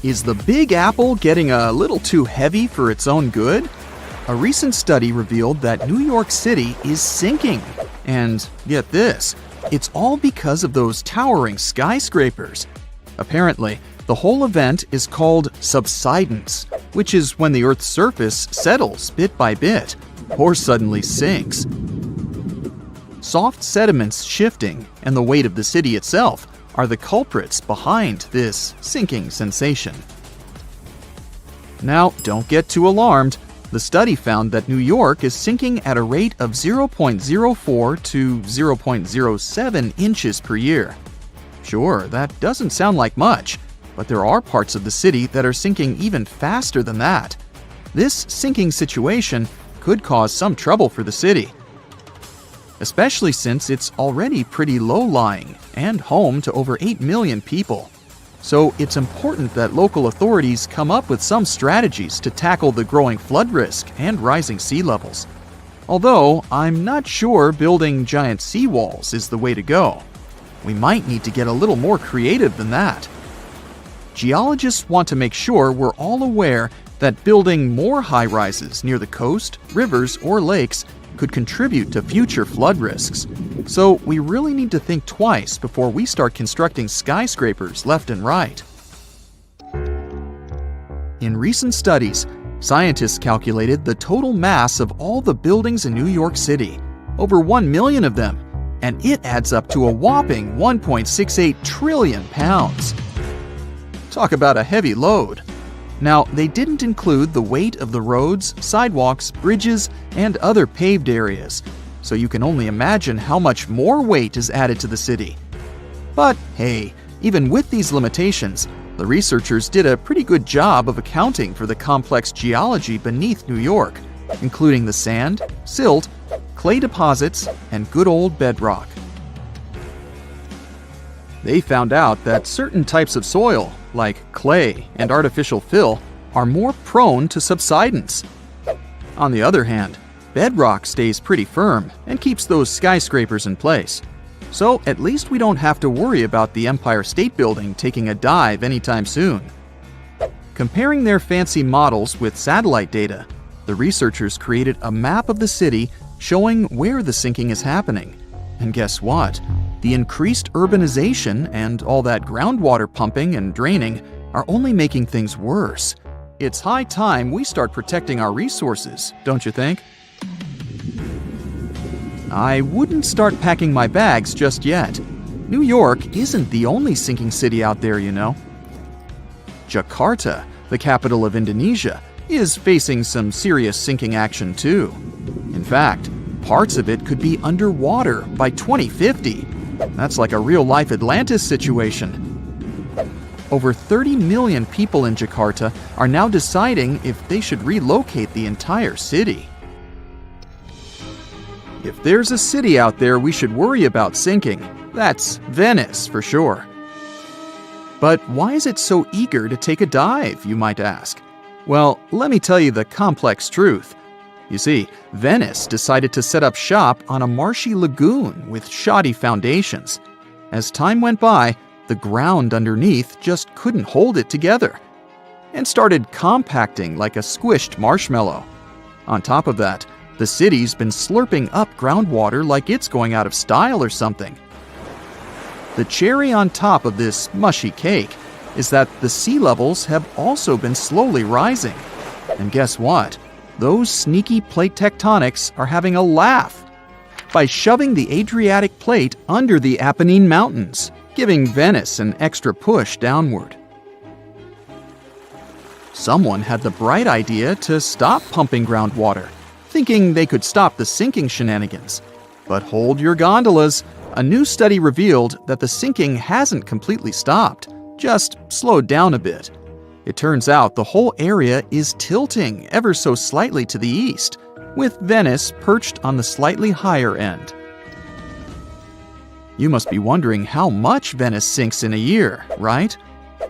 Is the Big Apple getting a little too heavy for its own good? A recent study revealed that New York City is sinking. And get this, it's all because of those towering skyscrapers. Apparently, the whole event is called subsidence, which is when the Earth's surface settles bit by bit, or suddenly sinks. Soft sediments shifting and the weight of the city itself are the culprits behind this sinking sensation. Now, don't get too alarmed. The study found that New York is sinking at a rate of 0.04 to 0.07 inches per year. Sure, that doesn't sound like much, but there are parts of the city that are sinking even faster than that. This sinking situation could cause some trouble for the city, especially since it's already pretty low-lying and home to over 8 million people. So it's important that local authorities come up with some strategies to tackle the growing flood risk and rising sea levels. Although, I'm not sure building giant seawalls is the way to go. We might need to get a little more creative than that. Geologists want to make sure we're all aware that building more high-rises near the coast, rivers, or lakes could contribute to future flood risks. So we really need to think twice before we start constructing skyscrapers left and right. In recent studies, scientists calculated the total mass of all the buildings in New York City, over 1 million of them, and it adds up to a whopping 1.68 trillion pounds. Talk about a heavy load. Now, they didn't include the weight of the roads, sidewalks, bridges, and other paved areas, so you can only imagine how much more weight is added to the city. But hey, even with these limitations, the researchers did a pretty good job of accounting for the complex geology beneath New York, including the sand, silt, clay deposits, and good old bedrock. They found out that certain types of soil, like clay and artificial fill, are more prone to subsidence. On the other hand, bedrock stays pretty firm and keeps those skyscrapers in place. So at least we don't have to worry about the Empire State Building taking a dive anytime soon. Comparing their fancy models with satellite data, the researchers created a map of the city showing where the sinking is happening. And guess what? The increased urbanization and all that groundwater pumping and draining are only making things worse. It's high time we start protecting our resources, don't you think? I wouldn't start packing my bags just yet. New York isn't the only sinking city out there, you know. Jakarta, the capital of Indonesia, is facing some serious sinking action too. In fact, parts of it could be underwater by 2050. That's like a real-life Atlantis situation. Over 30 million people in Jakarta are now deciding if they should relocate the entire city. If there's a city out there we should worry about sinking, that's Venice for sure. But why is it so eager to take a dive, you might ask? Well, let me tell you the complex truth. You see, Venice decided to set up shop on a marshy lagoon with shoddy foundations. As time went by, the ground underneath just couldn't hold it together and started compacting like a squished marshmallow. On top of that, the city's been slurping up groundwater like it's going out of style or something. The cherry on top of this mushy cake is that the sea levels have also been slowly rising. And guess what? Those sneaky plate tectonics are having a laugh by shoving the Adriatic plate under the Apennine Mountains, giving Venice an extra push downward. Someone had the bright idea to stop pumping groundwater, thinking they could stop the sinking shenanigans. But hold your gondolas. A new study revealed that the sinking hasn't completely stopped, just slowed down a bit. It turns out the whole area is tilting ever so slightly to the east, with Venice perched on the slightly higher end. You must be wondering how much Venice sinks in a year, right?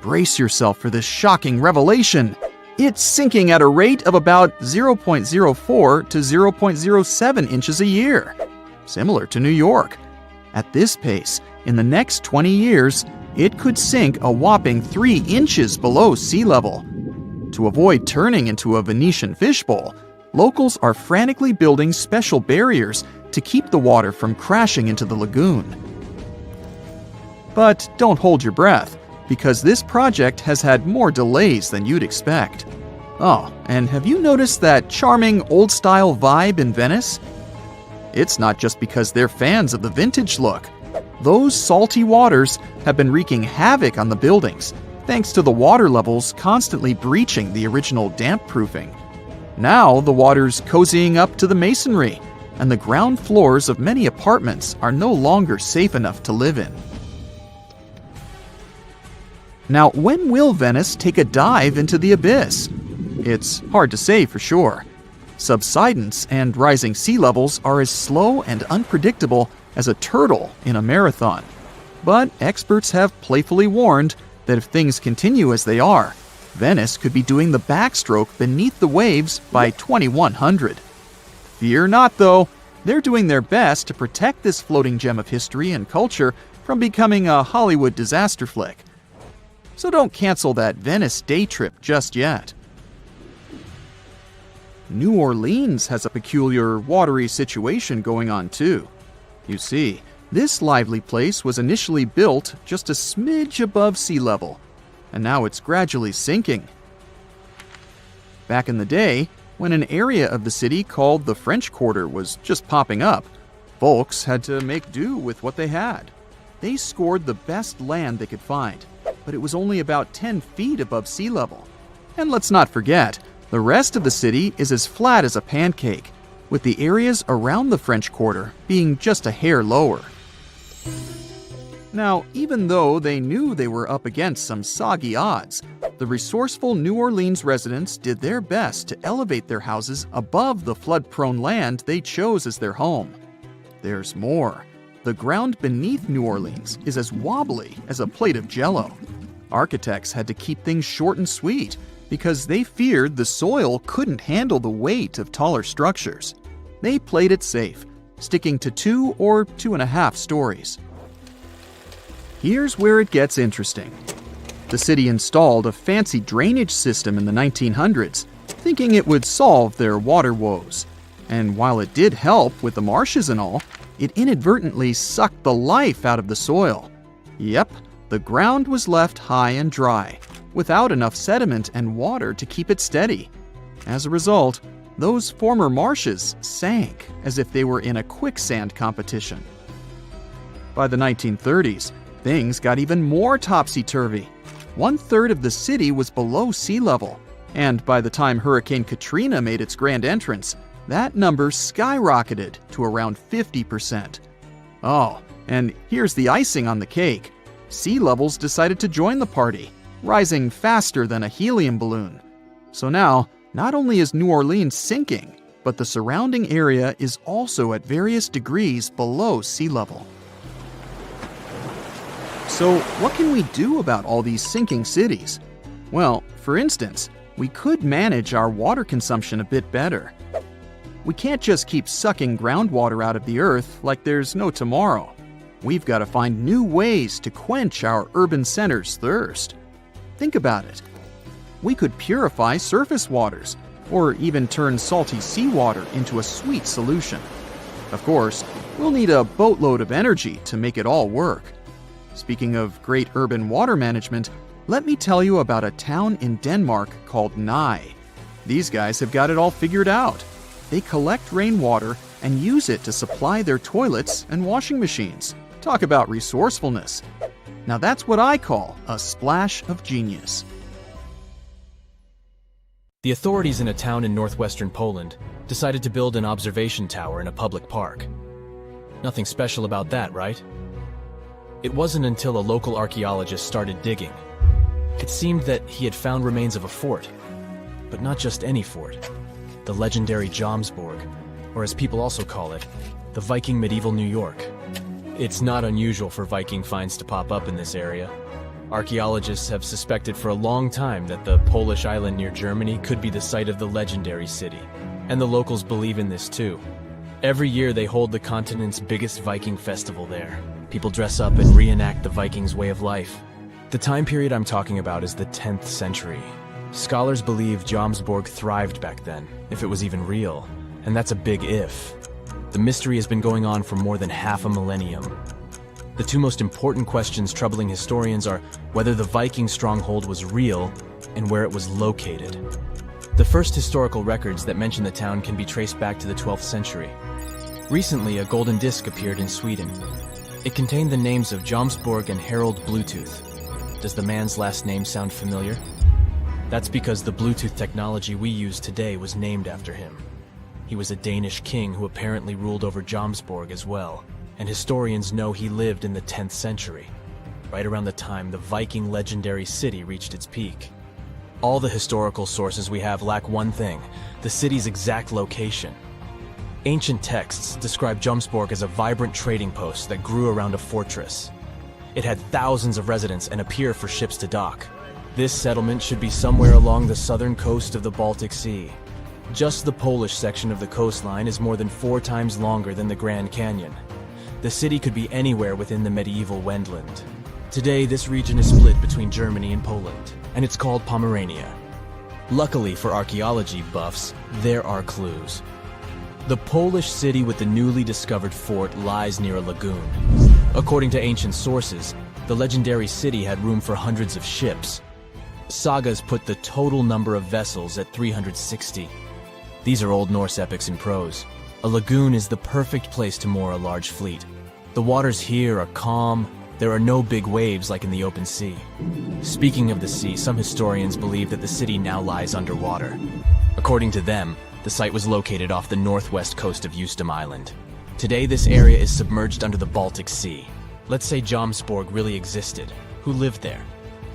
Brace yourself for this shocking revelation. It's sinking at a rate of about 0.04 to 0.07 inches a year, similar to New York. At this pace, in the next 20 years, it could sink a whopping 3 inches below sea level. To avoid turning into a Venetian fishbowl, locals are frantically building special barriers to keep the water from crashing into the lagoon. But don't hold your breath, because this project has had more delays than you'd expect. Oh, and have you noticed that charming old-style vibe in Venice? It's not just because they're fans of the vintage look. Those salty waters have been wreaking havoc on the buildings, thanks to the water levels constantly breaching the original damp-proofing. Now the water's cozying up to the masonry, and the ground floors of many apartments are no longer safe enough to live in. Now, when will Venice take a dive into the abyss? It's hard to say for sure. Subsidence and rising sea levels are as slow and unpredictable as a turtle in a marathon. But experts have playfully warned that if things continue as they are, Venice could be doing the backstroke beneath the waves by 2100. Fear not, though. They're doing their best to protect this floating gem of history and culture from becoming a Hollywood disaster flick. So don't cancel that Venice day trip just yet. New Orleans has a peculiar watery situation going on too. You see, this lively place was initially built just a smidge above sea level, and now it's gradually sinking. Back in the day, when an area of the city called the French Quarter was just popping up, folks had to make do with what they had. They scored the best land they could find, but it was only about 10 feet above sea level. And let's not forget, the rest of the city is as flat as a pancake, with the areas around the French Quarter being just a hair lower. Now, even though they knew they were up against some soggy odds, the resourceful New Orleans residents did their best to elevate their houses above the flood-prone land they chose as their home. There's more. The ground beneath New Orleans is as wobbly as a plate of Jell-O. Architects had to keep things short and sweet because they feared the soil couldn't handle the weight of taller structures. They played it safe, sticking to 2 or 2.5 stories. Here's where it gets interesting. The city installed a fancy drainage system in the 1900s, thinking it would solve their water woes. And while it did help with the marshes and all, it inadvertently sucked the life out of the soil. Yep, the ground was left high and dry, without enough sediment and water to keep it steady. As a result, those former marshes sank as if they were in a quicksand competition. By the 1930s, things got even more topsy-turvy. 1/3 of the city was below sea level, and by the time Hurricane Katrina made its grand entrance, that number skyrocketed to around 50%. Oh, and here's the icing on the cake. Sea levels decided to join the party, rising faster than a helium balloon. So now, not only is New Orleans sinking, but the surrounding area is also at various degrees below sea level. So what can we do about all these sinking cities? Well, for instance, we could manage our water consumption a bit better. We can't just keep sucking groundwater out of the earth like there's no tomorrow. We've got to find new ways to quench our urban centers' thirst. Think about it. We could purify surface waters, or even turn salty seawater into a sweet solution. Of course, we'll need a boatload of energy to make it all work. Speaking of great urban water management, let me tell you about a town in Denmark called Nye. These guys have got it all figured out. They collect rainwater and use it to supply their toilets and washing machines. Talk about resourcefulness. Now that's what I call a splash of genius. The authorities in a town in northwestern Poland decided to build an observation tower in a public park. Nothing special about that, right? It wasn't until a local archaeologist started digging. It seemed that he had found remains of a fort, but not just any fort. The legendary Jomsborg, or as people also call it, the Viking medieval New York. It's not unusual for Viking finds to pop up in this area. Archaeologists have suspected for a long time that the Polish island near Germany could be the site of the legendary city, and the locals believe in this too. Every year they hold the continent's biggest Viking festival there. People dress up and reenact the Vikings' way of life. The time period I'm talking about is the 10th century. Scholars believe Jomsborg thrived back then, if it was even real, and that's a big if. The mystery has been going on for more than half a millennium. The two most important questions troubling historians are whether the Viking stronghold was real and where it was located. The first historical records that mention the town can be traced back to the 12th century. Recently, a golden disc appeared in Sweden. It contained the names of Jomsborg and Harold Bluetooth. Does the man's last name sound familiar? That's because the Bluetooth technology we use today was named after him. He was a Danish king who apparently ruled over Jomsborg as well, and historians know he lived in the 10th century, right around the time the Viking legendary city reached its peak. All the historical sources we have lack one thing: the city's exact location. Ancient texts describe Jomsborg as a vibrant trading post that grew around a fortress. It had thousands of residents and a pier for ships to dock. This settlement should be somewhere along the southern coast of the Baltic Sea. Just the Polish section of the coastline is more than 4 times longer than the Grand Canyon. The city could be anywhere within the medieval Wendland. Today, this region is split between Germany and Poland, and it's called Pomerania. Luckily for archaeology buffs, there are clues. The Polish city with the newly discovered fort lies near a lagoon. According to ancient sources, the legendary city had room for hundreds of ships. Sagas put the total number of vessels at 360. These are Old Norse epics in prose. A lagoon is the perfect place to moor a large fleet. The waters here are calm. There are no big waves like in the open sea. Speaking of the sea, some historians believe that the city now lies underwater. According to them, the site was located off the northwest coast of Eustom Island. Today, this area is submerged under the Baltic Sea. Let's say Jomsborg really existed. Who lived there?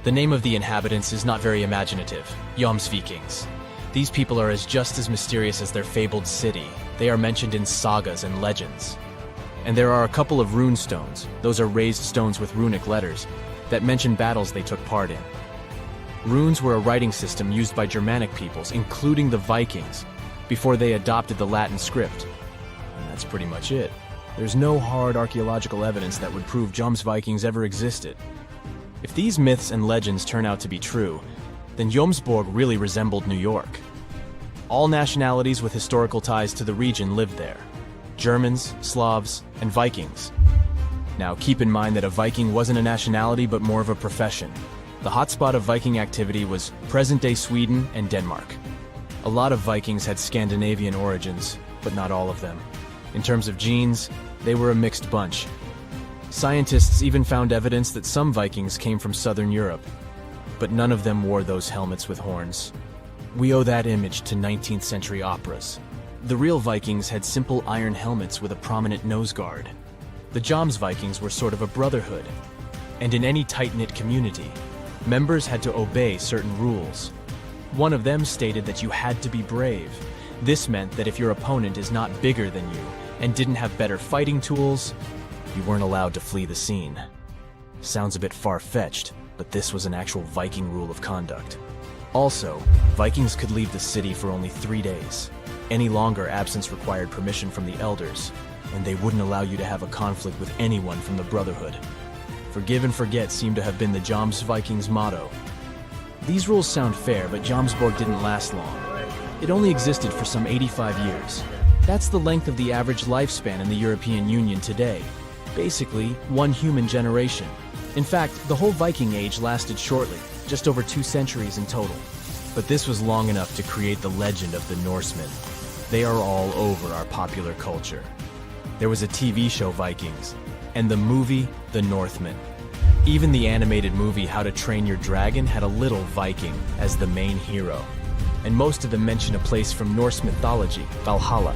The name of the inhabitants is not very imaginative: Jomsvikings. These people are just as mysterious as their fabled city. They are mentioned in sagas and legends. And there are a couple of rune stones, those are raised stones with runic letters, that mention battles they took part in. Runes were a writing system used by Germanic peoples, including the Vikings, before they adopted the Latin script. And that's pretty much it. There's no hard archaeological evidence that would prove Jomsvikings ever existed. If these myths and legends turn out to be true, then Jomsborg really resembled New York. All nationalities with historical ties to the region lived there: Germans, Slavs, and Vikings. Now keep in mind that a Viking wasn't a nationality but more of a profession. The hotspot of Viking activity was present-day Sweden and Denmark. A lot of Vikings had Scandinavian origins, but not all of them. In terms of genes, they were a mixed bunch. Scientists even found evidence that some Vikings came from southern Europe, but none of them wore those helmets with horns. We owe that image to 19th century operas. The real Vikings had simple iron helmets with a prominent nose guard. The Jomsvikings were sort of a brotherhood, and in any tight-knit community, members had to obey certain rules. One of them stated that you had to be brave. This meant that if your opponent is not bigger than you and didn't have better fighting tools, you weren't allowed to flee the scene. Sounds a bit far-fetched, but this was an actual Viking rule of conduct. Also, Vikings could leave the city for only 3 days. Any longer, absence required permission from the elders, and they wouldn't allow you to have a conflict with anyone from the Brotherhood. Forgive and forget seemed to have been the Jomsvikings' motto. These rules sound fair, but Jomsborg didn't last long. It only existed for some 85 years. That's the length of the average lifespan in the European Union today. Basically, 1 human generation. In fact, the whole Viking Age lasted shortly, just over 2 centuries in total. But this was long enough to create the legend of the Norsemen. They are all over our popular culture. There was a TV show, Vikings, and the movie, The Northman. Even the animated movie How to Train Your Dragon had a little Viking as the main hero. And most of them mention a place from Norse mythology, Valhalla.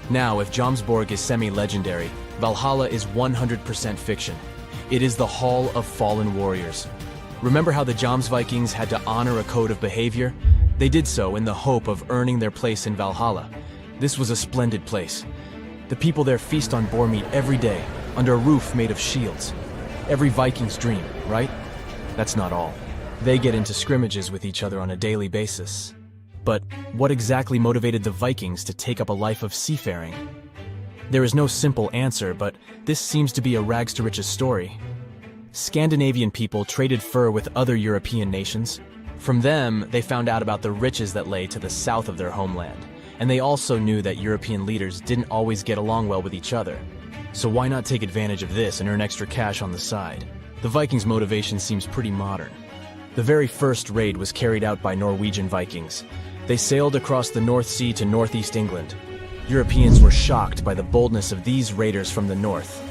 Now, if Jomsborg is semi-legendary, Valhalla is 100% fiction. It is the Hall of Fallen Warriors. Remember how the Jomsvikings had to honor a code of behavior? They did so in the hope of earning their place in Valhalla. This was a splendid place. The people there feast on boar meat every day, under a roof made of shields. Every Viking's dream, right? That's not all. They get into scrimmages with each other on a daily basis. But what exactly motivated the Vikings to take up a life of seafaring? There is no simple answer, but this seems to be a rags to riches story. Scandinavian people traded fur with other European nations. From them, they found out about the riches that lay to the south of their homeland, and they also knew that European leaders didn't always get along well with each other. So why not take advantage of this and earn extra cash on the side? The Vikings' motivation seems pretty modern. The very first raid was carried out by Norwegian Vikings. They sailed across the North Sea to northeast England. Europeans were shocked by the boldness of these raiders from the north.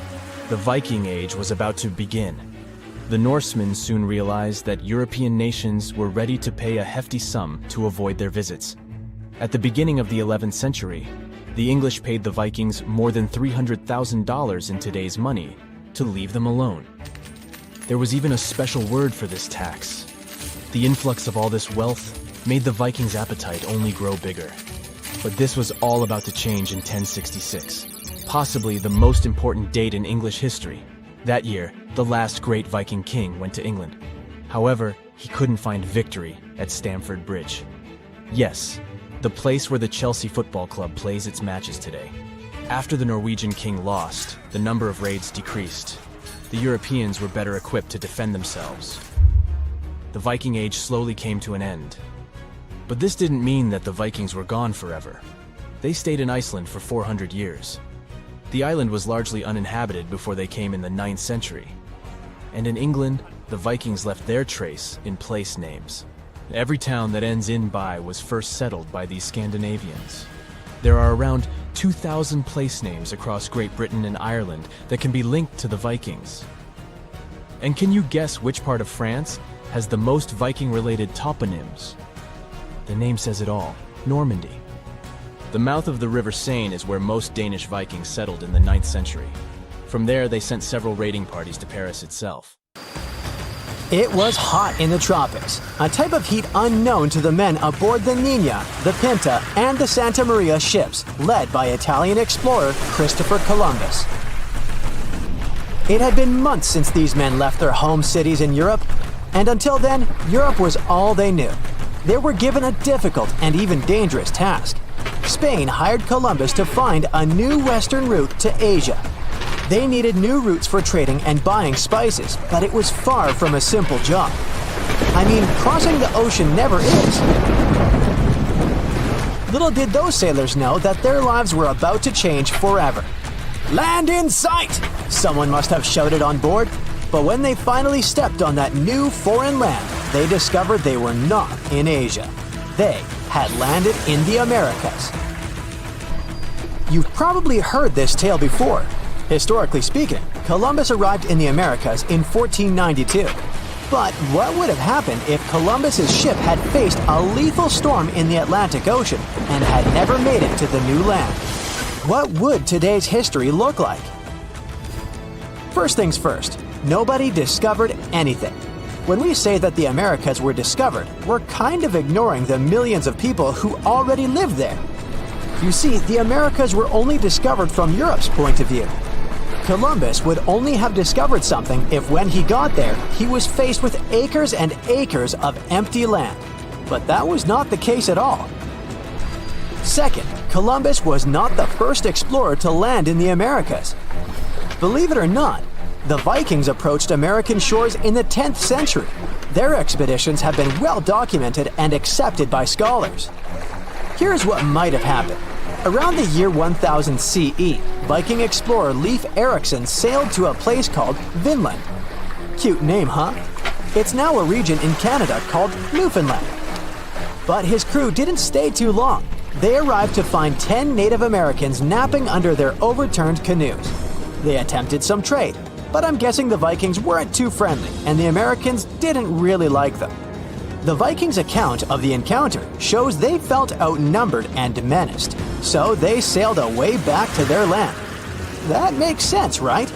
The Viking Age was about to begin. The Norsemen soon realized that European nations were ready to pay a hefty sum to avoid their visits. At the beginning of the 11th century, the English paid the Vikings more than $300,000 in today's money to leave them alone. There was even a special word for this tax. The influx of all this wealth made the Vikings' appetite only grow bigger. But this was all about to change in 1066, possibly the most important date in English history. That year, the last great Viking king went to England. However, he couldn't find victory at Stamford Bridge. Yes, the place where the Chelsea Football Club plays its matches today. After the Norwegian king lost, the number of raids decreased. The Europeans were better equipped to defend themselves. The Viking Age slowly came to an end. But this didn't mean that the Vikings were gone forever. They stayed in Iceland for 400 years. The island was largely uninhabited before they came in the 9th century. And in England, the Vikings left their trace in place names. Every town that ends in "by" was first settled by these Scandinavians. There are around 2,000 place names across Great Britain and Ireland that can be linked to the Vikings. And can you guess which part of France has the most Viking-related toponyms? The name says it all: Normandy. The mouth of the River Seine is where most Danish Vikings settled in the 9th century. From there, they sent several raiding parties to Paris itself. It was hot in the tropics, a type of heat unknown to the men aboard the Nina, the Pinta, and the Santa Maria ships, led by Italian explorer Christopher Columbus. It had been months since these men left their home cities in Europe, and until then, Europe was all they knew. They were given a difficult and even dangerous task. Spain hired Columbus to find a new western route to Asia. They needed new routes for trading and buying spices, but it was far from a simple job. I mean, crossing the ocean never is. Little did those sailors know that their lives were about to change forever. "Land in sight!" someone must have shouted on board. But when they finally stepped on that new foreign land, they discovered they were not in Asia. They had landed in the Americas. You've probably heard this tale before. Historically speaking, Columbus arrived in the Americas in 1492. But what would have happened if Columbus's ship had faced a lethal storm in the Atlantic Ocean and had never made it to the new land? What would today's history look like? First things first, nobody discovered anything. When we say that the Americas were discovered, we're kind of ignoring the millions of people who already lived there. You see, the Americas were only discovered from Europe's point of view. Columbus would only have discovered something if when he got there, he was faced with acres and acres of empty land. But that was not the case at all. Second, Columbus was not the first explorer to land in the Americas. Believe it or not, the Vikings approached American shores in the 10th century. Their expeditions have been well documented and accepted by scholars. Here's what might have happened. Around the year 1000 CE, Viking explorer Leif Erikson sailed to a place called Vinland. Cute name, huh? It's now a region in Canada called Newfoundland. But his crew didn't stay too long. They arrived to find 10 Native Americans napping under their overturned canoes. They attempted some trade, but I'm guessing the Vikings weren't too friendly, and the Americans didn't really like them. The Vikings' account of the encounter shows they felt outnumbered and menaced, so they sailed away back to their land. That makes sense, right?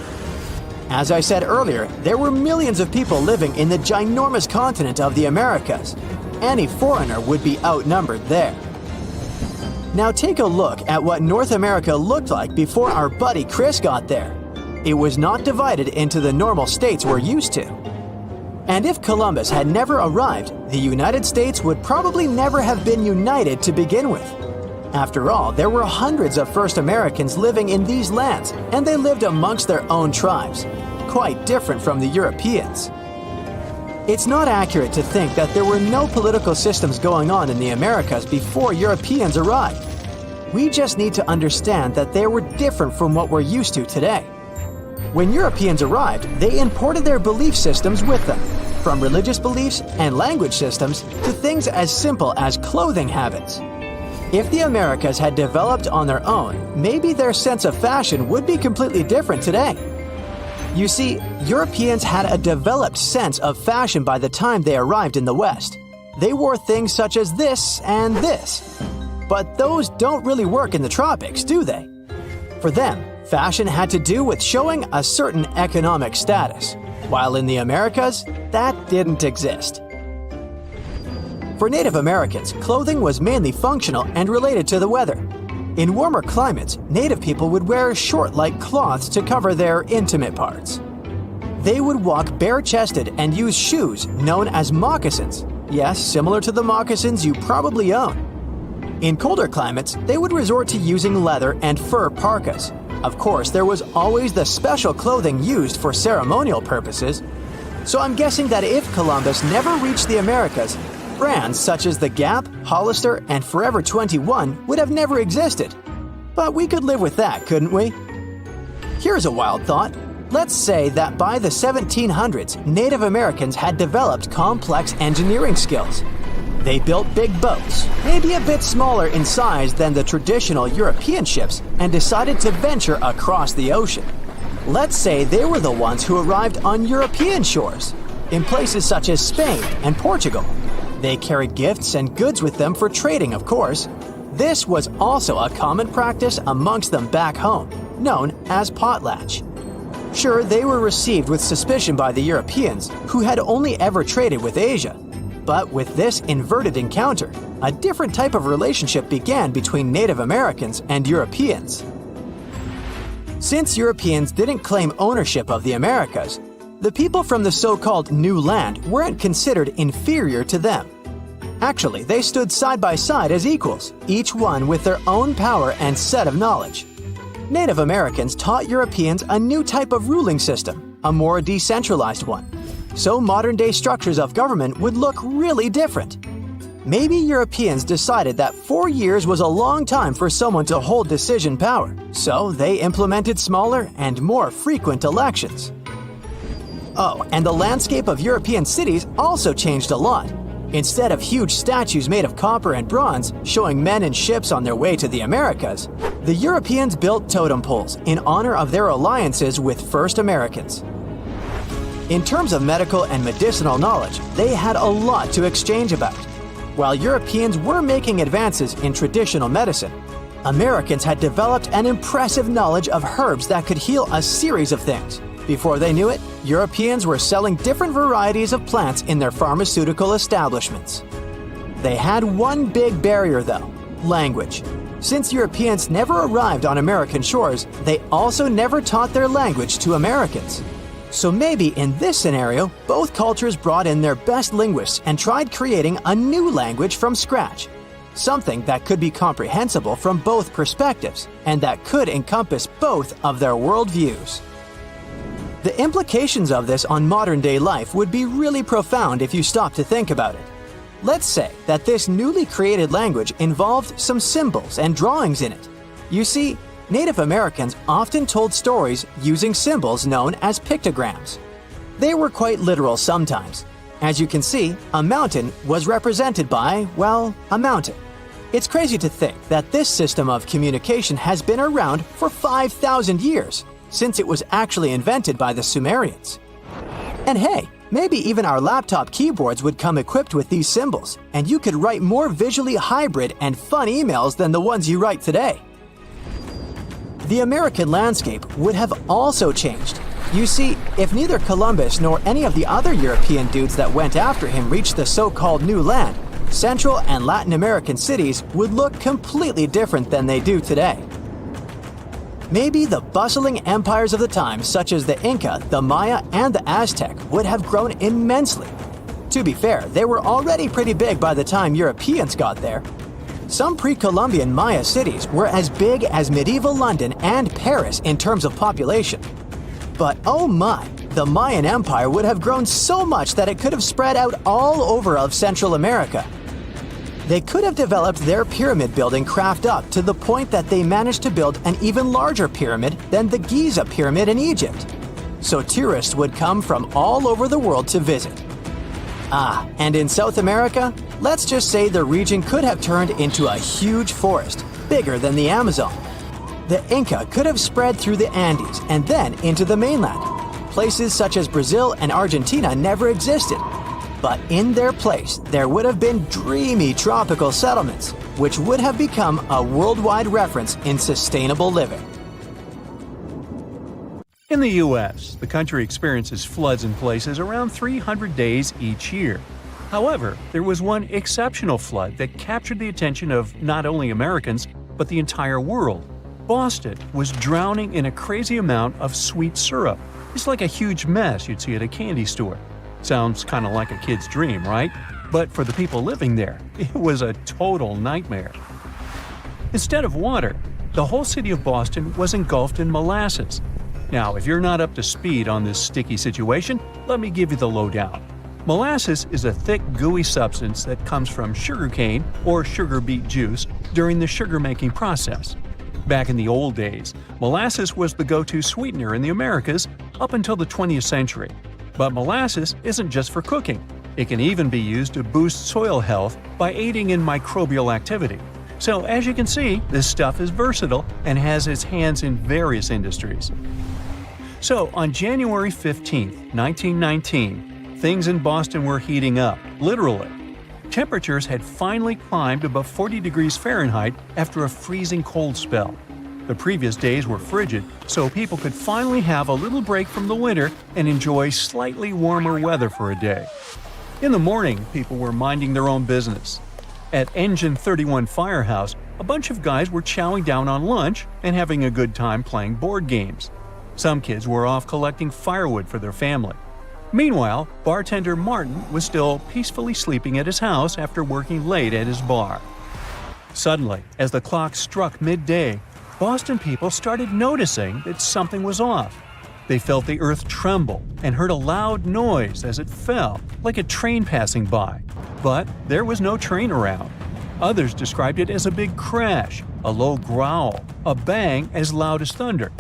As I said earlier, there were millions of people living in the ginormous continent of the Americas. Any foreigner would be outnumbered there. Now take a look at what North America looked like before our buddy Chris got there. It was not divided into the normal states we're used to. And if Columbus had never arrived, the United States would probably never have been united to begin with. After all, there were hundreds of first Americans living in these lands, and they lived amongst their own tribes, quite different from the Europeans. It's not accurate to think that there were no political systems going on in the Americas before Europeans arrived. We just need to understand that they were different from what we're used to today. When Europeans arrived, they imported their belief systems with them, from religious beliefs and language systems to things as simple as clothing habits. If the Americas had developed on their own, maybe their sense of fashion would be completely different today. You see, Europeans had a developed sense of fashion by the time they arrived in the West. They wore things such as this and this. But those don't really work in the tropics, do they? For them, fashion had to do with showing a certain economic status, while in the Americas, that didn't exist. For Native Americans, clothing was mainly functional and related to the weather. In warmer climates, Native people would wear short-like cloths to cover their intimate parts. They would walk bare-chested and use shoes known as moccasins. Yes, similar to the moccasins you probably own. In colder climates, they would resort to using leather and fur parkas. Of course, there was always the special clothing used for ceremonial purposes. So I'm guessing that if Columbus never reached the Americas, brands such as the Gap, Hollister, and Forever 21 would have never existed. But we could live with that, couldn't we? Here's a wild thought. Let's say that by the 1700s, Native Americans had developed complex engineering skills. They built big boats, maybe a bit smaller in size than the traditional European ships, and decided to venture across the ocean. Let's say they were the ones who arrived on European shores, in places such as Spain and Portugal. They carried gifts and goods with them for trading, of course. This was also a common practice amongst them back home, known as potlatch. Sure, they were received with suspicion by the Europeans, who had only ever traded with Asia. But with this inverted encounter, a different type of relationship began between Native Americans and Europeans. Since Europeans didn't claim ownership of the Americas, the people from the so-called New Land weren't considered inferior to them. Actually, they stood side by side as equals, each one with their own power and set of knowledge. Native Americans taught Europeans a new type of ruling system, a more decentralized one. So modern-day structures of government would look really different. Maybe Europeans decided that 4 years was a long time for someone to hold decision power, so they implemented smaller and more frequent elections. Oh, and the landscape of European cities also changed a lot. Instead of huge statues made of copper and bronze showing men in ships on their way to the Americas, the Europeans built totem poles in honor of their alliances with first Americans. In terms of medical and medicinal knowledge, they had a lot to exchange about. While Europeans were making advances in traditional medicine, Americans had developed an impressive knowledge of herbs that could heal a series of things. Before they knew it, Europeans were selling different varieties of plants in their pharmaceutical establishments. They had one big barrier though, language. Since Europeans never arrived on American shores, they also never taught their language to Americans. So maybe in this scenario, both cultures brought in their best linguists and tried creating a new language from scratch. Something that could be comprehensible from both perspectives and that could encompass both of their worldviews. The implications of this on modern-day life would be really profound if you stop to think about it. Let's say that this newly created language involved some symbols and drawings in it. You see, Native Americans often told stories using symbols known as pictograms. They were quite literal sometimes. As you can see, a mountain was represented by, well, a mountain. It's crazy to think that this system of communication has been around for 5,000 years, since it was actually invented by the Sumerians. And hey, maybe even our laptop keyboards would come equipped with these symbols, and you could write more visually hybrid and fun emails than the ones you write today. The American landscape would have also changed. You see, if neither Columbus nor any of the other European dudes that went after him reached the so-called New Land, Central and Latin American cities would look completely different than they do today. Maybe the bustling empires of the time, such as the Inca, the Maya, and the Aztec, would have grown immensely. To be fair, they were already pretty big by the time Europeans got there. Some pre-Columbian Maya cities were as big as medieval London and Paris in terms of population. But oh my, the Mayan Empire would have grown so much that it could have spread out all over of Central America. They could have developed their pyramid building craft up to the point that they managed to build an even larger pyramid than the Giza pyramid in Egypt. So tourists would come from all over the world to visit. And in South America, let's just say the region could have turned into a huge forest, bigger than the Amazon. The Inca could have spread through the Andes and then into the mainland. Places such as Brazil and Argentina never existed. But in their place, there would have been dreamy tropical settlements, which would have become a worldwide reference in sustainable living. In the U.S., the country experiences floods in places around 300 days each year. However, there was one exceptional flood that captured the attention of not only Americans, but the entire world. Boston was drowning in a crazy amount of sweet syrup. It's like a huge mess you'd see at a candy store. Sounds kind of like a kid's dream, right? But for the people living there, it was a total nightmare. Instead of water, the whole city of Boston was engulfed in molasses. Now, if you're not up to speed on this sticky situation, let me give you the lowdown. Molasses is a thick, gooey substance that comes from sugarcane or sugar beet juice during the sugar-making process. Back in the old days, molasses was the go-to sweetener in the Americas up until the 20th century. But molasses isn't just for cooking. It can even be used to boost soil health by aiding in microbial activity. So as you can see, this stuff is versatile and has its hands in various industries. So on January 15, 1919, things in Boston were heating up, literally. Temperatures had finally climbed above 40 degrees Fahrenheit after a freezing cold spell. The previous days were frigid, so people could finally have a little break from the winter and enjoy slightly warmer weather for a day. In the morning, people were minding their own business. At Engine 31 Firehouse, a bunch of guys were chowing down on lunch and having a good time playing board games. Some kids were off collecting firewood for their family. Meanwhile, bartender Martin was still peacefully sleeping at his house after working late at his bar. Suddenly, as the clock struck midday, Boston people started noticing that something was off. They felt the earth tremble and heard a loud noise as it fell, like a train passing by. But there was no train around. Others described it as a big crash, a low growl, a bang as loud as thunder.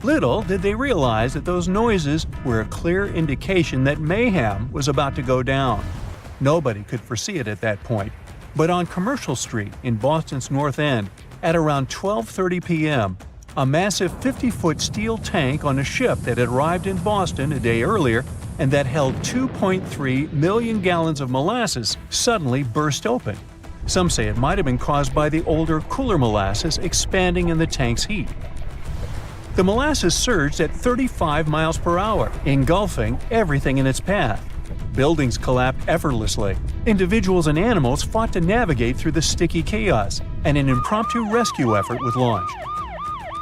Little did they realize that those noises were a clear indication that mayhem was about to go down. Nobody could foresee it at that point. But on Commercial Street in Boston's North End, at around 12:30 p.m., a massive 50-foot steel tank on a ship that had arrived in Boston a day earlier and that held 2.3 million gallons of molasses suddenly burst open. Some say it might have been caused by the older, cooler molasses expanding in the tank's heat. The molasses surged at 35 miles per hour, engulfing everything in its path. Buildings collapsed effortlessly. Individuals and animals fought to navigate through the sticky chaos, and an impromptu rescue effort was launched.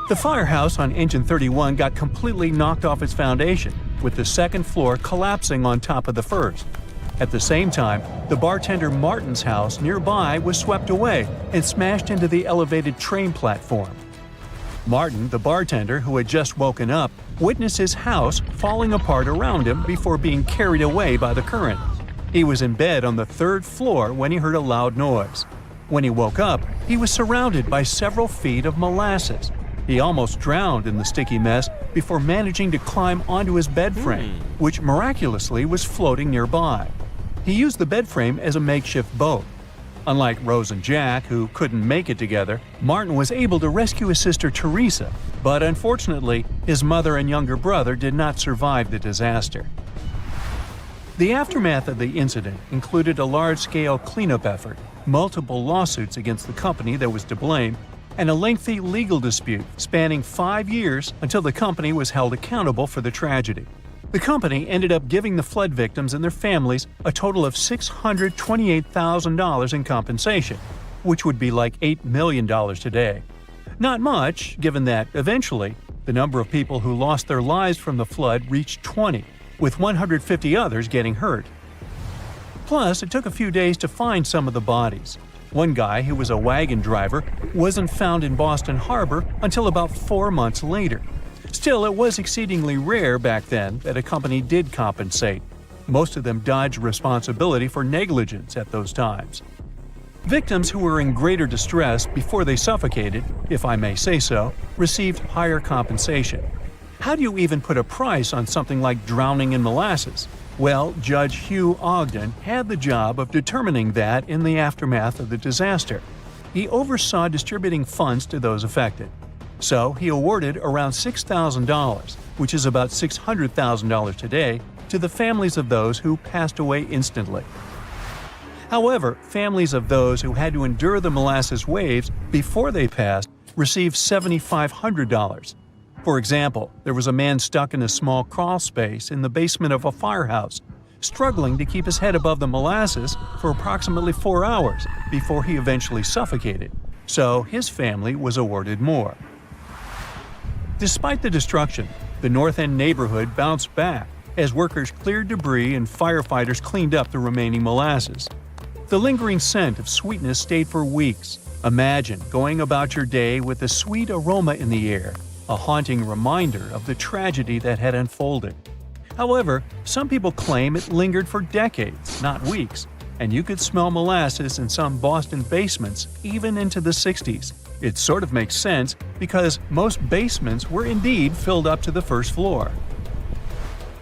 The firehouse on Engine 31 got completely knocked off its foundation, with the second floor collapsing on top of the first. At the same time, the bartender Martin's house nearby was swept away and smashed into the elevated train platform. Martin, the bartender who had just woken up, witnessed his house falling apart around him before being carried away by the current. He was in bed on the third floor when he heard a loud noise. When he woke up, he was surrounded by several feet of molasses. He almost drowned in the sticky mess before managing to climb onto his bed frame, which miraculously was floating nearby. He used the bed frame as a makeshift boat. Unlike Rose and Jack, who couldn't make it together, Martin was able to rescue his sister Teresa, but unfortunately, his mother and younger brother did not survive the disaster. The aftermath of the incident included a large-scale cleanup effort, multiple lawsuits against the company that was to blame, and a lengthy legal dispute spanning 5 years until the company was held accountable for the tragedy. The company ended up giving the flood victims and their families a total of $628,000 in compensation, which would be like $8 million today. Not much, given that, eventually, the number of people who lost their lives from the flood reached 20, with 150 others getting hurt. Plus, it took a few days to find some of the bodies. One guy, who was a wagon driver, wasn't found in Boston Harbor until about 4 months later. Still, it was exceedingly rare back then that a company did compensate. Most of them dodged responsibility for negligence at those times. Victims who were in greater distress before they suffocated, if I may say so, received higher compensation. How do you even put a price on something like drowning in molasses? Well, Judge Hugh Ogden had the job of determining that in the aftermath of the disaster. He oversaw distributing funds to those affected. So he awarded around $6,000, which is about $600,000 today, to the families of those who passed away instantly. However, families of those who had to endure the molasses waves before they passed received $7,500. For example, there was a man stuck in a small crawl space in the basement of a firehouse, struggling to keep his head above the molasses for approximately 4 hours before he eventually suffocated, so his family was awarded more. Despite the destruction, the North End neighborhood bounced back as workers cleared debris and firefighters cleaned up the remaining molasses. The lingering scent of sweetness stayed for weeks. Imagine going about your day with a sweet aroma in the air, a haunting reminder of the tragedy that had unfolded. However, some people claim it lingered for decades, not weeks, and you could smell molasses in some Boston basements even into the 60s. It sort of makes sense because most basements were indeed filled up to the first floor.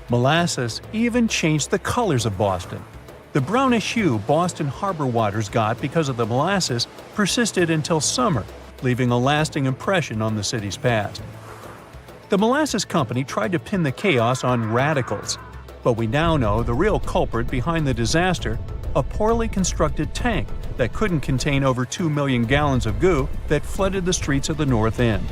Molasses even changed the colors of Boston. The brownish hue Boston harbor waters got because of the molasses persisted until summer, leaving a lasting impression on the city's past. The molasses company tried to pin the chaos on radicals, but we now know the real culprit behind the disaster: a poorly constructed tank that couldn't contain over 2 million gallons of goo that flooded the streets of the North End.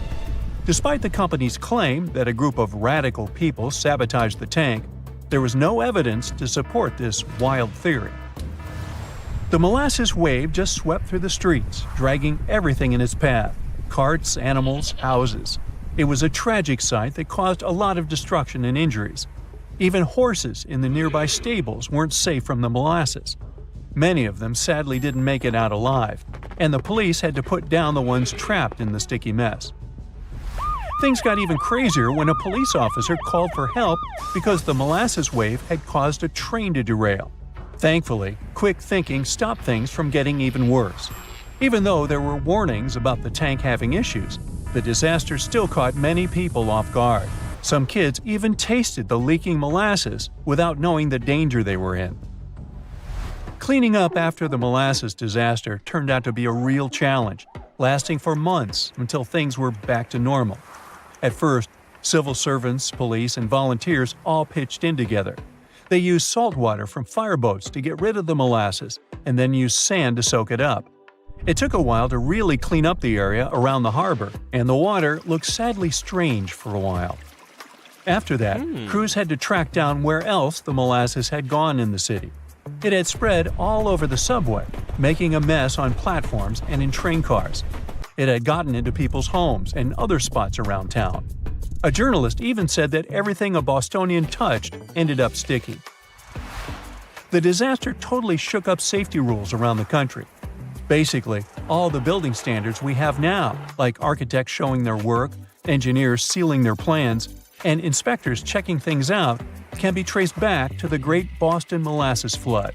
Despite the company's claim that a group of radical people sabotaged the tank, there was no evidence to support this wild theory. The molasses wave just swept through the streets, dragging everything in its path: carts, animals, houses. It was a tragic sight that caused a lot of destruction and injuries. Even horses in the nearby stables weren't safe from the molasses. Many of them sadly didn't make it out alive, and the police had to put down the ones trapped in the sticky mess. Things got even crazier when a police officer called for help because the molasses wave had caused a train to derail. Thankfully, quick thinking stopped things from getting even worse. Even though there were warnings about the tank having issues, the disaster still caught many people off guard. Some kids even tasted the leaking molasses without knowing the danger they were in. Cleaning up after the molasses disaster turned out to be a real challenge, lasting for months until things were back to normal. At first, civil servants, police, and volunteers all pitched in together. They used salt water from fireboats to get rid of the molasses and then used sand to soak it up. It took a while to really clean up the area around the harbor, and the water looked sadly strange for a while. After that, crews had to track down where else the molasses had gone in the city. It had spread all over the subway, making a mess on platforms and in train cars. It had gotten into people's homes and other spots around town. A journalist even said that everything a Bostonian touched ended up sticky. The disaster totally shook up safety rules around the country. Basically, all the building standards we have now, like architects showing their work, engineers sealing their plans, and inspectors checking things out, can be traced back to the Great Boston Molasses Flood.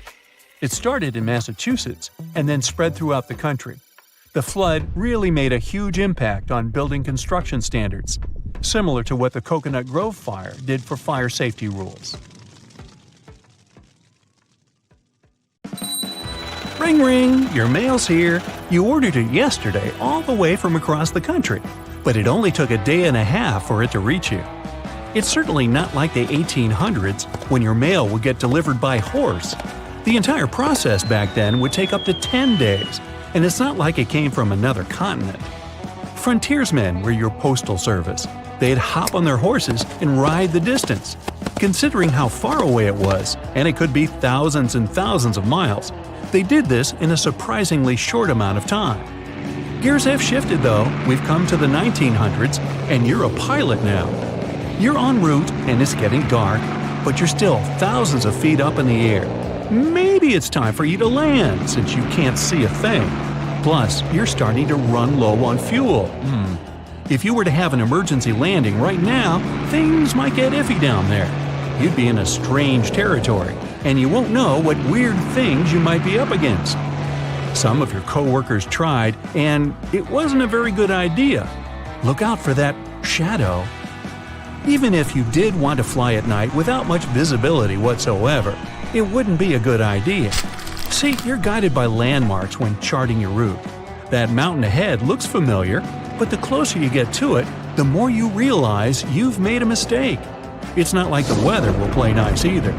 It started in Massachusetts and then spread throughout the country. The flood really made a huge impact on building construction standards, similar to what the Coconut Grove fire did for fire safety rules. Ring ring, your mail's here. You ordered it yesterday all the way from across the country, but it only took a day and a half for it to reach you. It's certainly not like the 1800s when your mail would get delivered by horse. The entire process back then would take up to 10 days, and it's not like it came from another continent. Frontiersmen were your postal service. They'd hop on their horses and ride the distance. Considering how far away it was, and it could be thousands and thousands of miles, they did this in a surprisingly short amount of time. Gears have shifted though. We've come to the 1900s, and you're a pilot now. You're en route and it's getting dark, but you're still thousands of feet up in the air. Maybe it's time for you to land since you can't see a thing. Plus, you're starting to run low on fuel. If you were to have an emergency landing right now, things might get iffy down there. You'd be in a strange territory, and you won't know what weird things you might be up against. Some of your coworkers tried, and it wasn't a very good idea. Look out for that shadow. Even if you did want to fly at night without much visibility whatsoever, it wouldn't be a good idea. See, you're guided by landmarks when charting your route. That mountain ahead looks familiar, but the closer you get to it, the more you realize you've made a mistake. It's not like the weather will play nice either.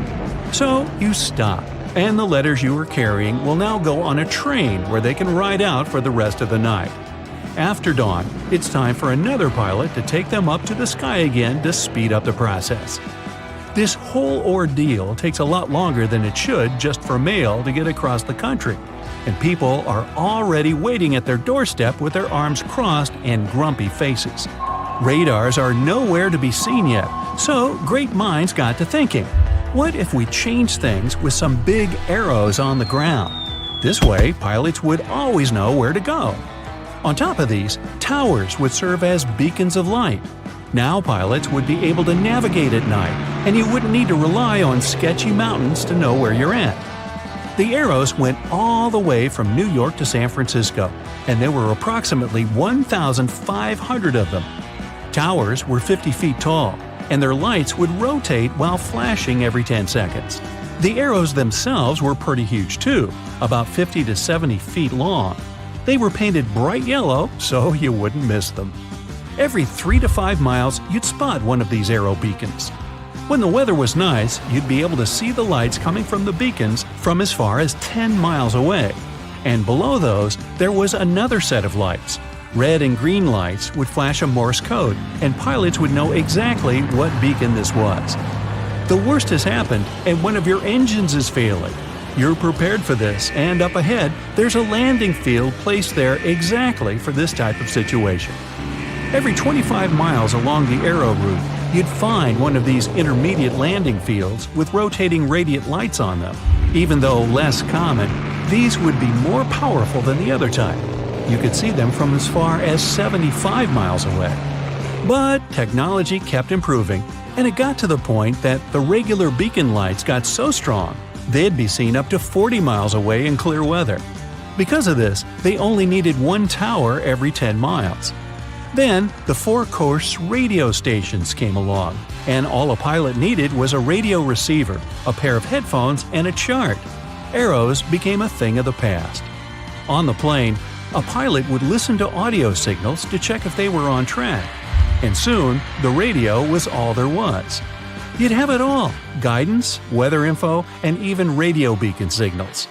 So you stop, and the letters you were carrying will now go on a train where they can ride out for the rest of the night. After dawn, it's time for another pilot to take them up to the sky again to speed up the process. This whole ordeal takes a lot longer than it should just for mail to get across the country, and people are already waiting at their doorstep with their arms crossed and grumpy faces. Radars are nowhere to be seen yet, so great minds got to thinking, what if we change things with some big arrows on the ground? This way, pilots would always know where to go. On top of these, towers would serve as beacons of light. Now pilots would be able to navigate at night, and you wouldn't need to rely on sketchy mountains to know where you're at. The arrows went all the way from New York to San Francisco, and there were approximately 1,500 of them. Towers were 50 feet tall, and their lights would rotate while flashing every 10 seconds. The arrows themselves were pretty huge too, about 50 to 70 feet long. They were painted bright yellow so you wouldn't miss them. Every 3 to 5 miles, you'd spot one of these arrow beacons. When the weather was nice, you'd be able to see the lights coming from the beacons from as far as 10 miles away. And below those, there was another set of lights. Red and green lights would flash a Morse code, and pilots would know exactly what beacon this was. The worst has happened, and one of your engines is failing. You're prepared for this, and up ahead, there's a landing field placed there exactly for this type of situation. Every 25 miles along the arrow route, you'd find one of these intermediate landing fields with rotating radiant lights on them. Even though less common, these would be more powerful than the other type. You could see them from as far as 75 miles away. But technology kept improving, and it got to the point that the regular beacon lights got so strong, they'd be seen up to 40 miles away in clear weather. Because of this, they only needed one tower every 10 miles. Then, the 4-course radio stations came along, and all a pilot needed was a radio receiver, a pair of headphones, and a chart. Arrows became a thing of the past. On the plane, a pilot would listen to audio signals to check if they were on track. And soon, the radio was all there was. You'd have it all: guidance, weather info, and even radio beacon signals.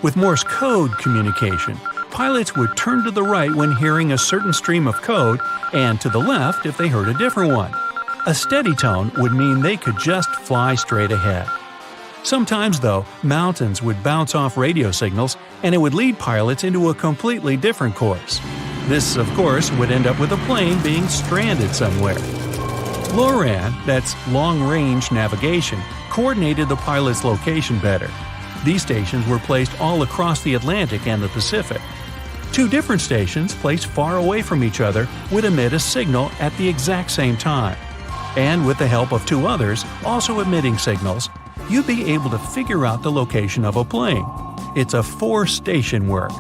With Morse code communication, pilots would turn to the right when hearing a certain stream of code, and to the left if they heard a different one. A steady tone would mean they could just fly straight ahead. Sometimes, though, mountains would bounce off radio signals, and it would lead pilots into a completely different course. This, of course, would end up with a plane being stranded somewhere. LORAN, that's long-range navigation, coordinated the pilot's location better. These stations were placed all across the Atlantic and the Pacific. 2 different stations placed far away from each other would emit a signal at the exact same time. And with the help of 2 others, also emitting signals, you'd be able to figure out the location of a plane. It's a 4-station work.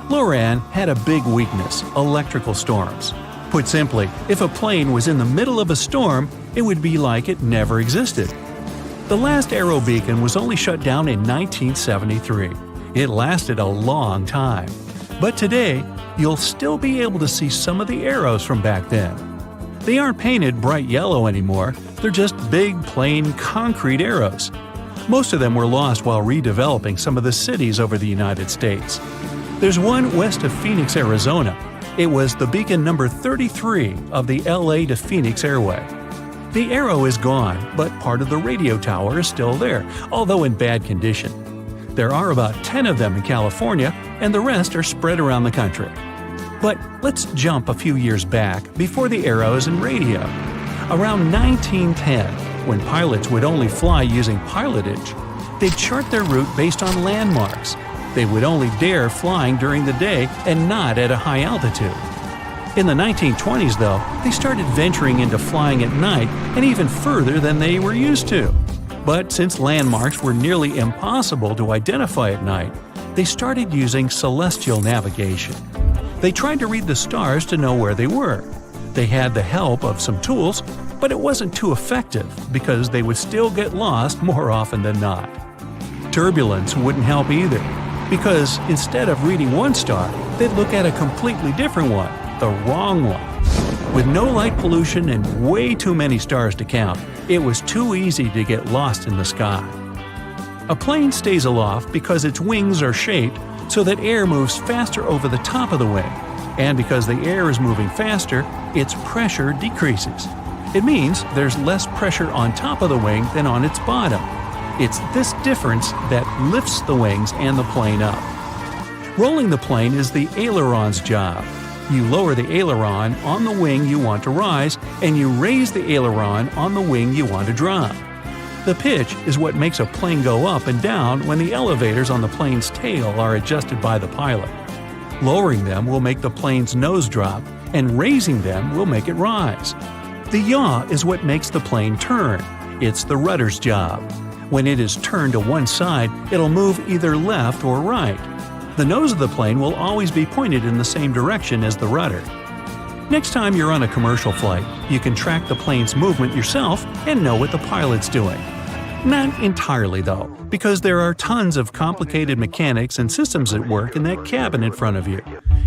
LORAN had a big weakness: electrical storms. Put simply, if a plane was in the middle of a storm, it would be like it never existed. The last arrow beacon was only shut down in 1973. It lasted a long time. But today, you'll still be able to see some of the arrows from back then. They aren't painted bright yellow anymore, they're just big, plain, concrete arrows. Most of them were lost while redeveloping some of the cities over the United States. There's one west of Phoenix, Arizona. It was the beacon number 33 of the LA to Phoenix Airway. The arrow is gone, but part of the radio tower is still there, although in bad condition. There are about 10 of them in California, and the rest are spread around the country. But let's jump a few years back before the arrows and radio. Around 1910, when pilots would only fly using pilotage, they'd chart their route based on landmarks. They would only dare flying during the day and not at a high altitude. In the 1920s, though, they started venturing into flying at night and even further than they were used to. But since landmarks were nearly impossible to identify at night, they started using celestial navigation. They tried to read the stars to know where they were. They had the help of some tools, but it wasn't too effective because they would still get lost more often than not. Turbulence wouldn't help either, because instead of reading one star, they'd look at a completely different one, the wrong one. With no light pollution and way too many stars to count, it was too easy to get lost in the sky. A plane stays aloft because its wings are shaped so that air moves faster over the top of the wing, and because the air is moving faster, its pressure decreases. It means there's less pressure on top of the wing than on its bottom. It's this difference that lifts the wings and the plane up. Rolling the plane is the aileron's job. You lower the aileron on the wing you want to rise, and you raise the aileron on the wing you want to drop. The pitch is what makes a plane go up and down when the elevators on the plane's tail are adjusted by the pilot. Lowering them will make the plane's nose drop, and raising them will make it rise. The yaw is what makes the plane turn. It's the rudder's job. When it is turned to one side, it'll move either left or right. The nose of the plane will always be pointed in the same direction as the rudder. Next time you're on a commercial flight, you can track the plane's movement yourself and know what the pilot's doing. Not entirely, though, because there are tons of complicated mechanics and systems at work in that cabin in front of you.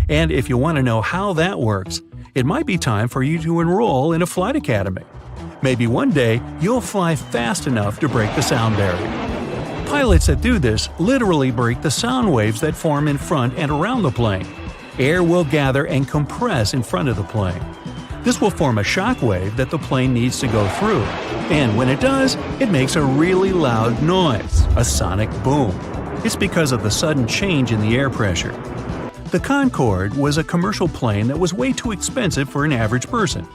And if you want to know how that works, it might be time for you to enroll in a flight academy. Maybe one day you'll fly fast enough to break the sound barrier. Pilots that do this literally break the sound waves that form in front and around the plane. Air will gather and compress in front of the plane. This will form a shock wave that the plane needs to go through, and when it does, it makes a really loud noise, a sonic boom. It's because of the sudden change in the air pressure. The Concorde was a commercial plane that was way too expensive for an average person.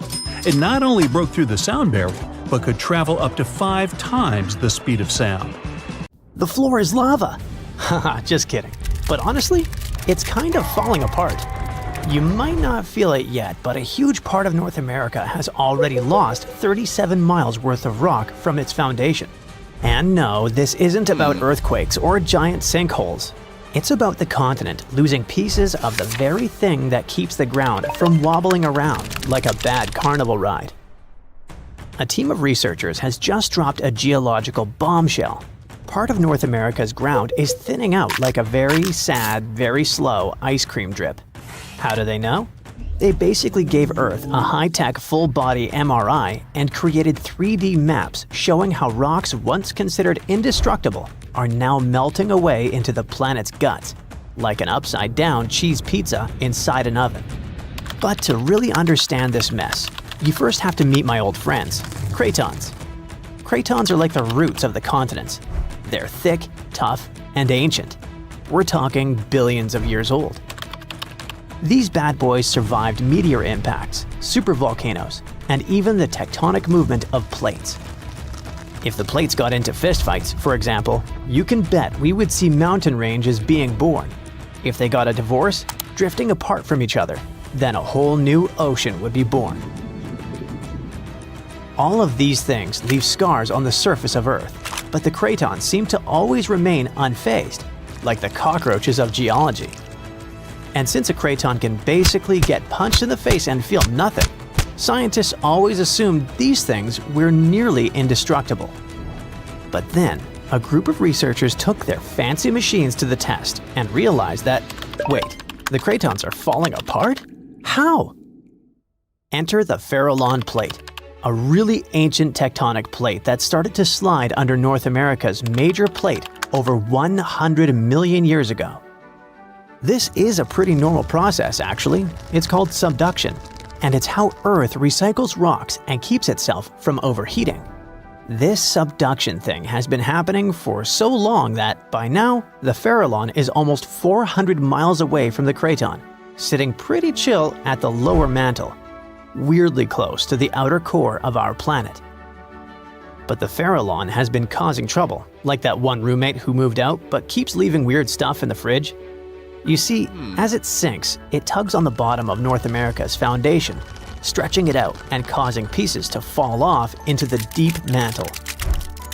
It not only broke through the sound barrier, but could travel up to 5 times the speed of sound. The floor is lava. Haha, just kidding. But honestly, it's kind of falling apart. You might not feel it yet, but a huge part of North America has already lost 37 miles worth of rock from its foundation. And no, this isn't about earthquakes or giant sinkholes. It's about the continent losing pieces of the very thing that keeps the ground from wobbling around like a bad carnival ride. A team of researchers has just dropped a geological bombshell. Part of North America's ground is thinning out like a very sad, very slow ice cream drip. How do they know? They basically gave Earth a high-tech full-body MRI and created 3D maps showing how rocks once considered indestructible are now melting away into the planet's guts, like an upside-down cheese pizza inside an oven. But to really understand this mess, you first have to meet my old friends, cratons. Cratons are like the roots of the continents. They're thick, tough, and ancient. We're talking billions of years old. These bad boys survived meteor impacts, supervolcanoes, and even the tectonic movement of plates. If the plates got into fistfights, for example, you can bet we would see mountain ranges being born. If they got a divorce, drifting apart from each other, then a whole new ocean would be born. All of these things leave scars on the surface of Earth, but the cratons seem to always remain unfazed, like the cockroaches of geology. And since a craton can basically get punched in the face and feel nothing, scientists always assumed these things were nearly indestructible. But then, a group of researchers took their fancy machines to the test and realized that, wait, the cratons are falling apart? How? Enter the Farallon Plate, a really ancient tectonic plate that started to slide under North America's major plate over 100 million years ago. This is a pretty normal process, actually. It's called subduction, and it's how Earth recycles rocks and keeps itself from overheating. This subduction thing has been happening for so long that, by now, the Farallon is almost 400 miles away from the craton, sitting pretty chill at the lower mantle, weirdly close to the outer core of our planet. But the Farallon has been causing trouble, Like that one roommate who moved out but keeps leaving weird stuff in the fridge? You see, as it sinks, it tugs on the bottom of North America's foundation, stretching it out and causing pieces to fall off into the deep mantle.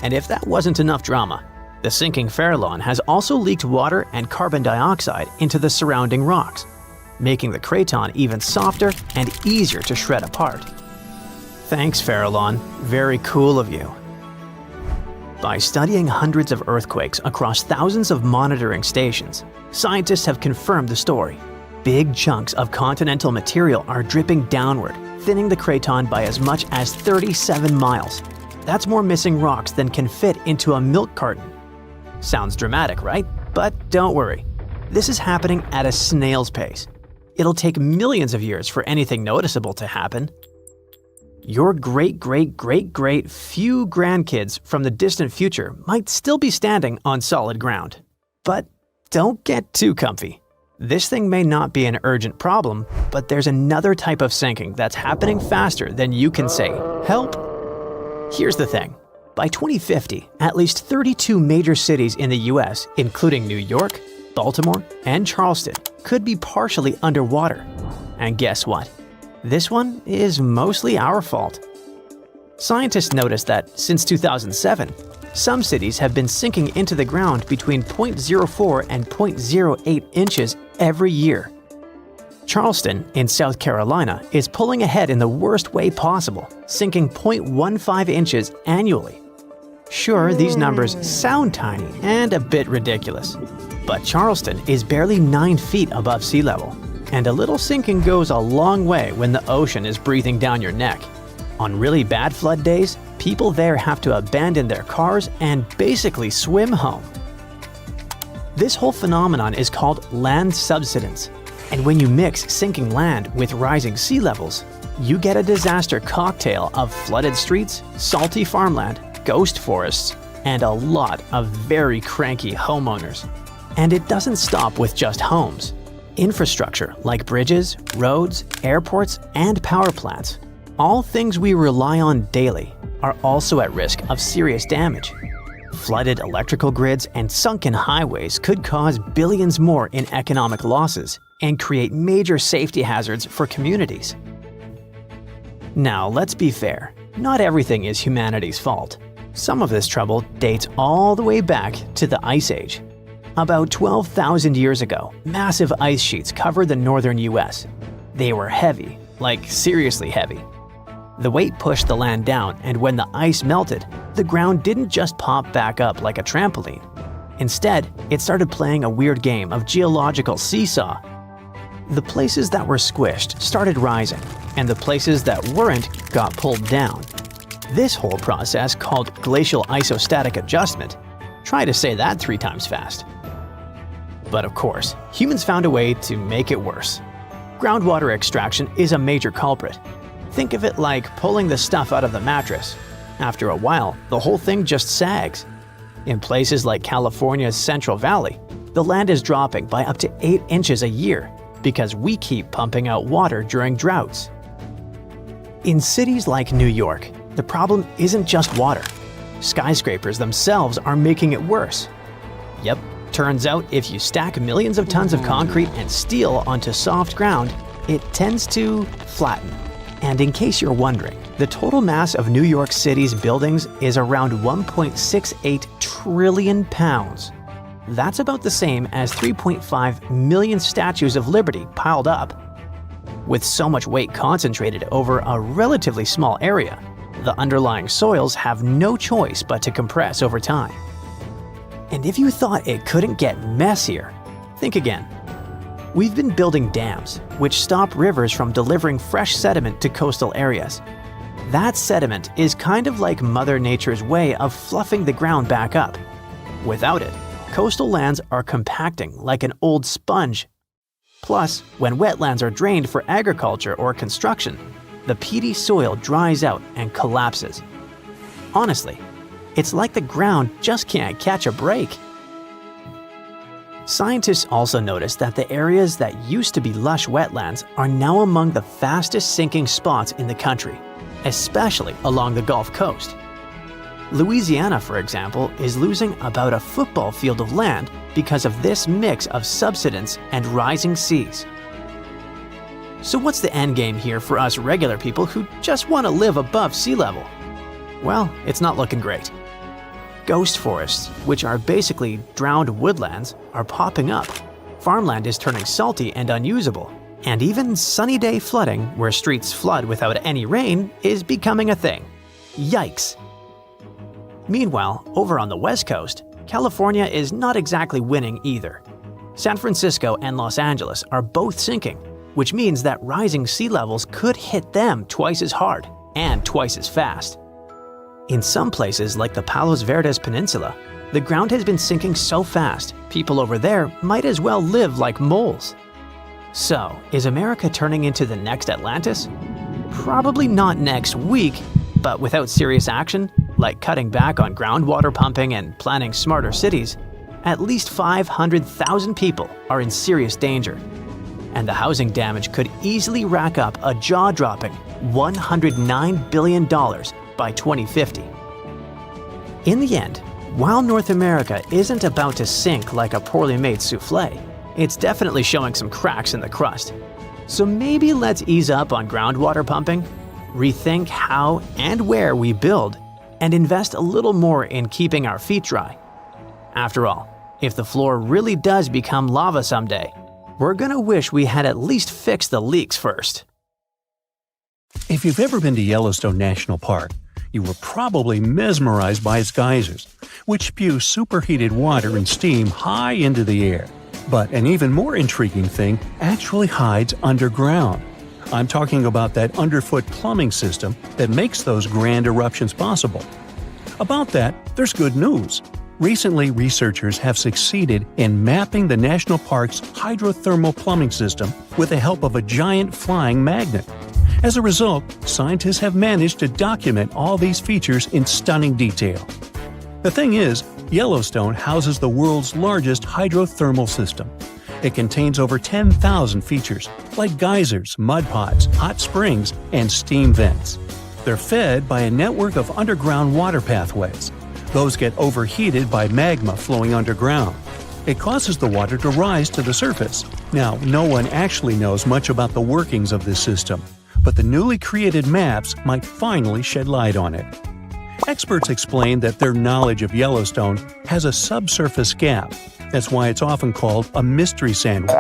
And if that wasn't enough drama, the sinking Farallon has also leaked water and carbon dioxide into the surrounding rocks, making the craton even softer and easier to shred apart. Thanks, Farallon. Very cool of you. By studying hundreds of earthquakes across thousands of monitoring stations, scientists have confirmed the story. Big chunks of continental material are dripping downward, thinning the craton by as much as 37 miles. That's more missing rocks than can fit into a milk carton. Sounds dramatic, right? But don't worry. This is happening at a snail's pace. It'll take millions of years for anything noticeable to happen. Your great-great-great-great few grandkids from the distant future might still be standing on solid ground. But don't get too comfy. This thing may not be an urgent problem, but there's another type of sinking that's happening faster than you can say, "Help!" Here's the thing. By 2050, at least 32 major cities in the US, including New York, Baltimore, and Charleston, could be partially underwater. And guess what? This one is mostly our fault. Scientists noticed that since 2007, some cities have been sinking into the ground between 0.04 and 0.08 inches every year. Charleston, in South Carolina, is pulling ahead in the worst way possible, sinking 0.15 inches annually. Sure, these numbers sound tiny and a bit ridiculous, but Charleston is barely 9 feet above sea level, and a little sinking goes a long way when the ocean is breathing down your neck. On really bad flood days, people there have to abandon their cars and basically swim home. This whole phenomenon is called land subsidence, and when you mix sinking land with rising sea levels, you get a disaster cocktail of flooded streets, salty farmland, ghost forests, and a lot of very cranky homeowners. And it doesn't stop with just homes. Infrastructure like bridges, roads, airports, and power plants, all things we rely on daily, are also at risk of serious damage. Flooded electrical grids and sunken highways could cause billions more in economic losses and create major safety hazards for communities. Now, let's be fair. Not everything is humanity's fault. Some of this trouble dates all the way back to the Ice Age. About 12,000 years ago, massive ice sheets covered the northern US. They were heavy, like seriously heavy. The weight pushed the land down, and when the ice melted, the ground didn't just pop back up like a trampoline. Instead, it started playing a weird game of geological seesaw. The places that were squished started rising, and the places that weren't got pulled down. This whole process, called glacial isostatic adjustment, try to say that 3 times fast. But of course, humans found a way to make it worse. Groundwater extraction is a major culprit. Think of it like pulling the stuff out of the mattress. After a while, the whole thing just sags. In places like California's Central Valley, the land is dropping by up to 8 inches a year because we keep pumping out water during droughts. In cities like New York, the problem isn't just water. Skyscrapers themselves are making it worse. Yep, turns out if you stack millions of tons of concrete and steel onto soft ground, it tends to flatten. And in case you're wondering, the total mass of New York City's buildings is around 1.68 trillion pounds. That's about the same as 3.5 million statues of liberty piled up. With so much weight concentrated over a relatively small area, the underlying soils have no choice but to compress over time. And if you thought it couldn't get messier, think again. We've been building dams, which stop rivers from delivering fresh sediment to coastal areas. That sediment is kind of like Mother Nature's way of fluffing the ground back up. Without it, coastal lands are compacting like an old sponge. Plus, when wetlands are drained for agriculture or construction, the peaty soil dries out and collapses. Honestly, it's like the ground just can't catch a break. Scientists also noticed that the areas that used to be lush wetlands are now among the fastest sinking spots in the country, especially along the Gulf Coast. Louisiana, for example, is losing about a football field of land because of this mix of subsidence and rising seas. So what's the end game here for us regular people who just want to live above sea level? Well, it's not looking great. Ghost forests, which are basically drowned woodlands, are popping up. Farmland is turning salty and unusable. And even sunny day flooding, where streets flood without any rain, is becoming a thing. Yikes! Meanwhile, over on the West Coast, California is not exactly winning either. San Francisco and Los Angeles are both sinking, which means that rising sea levels could hit them twice as hard and twice as fast. In some places like the Palos Verdes Peninsula, the ground has been sinking so fast, people over there might as well live like moles. So, is America turning into the next Atlantis? Probably not next week, but without serious action, like cutting back on groundwater pumping and planning smarter cities, at least 500,000 people are in serious danger. And the housing damage could easily rack up a jaw-dropping $109 billion by 2050. In the end, while North America isn't about to sink like a poorly made souffle, it's definitely showing some cracks in the crust. So maybe let's ease up on groundwater pumping, rethink how and where we build, and invest a little more in keeping our feet dry. After all, if the floor really does become lava someday, we're gonna wish we had at least fixed the leaks first. If you've ever been to Yellowstone National Park, you were probably mesmerized by its geysers, which spew superheated water and steam high into the air. But an even more intriguing thing actually hides underground. I'm talking about that underfoot plumbing system that makes those grand eruptions possible. About that, there's good news. Recently, researchers have succeeded in mapping the national park's hydrothermal plumbing system with the help of a giant flying magnet. As a result, scientists have managed to document all these features in stunning detail. The thing is, Yellowstone houses the world's largest hydrothermal system. It contains over 10,000 features, like geysers, mud pots, hot springs, and steam vents. They're fed by a network of underground water pathways. Those get overheated by magma flowing underground. It causes the water to rise to the surface. Now, no one actually knows much about the workings of this system, but the newly created maps might finally shed light on it. Experts explain that their knowledge of Yellowstone has a subsurface gap. That's why it's often called a mystery sandwich.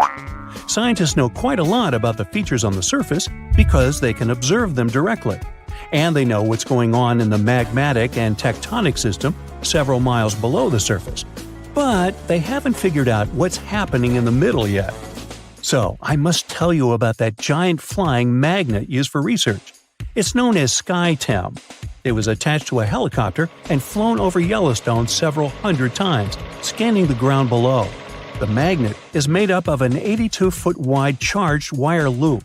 Scientists know quite a lot about the features on the surface because they can observe them directly. And they know what's going on in the magmatic and tectonic system several miles below the surface. But they haven't figured out what's happening in the middle yet. So, I must tell you about that giant flying magnet used for research. It's known as SkyTem. It was attached to a helicopter and flown over Yellowstone several hundred times, scanning the ground below. The magnet is made up of an 82-foot-wide charged wire loop.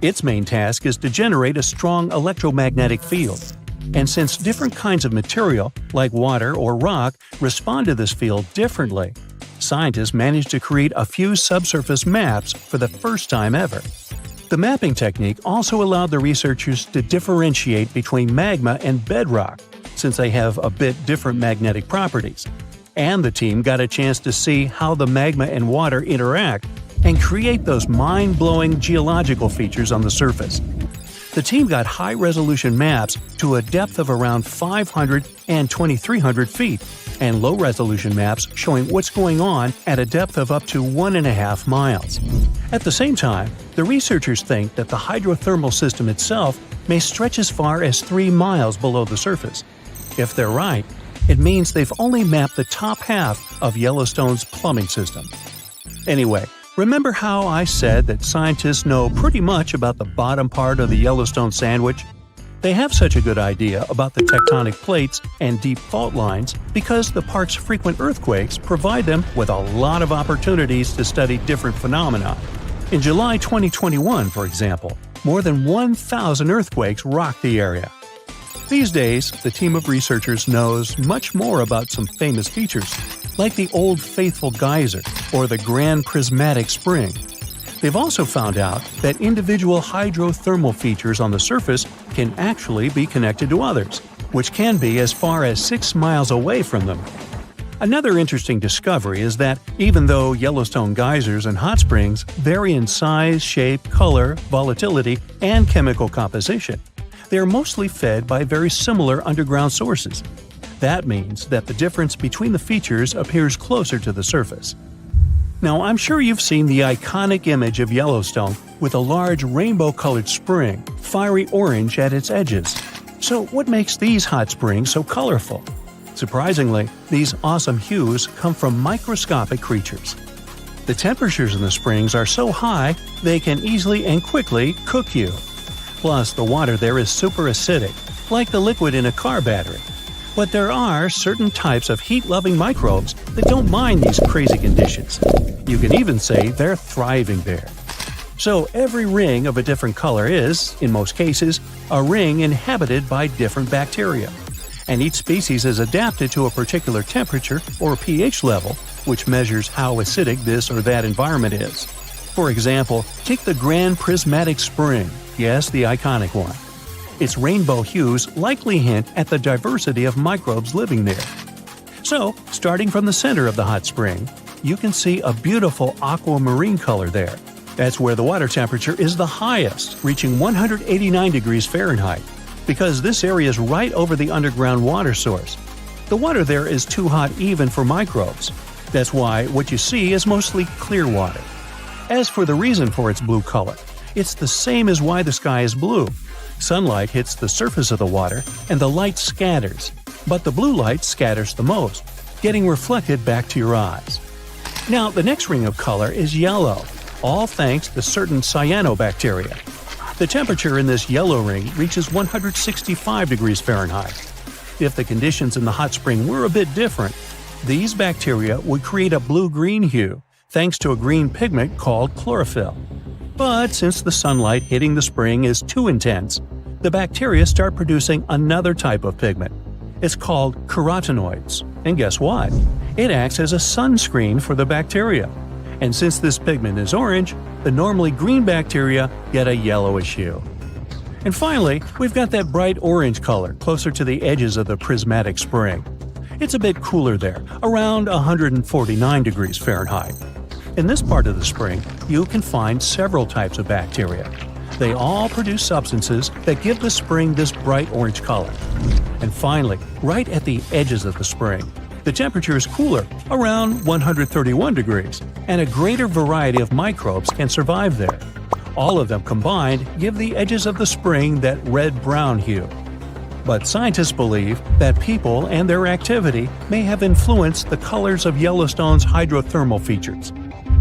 Its main task is to generate a strong electromagnetic field. And since different kinds of material, like water or rock, respond to this field differently, scientists managed to create a few subsurface maps for the first time ever. The mapping technique also allowed the researchers to differentiate between magma and bedrock, since they have a bit different magnetic properties. And the team got a chance to see how the magma and water interact and create those mind-blowing geological features on the surface. The team got high-resolution maps to a depth of around 500 and 2,300 feet, and low-resolution maps showing what's going on at a depth of up to 1.5 miles. At the same time, the researchers think that the hydrothermal system itself may stretch as far as 3 miles below the surface. If they're right, it means they've only mapped the top half of Yellowstone's plumbing system. Anyway, remember how I said that scientists know pretty much about the bottom part of the Yellowstone sandwich? They have such a good idea about the tectonic plates and deep fault lines because the park's frequent earthquakes provide them with a lot of opportunities to study different phenomena. In July 2021, for example, more than 1,000 earthquakes rocked the area. These days, the team of researchers knows much more about some famous features, like the Old Faithful Geyser or the Grand Prismatic Spring. They've also found out that individual hydrothermal features on the surface can actually be connected to others, which can be as far as 6 miles away from them. Another interesting discovery is that even though Yellowstone geysers and hot springs vary in size, shape, color, volatility, and chemical composition, they are mostly fed by very similar underground sources. That means that the difference between the features appears closer to the surface. Now, I'm sure you've seen the iconic image of Yellowstone with a large rainbow-colored spring, fiery orange at its edges. So what makes these hot springs so colorful? Surprisingly, these awesome hues come from microscopic creatures. The temperatures in the springs are so high, they can easily and quickly cook you. Plus, the water there is super acidic, like the liquid in a car battery. But there are certain types of heat-loving microbes that don't mind these crazy conditions. You can even say they're thriving there. So every ring of a different color is, in most cases, a ring inhabited by different bacteria. And each species is adapted to a particular temperature or pH level, which measures how acidic this or that environment is. For example, take the Grand Prismatic Spring, yes, the iconic one. Its rainbow hues likely hint at the diversity of microbes living there. So, starting from the center of the hot spring, you can see a beautiful aquamarine color there. That's where the water temperature is the highest, reaching 189 degrees Fahrenheit, because this area is right over the underground water source. The water there is too hot even for microbes. That's why what you see is mostly clear water. As for the reason for its blue color, it's the same as why the sky is blue. Sunlight hits the surface of the water and the light scatters, but the blue light scatters the most, getting reflected back to your eyes. Now, the next ring of color is yellow, all thanks to certain cyanobacteria. The temperature in this yellow ring reaches 165 degrees Fahrenheit. If the conditions in the hot spring were a bit different, these bacteria would create a blue-green hue, thanks to a green pigment called chlorophyll. But since the sunlight hitting the spring is too intense, the bacteria start producing another type of pigment. It's called carotenoids. And guess what? It acts as a sunscreen for the bacteria. And since this pigment is orange, the normally green bacteria get a yellowish hue. And finally, we've got that bright orange color closer to the edges of the prismatic spring. It's a bit cooler there, around 149 degrees Fahrenheit. In this part of the spring, you can find several types of bacteria. They all produce substances that give the spring this bright orange color. And finally, right at the edges of the spring, the temperature is cooler, around 131 degrees, and a greater variety of microbes can survive there. All of them combined give the edges of the spring that red-brown hue. But scientists believe that people and their activity may have influenced the colors of Yellowstone's hydrothermal features.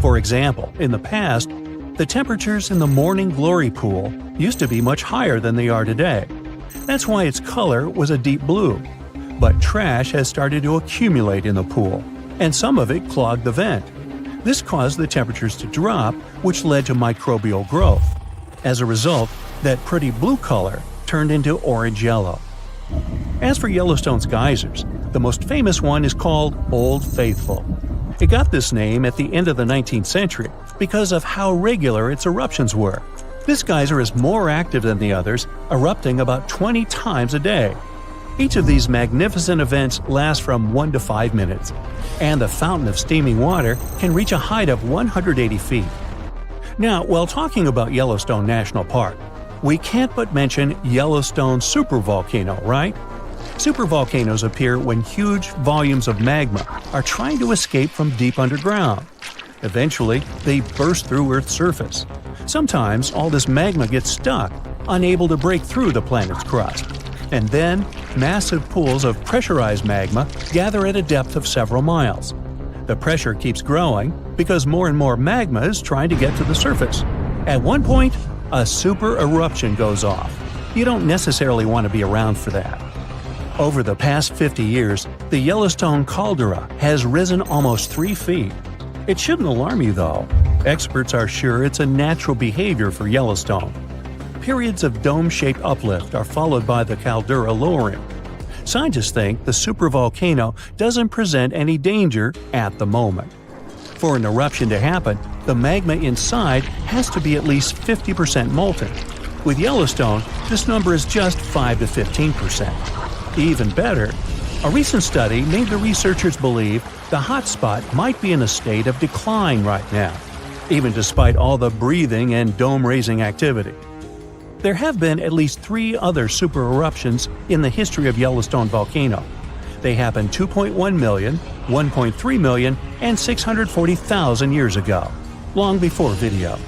For example, in the past, the temperatures in the Morning Glory Pool used to be much higher than they are today. That's why its color was a deep blue. But trash has started to accumulate in the pool, and some of it clogged the vent. This caused the temperatures to drop, which led to microbial growth. As a result, that pretty blue color turned into orange-yellow. As for Yellowstone's geysers, the most famous one is called Old Faithful. It got this name at the end of the 19th century because of how regular its eruptions were. This geyser is more active than the others, erupting about 20 times a day. Each of these magnificent events lasts from 1 to 5 minutes, and the fountain of steaming water can reach a height of 180 feet. Now, while talking about Yellowstone National Park, we can't but mention Yellowstone supervolcano, right? Supervolcanoes appear when huge volumes of magma are trying to escape from deep underground. Eventually, they burst through Earth's surface. Sometimes all this magma gets stuck, unable to break through the planet's crust. And then, massive pools of pressurized magma gather at a depth of several miles. The pressure keeps growing because more and more magma is trying to get to the surface. At one point, a super eruption goes off. You don't necessarily want to be around for that. Over the past 50 years, the Yellowstone caldera has risen almost 3 feet. It shouldn't alarm you, though. Experts are sure it's a natural behavior for Yellowstone. Periods of dome-shaped uplift are followed by the caldera lowering. Scientists think the supervolcano doesn't present any danger at the moment. For an eruption to happen, the magma inside has to be at least 50% molten. With Yellowstone, this number is just 5 to 15%. Even better, a recent study made the researchers believe the hotspot might be in a state of decline right now, even despite all the breathing and dome-raising activity. There have been at least 3 other supereruptions in the history of Yellowstone volcano. They happened 2.1 million, 1.3 million, and 640,000 years ago, long before video.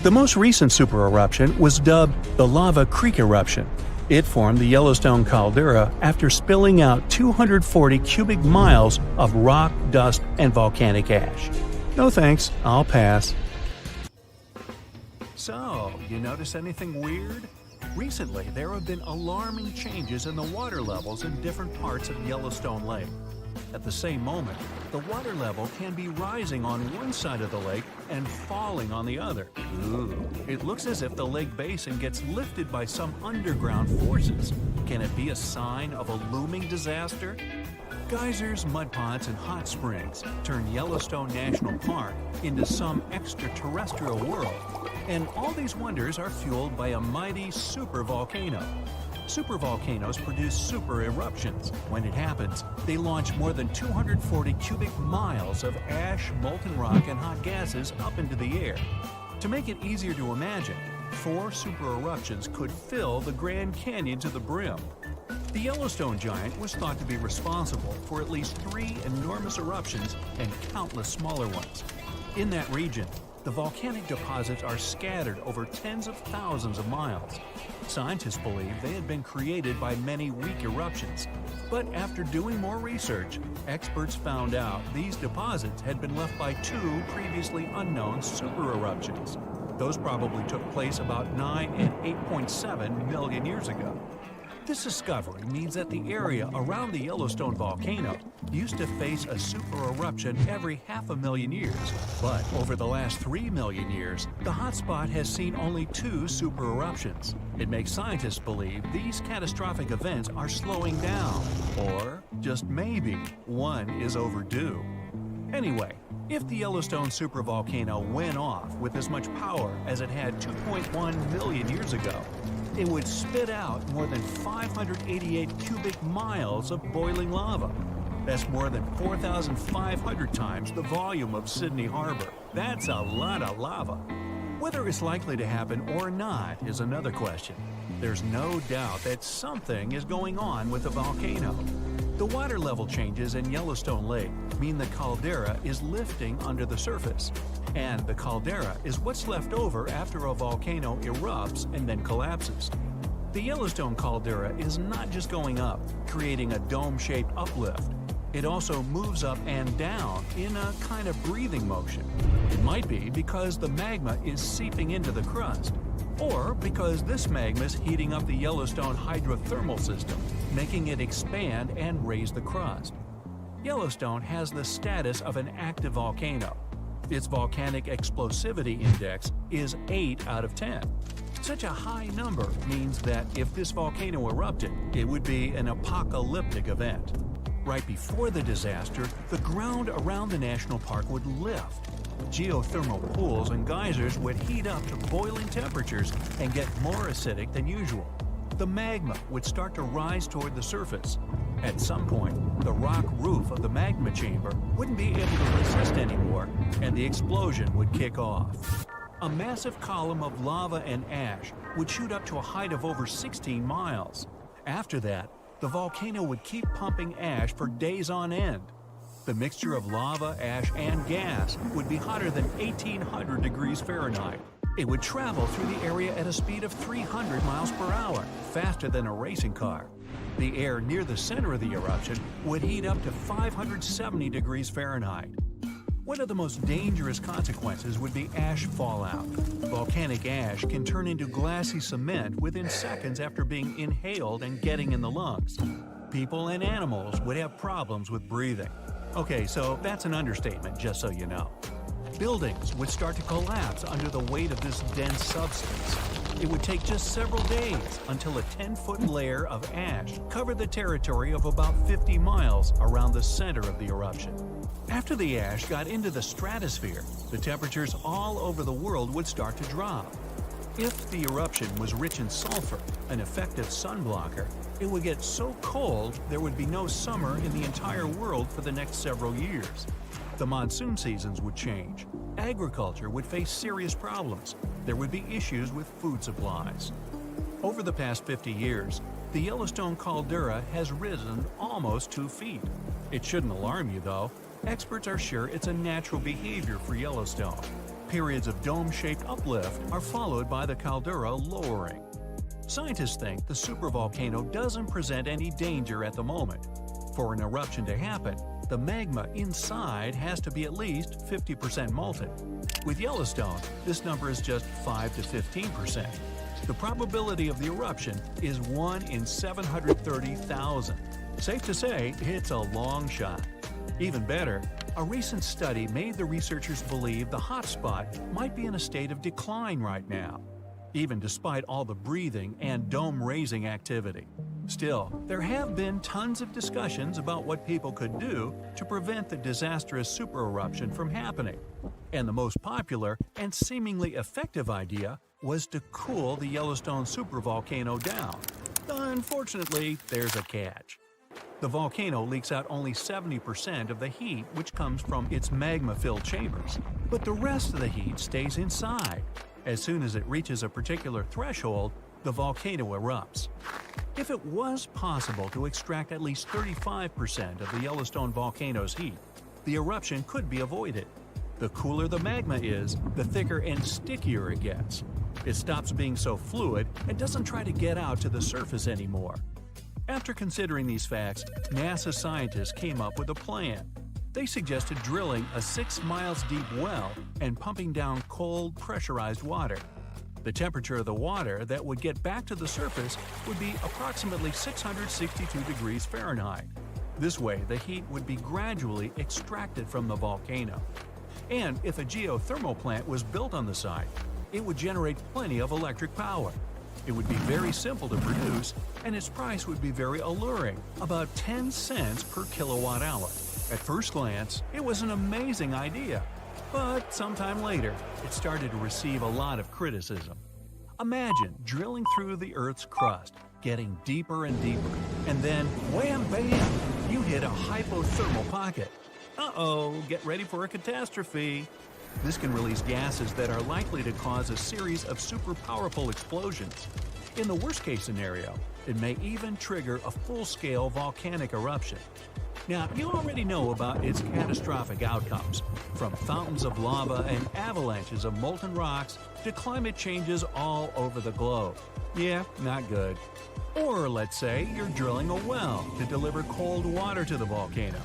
The most recent supereruption was dubbed the Lava Creek eruption. It formed the Yellowstone caldera after spilling out 240 cubic miles of rock, dust, and volcanic ash. No thanks, I'll pass. So, you notice anything weird? Recently, there have been alarming changes in the water levels in different parts of Yellowstone Lake. At the same moment, the water level can be rising on one side of the lake and falling on the other. Ooh, it looks as if the lake basin gets lifted by some underground forces. Can it be a sign of a looming disaster? Geysers, mud ponds, and hot springs turn Yellowstone National Park into some extraterrestrial world. And all these wonders are fueled by a mighty supervolcano. Supervolcanoes produce super eruptions. When it happens, they launch more than 240 cubic miles of ash, molten rock, and hot gases up into the air. To make it easier to imagine, 4 super eruptions could fill the Grand Canyon to the brim. The Yellowstone giant was thought to be responsible for at least 3 enormous eruptions and countless smaller ones. In that region, the volcanic deposits are scattered over tens of thousands of miles. Scientists believe they had been created by many weak eruptions. But after doing more research, experts found out these deposits had been left by 2 previously unknown super eruptions. Those probably took place about 9 and 8.7 million years ago. This discovery means that the area around the Yellowstone volcano used to face a super eruption every 500,000 years. But over the last 3 million years, the hotspot has seen only 2 super eruptions. It makes scientists believe these catastrophic events are slowing down, or just maybe one is overdue. Anyway, if the Yellowstone supervolcano went off with as much power as it had 2.1 million years ago, it would spit out more than 588 cubic miles of boiling lava. That's more than 4,500 times the volume of Sydney Harbor. That's a lot of lava. Whether it's likely to happen or not is another question. There's no doubt that something is going on with the volcano. The water level changes in Yellowstone Lake mean the caldera is lifting under the surface. And the caldera is what's left over after a volcano erupts and then collapses. The Yellowstone caldera is not just going up, creating a dome-shaped uplift. It also moves up and down in a kind of breathing motion. It might be because the magma is seeping into the crust, or because this magma is heating up the Yellowstone hydrothermal system, making it expand and raise the crust. Yellowstone has the status of an active volcano. Its volcanic explosivity index is 8 out of 10. Such a high number means that if this volcano erupted, it would be an apocalyptic event. Right before the disaster, the ground around the national park would lift. Geothermal pools and geysers would heat up to boiling temperatures and get more acidic than usual. The magma would start to rise toward the surface. At some point, the rock roof of the magma chamber wouldn't be able to resist anymore, and the explosion would kick off. A massive column of lava and ash would shoot up to a height of over 16 miles. After that, the volcano would keep pumping ash for days on end. The mixture of lava, ash, and gas would be hotter than 1,800 degrees Fahrenheit. It would travel through the area at a speed of 300 miles per hour, faster than a racing car. The air near the center of the eruption would heat up to 570 degrees Fahrenheit. One of the most dangerous consequences would be ash fallout. Volcanic ash can turn into glassy cement within seconds after being inhaled and getting in the lungs. People and animals would have problems with breathing. Okay, so that's an understatement, just so you know. Buildings would start to collapse under the weight of this dense substance. It would take just several days until a 10-foot layer of ash covered the territory of about 50 miles around the center of the eruption. After the ash got into the stratosphere, the temperatures all over the world would start to drop. If the eruption was rich in sulfur, an effective sunblocker, it would get so cold there would be no summer in the entire world for the next several years. The monsoon seasons would change. Agriculture would face serious problems. There would be issues with food supplies. Over the past 50 years, the Yellowstone caldera has risen almost 2 feet. It shouldn't alarm you, though. Experts are sure it's a natural behavior for Yellowstone. Periods of dome-shaped uplift are followed by the caldera lowering. Scientists think the supervolcano doesn't present any danger at the moment. For an eruption to happen, the magma inside has to be at least 50% molten. With Yellowstone, this number is just 5 to 15%. The probability of the eruption is 1 in 730,000. Safe to say, it's a long shot. Even better, a recent study made the researchers believe the hotspot might be in a state of decline right now, even despite all the breathing and dome-raising activity. Still, there have been tons of discussions about what people could do to prevent the disastrous supereruption from happening. And the most popular and seemingly effective idea was to cool the Yellowstone supervolcano down. Unfortunately, there's a catch. The volcano leaks out only 70% of the heat which comes from its magma-filled chambers, but the rest of the heat stays inside. As soon as it reaches a particular threshold, the volcano erupts. If it was possible to extract at least 35% of the Yellowstone volcano's heat, the eruption could be avoided. The cooler the magma is, the thicker and stickier it gets. It stops being so fluid and doesn't try to get out to the surface anymore. After considering these facts, NASA scientists came up with a plan. They suggested drilling a 6 miles deep well and pumping down cold, pressurized water. The temperature of the water that would get back to the surface would be approximately 662 degrees Fahrenheit. This way, the heat would be gradually extracted from the volcano. And if a geothermal plant was built on the site, it would generate plenty of electric power. It would be very simple to produce, and its price would be very alluring, about 10 cents per kilowatt hour. At first glance, it was an amazing idea, but sometime later, it started to receive a lot of criticism. Imagine drilling through the Earth's crust, getting deeper and deeper, and then wham bam, you hit a hypothermal pocket. Uh-oh, get ready for a catastrophe. This can release gases that are likely to cause a series of super powerful explosions. In the worst-case scenario, it may even trigger a full-scale volcanic eruption. Now, you already know about its catastrophic outcomes, from fountains of lava and avalanches of molten rocks to climate changes all over the globe. Yeah, not good. Or let's say you're drilling a well to deliver cold water to the volcano,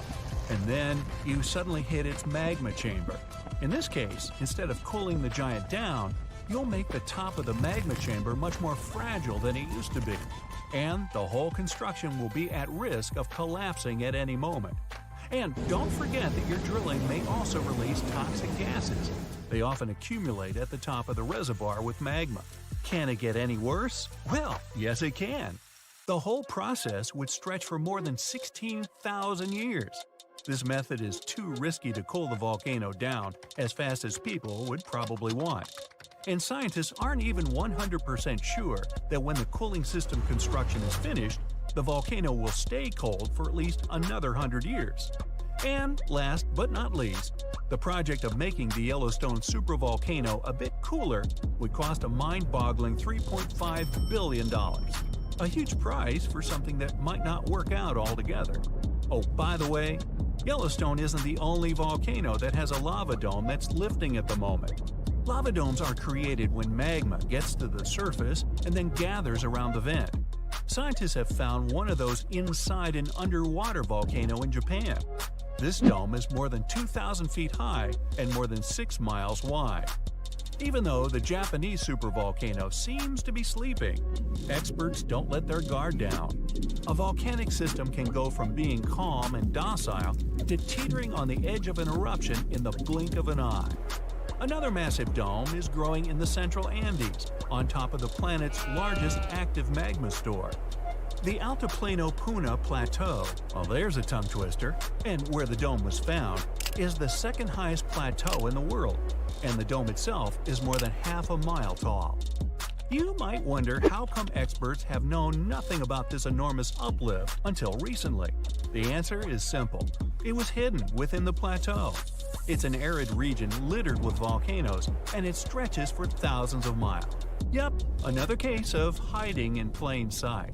and then you suddenly hit its magma chamber. In this case, instead of cooling the giant down, you'll make the top of the magma chamber much more fragile than it used to be, and the whole construction will be at risk of collapsing at any moment. And don't forget that your drilling may also release toxic gases. They often accumulate at the top of the reservoir with magma. Can it get any worse? Well, yes it can. The whole process would stretch for more than 16,000 years. This method is too risky to cool the volcano down as fast as people would probably want. And scientists aren't even 100% sure that when the cooling system construction is finished, the volcano will stay cold for at least another 100 years. And last but not least, the project of making the Yellowstone supervolcano a bit cooler would cost a mind-boggling $3.5 billion. A huge price for something that might not work out altogether. Oh, by the way, Yellowstone isn't the only volcano that has a lava dome that's lifting at the moment. Lava domes are created when magma gets to the surface and then gathers around the vent. Scientists have found one of those inside an underwater volcano in Japan. This dome is more than 2,000 feet high and more than 6 miles wide. Even though the Japanese supervolcano seems to be sleeping, experts don't let their guard down. A volcanic system can go from being calm and docile to teetering on the edge of an eruption in the blink of an eye. Another massive dome is growing in the central Andes, on top of the planet's largest active magma store. The Altiplano Puna Plateau, well there's a tongue twister, and where the dome was found, is the second highest plateau in the world, and the dome itself is more than half a mile tall. You might wonder how come experts have known nothing about this enormous uplift until recently. The answer is simple. It was hidden within the plateau. It's an arid region littered with volcanoes, and it stretches for thousands of miles. Yep, another case of hiding in plain sight.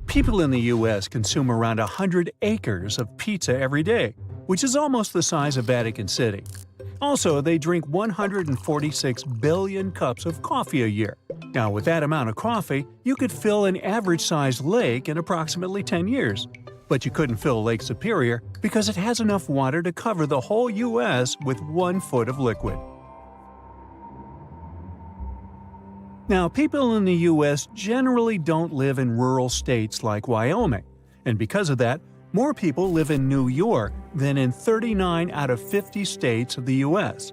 People in the U.S. consume around 100 acres of pizza every day, which is almost the size of Vatican City. Also, they drink 146 billion cups of coffee a year. Now, with that amount of coffee, you could fill an average-sized lake in approximately 10 years. But you couldn't fill Lake Superior because it has enough water to cover the whole U.S. with 1 foot of liquid. Now, people in the U.S. generally don't live in rural states like Wyoming, and because of that, more people live in New York than in 39 out of 50 states of the U.S.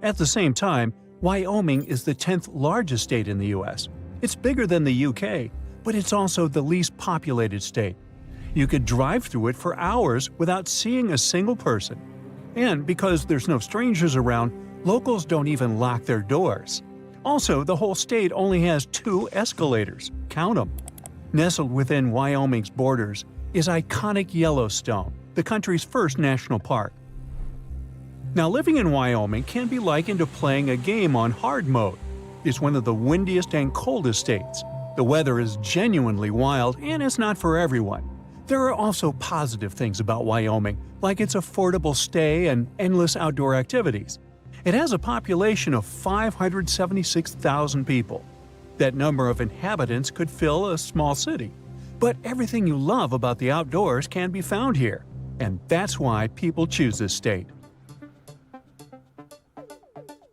At the same time, Wyoming is the 10th largest state in the U.S. It's bigger than the UK, but it's also the least populated state. You could drive through it for hours without seeing a single person. And because there's no strangers around, locals don't even lock their doors. Also, the whole state only has 2 escalators. Count them. Nestled within Wyoming's borders is iconic Yellowstone, the country's first national park. Now, living in Wyoming can be likened to playing a game on hard mode. It's one of the windiest and coldest states. The weather is genuinely wild, and it's not for everyone. There are also positive things about Wyoming, like its affordable stay and endless outdoor activities. It has a population of 576,000 people. That number of inhabitants could fill a small city. But everything you love about the outdoors can be found here, and that's why people choose this state.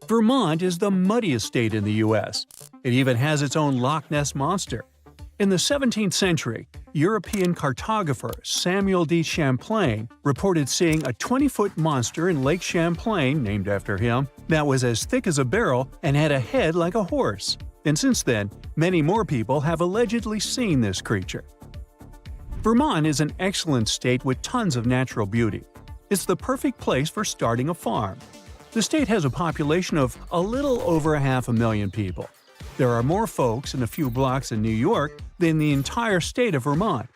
Vermont is the muddiest state in the U.S. It even has its own Loch Ness Monster. In the 17th century, European cartographer Samuel de Champlain reported seeing a 20-foot monster in Lake Champlain, named after him, that was as thick as a barrel and had a head like a horse. And since then, many more people have allegedly seen this creature. Vermont is an excellent state with tons of natural beauty. It's the perfect place for starting a farm. The state has a population of a little over 500,000 people. There are more folks in a few blocks in New York than the entire state of Vermont.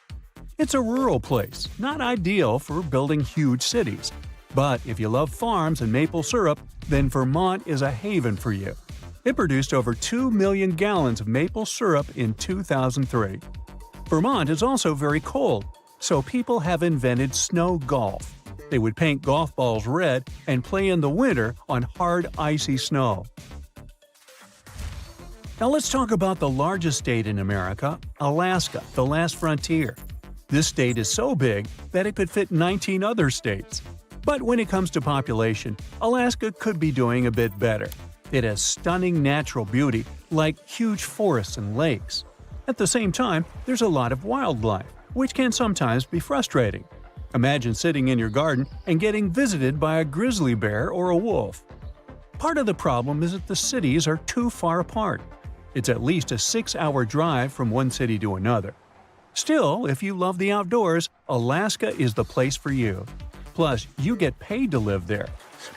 It's a rural place, not ideal for building huge cities. But if you love farms and maple syrup, then Vermont is a haven for you. It produced over 2 million gallons of maple syrup in 2003. Vermont is also very cold, so people have invented snow golf. They would paint golf balls red and play in the winter on hard, icy snow. Now let's talk about the largest state in America, Alaska, the last frontier. This state is so big that it could fit 19 other states. But when it comes to population, Alaska could be doing a bit better. It has stunning natural beauty, like huge forests and lakes. At the same time, there's a lot of wildlife, which can sometimes be frustrating. Imagine sitting in your garden and getting visited by a grizzly bear or a wolf. Part of the problem is that the cities are too far apart. It's at least a 6-hour drive from one city to another. Still, if you love the outdoors, Alaska is the place for you. Plus, you get paid to live there.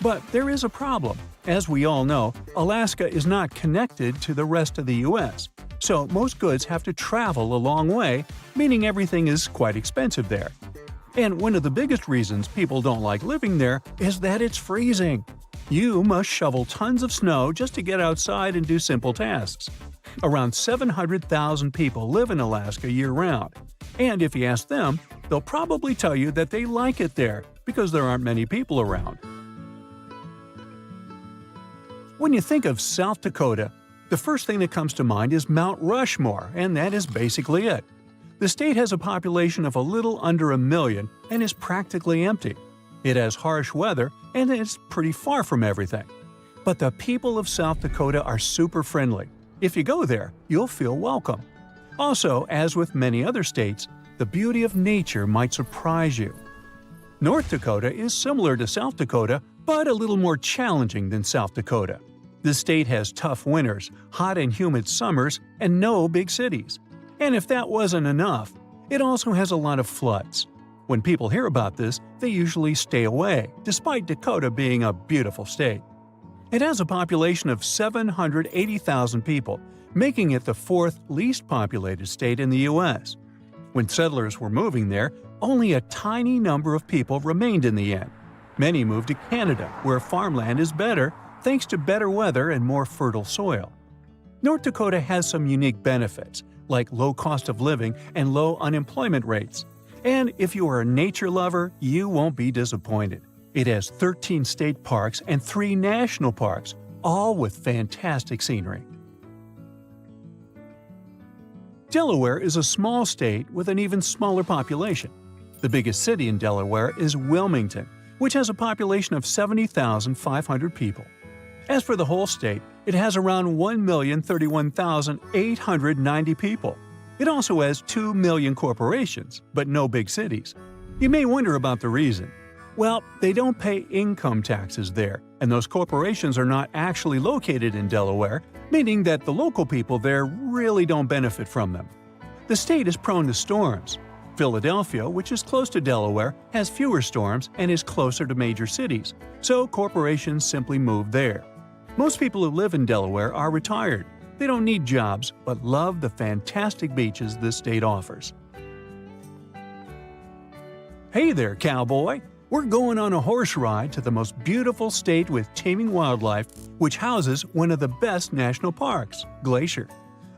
But there is a problem. As we all know, Alaska is not connected to the rest of the U.S., so most goods have to travel a long way, meaning everything is quite expensive there. And one of the biggest reasons people don't like living there is that it's freezing. You must shovel tons of snow just to get outside and do simple tasks. Around 700,000 people live in Alaska year-round. And if you ask them, they'll probably tell you that they like it there because there aren't many people around. When you think of South Dakota, the first thing that comes to mind is Mount Rushmore, and that is basically it. The state has a population of a little under 1 million and is practically empty. It has harsh weather and it's pretty far from everything. But the people of South Dakota are super friendly. If you go there, you'll feel welcome. Also, as with many other states, the beauty of nature might surprise you. North Dakota is similar to South Dakota, but a little more challenging than South Dakota. The state has tough winters, hot and humid summers, and no big cities. And if that wasn't enough, it also has a lot of floods. When people hear about this, they usually stay away, despite Dakota being a beautiful state. It has a population of 780,000 people, making it the fourth least populated state in the U.S. When settlers were moving there, only a tiny number of people remained in the end. Many moved to Canada, where farmland is better thanks to better weather and more fertile soil. North Dakota has some unique benefits, like low cost of living and low unemployment rates. And if you are a nature lover, you won't be disappointed. It has 13 state parks and 3 national parks, all with fantastic scenery. Delaware is a small state with an even smaller population. The biggest city in Delaware is Wilmington, which has a population of 70,500 people. As for the whole state, it has around 1,031,890 people. It also has 2 million corporations, but no big cities. You may wonder about the reason. Well, they don't pay income taxes there, and those corporations are not actually located in Delaware, meaning that the local people there really don't benefit from them. The state is prone to storms. Philadelphia, which is close to Delaware, has fewer storms and is closer to major cities, so corporations simply move there. Most people who live in Delaware are retired. They don't need jobs, but love the fantastic beaches this state offers. Hey there, cowboy! We're going on a horse ride to the most beautiful state with teeming wildlife, which houses one of the best national parks, Glacier.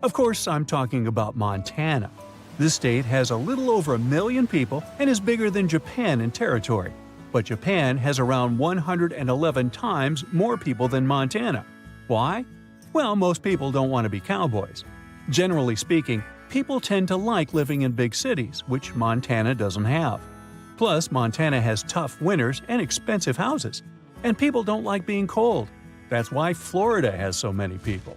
Of course, I'm talking about Montana. This state has a little over 1 million people and is bigger than Japan in territory. But Japan has around 111 times more people than Montana. Why? Well, most people don't want to be cowboys. Generally speaking, people tend to like living in big cities, which Montana doesn't have. Plus, Montana has tough winters and expensive houses. And people don't like being cold. That's why Florida has so many people.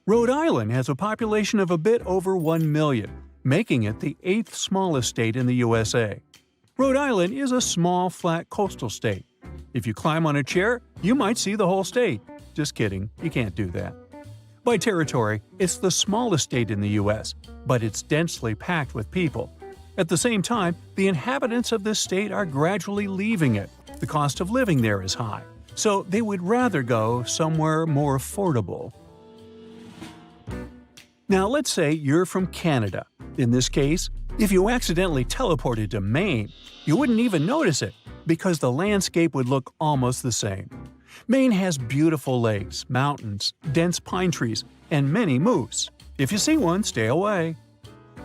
Rhode Island has a population of a bit over 1 million, making it the 8th smallest state in the USA. Rhode Island is a small, flat coastal state. If you climb on a chair, you might see the whole state. Just kidding, you can't do that. By territory, it's the smallest state in the U.S., but it's densely packed with people. At the same time, the inhabitants of this state are gradually leaving it. The cost of living there is high, so they would rather go somewhere more affordable. Now let's say you're from Canada. In this case, if you accidentally teleported to Maine, you wouldn't even notice it, because the landscape would look almost the same. Maine has beautiful lakes, mountains, dense pine trees, and many moose. If you see one, stay away.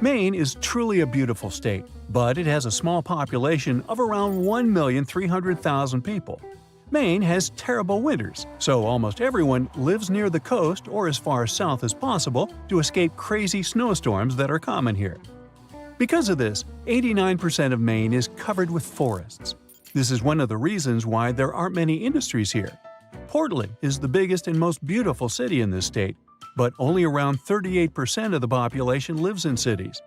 Maine is truly a beautiful state, but it has a small population of around 1,300,000 people. Maine has terrible winters, so almost everyone lives near the coast or as far south as possible to escape crazy snowstorms that are common here. Because of this, 89% of Maine is covered with forests. This is one of the reasons why there aren't many industries here. Portland is the biggest and most beautiful city in this state, but only around 38% of the population lives in cities.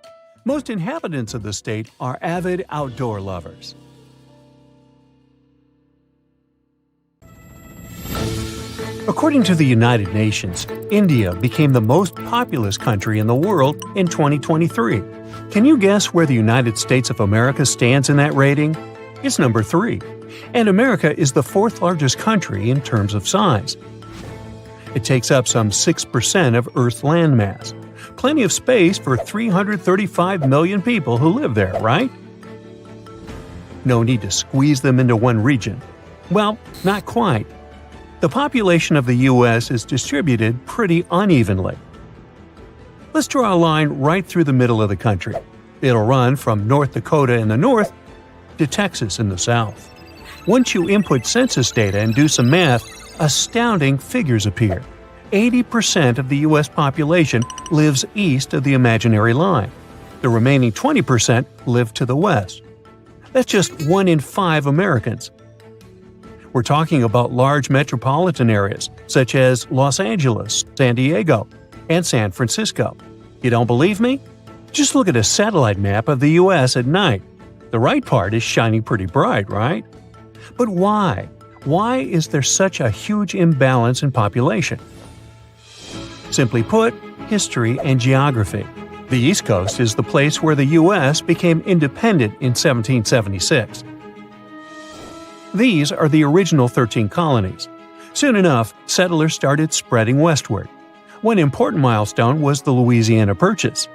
Most inhabitants of the state are avid outdoor lovers. According to the United Nations, India became the most populous country in the world in 2023. Can you guess where the United States of America stands in that rating? It's number 3. And America is the 4th largest country in terms of size. It takes up some 6% of Earth's landmass. Plenty of space for 335 million people who live there, right? No need to squeeze them into one region. Well, not quite. The population of the U.S. is distributed pretty unevenly. Let's draw a line right through the middle of the country. It'll run from North Dakota in the north to Texas in the south. Once you input census data and do some math, astounding figures appear. 80% of the U.S. population lives east of the imaginary line. The remaining 20% live to the west. That's just 1 in 5 Americans. We're talking about large metropolitan areas, such as Los Angeles, San Diego, and San Francisco. You don't believe me? Just look at a satellite map of the U.S. at night. The right part is shining pretty bright, right? But why? Why is there such a huge imbalance in population? Simply put, history and geography. The East Coast is the place where the U.S. became independent in 1776. These are the original 13 colonies. Soon enough, settlers started spreading westward. One important milestone was the Louisiana Purchase.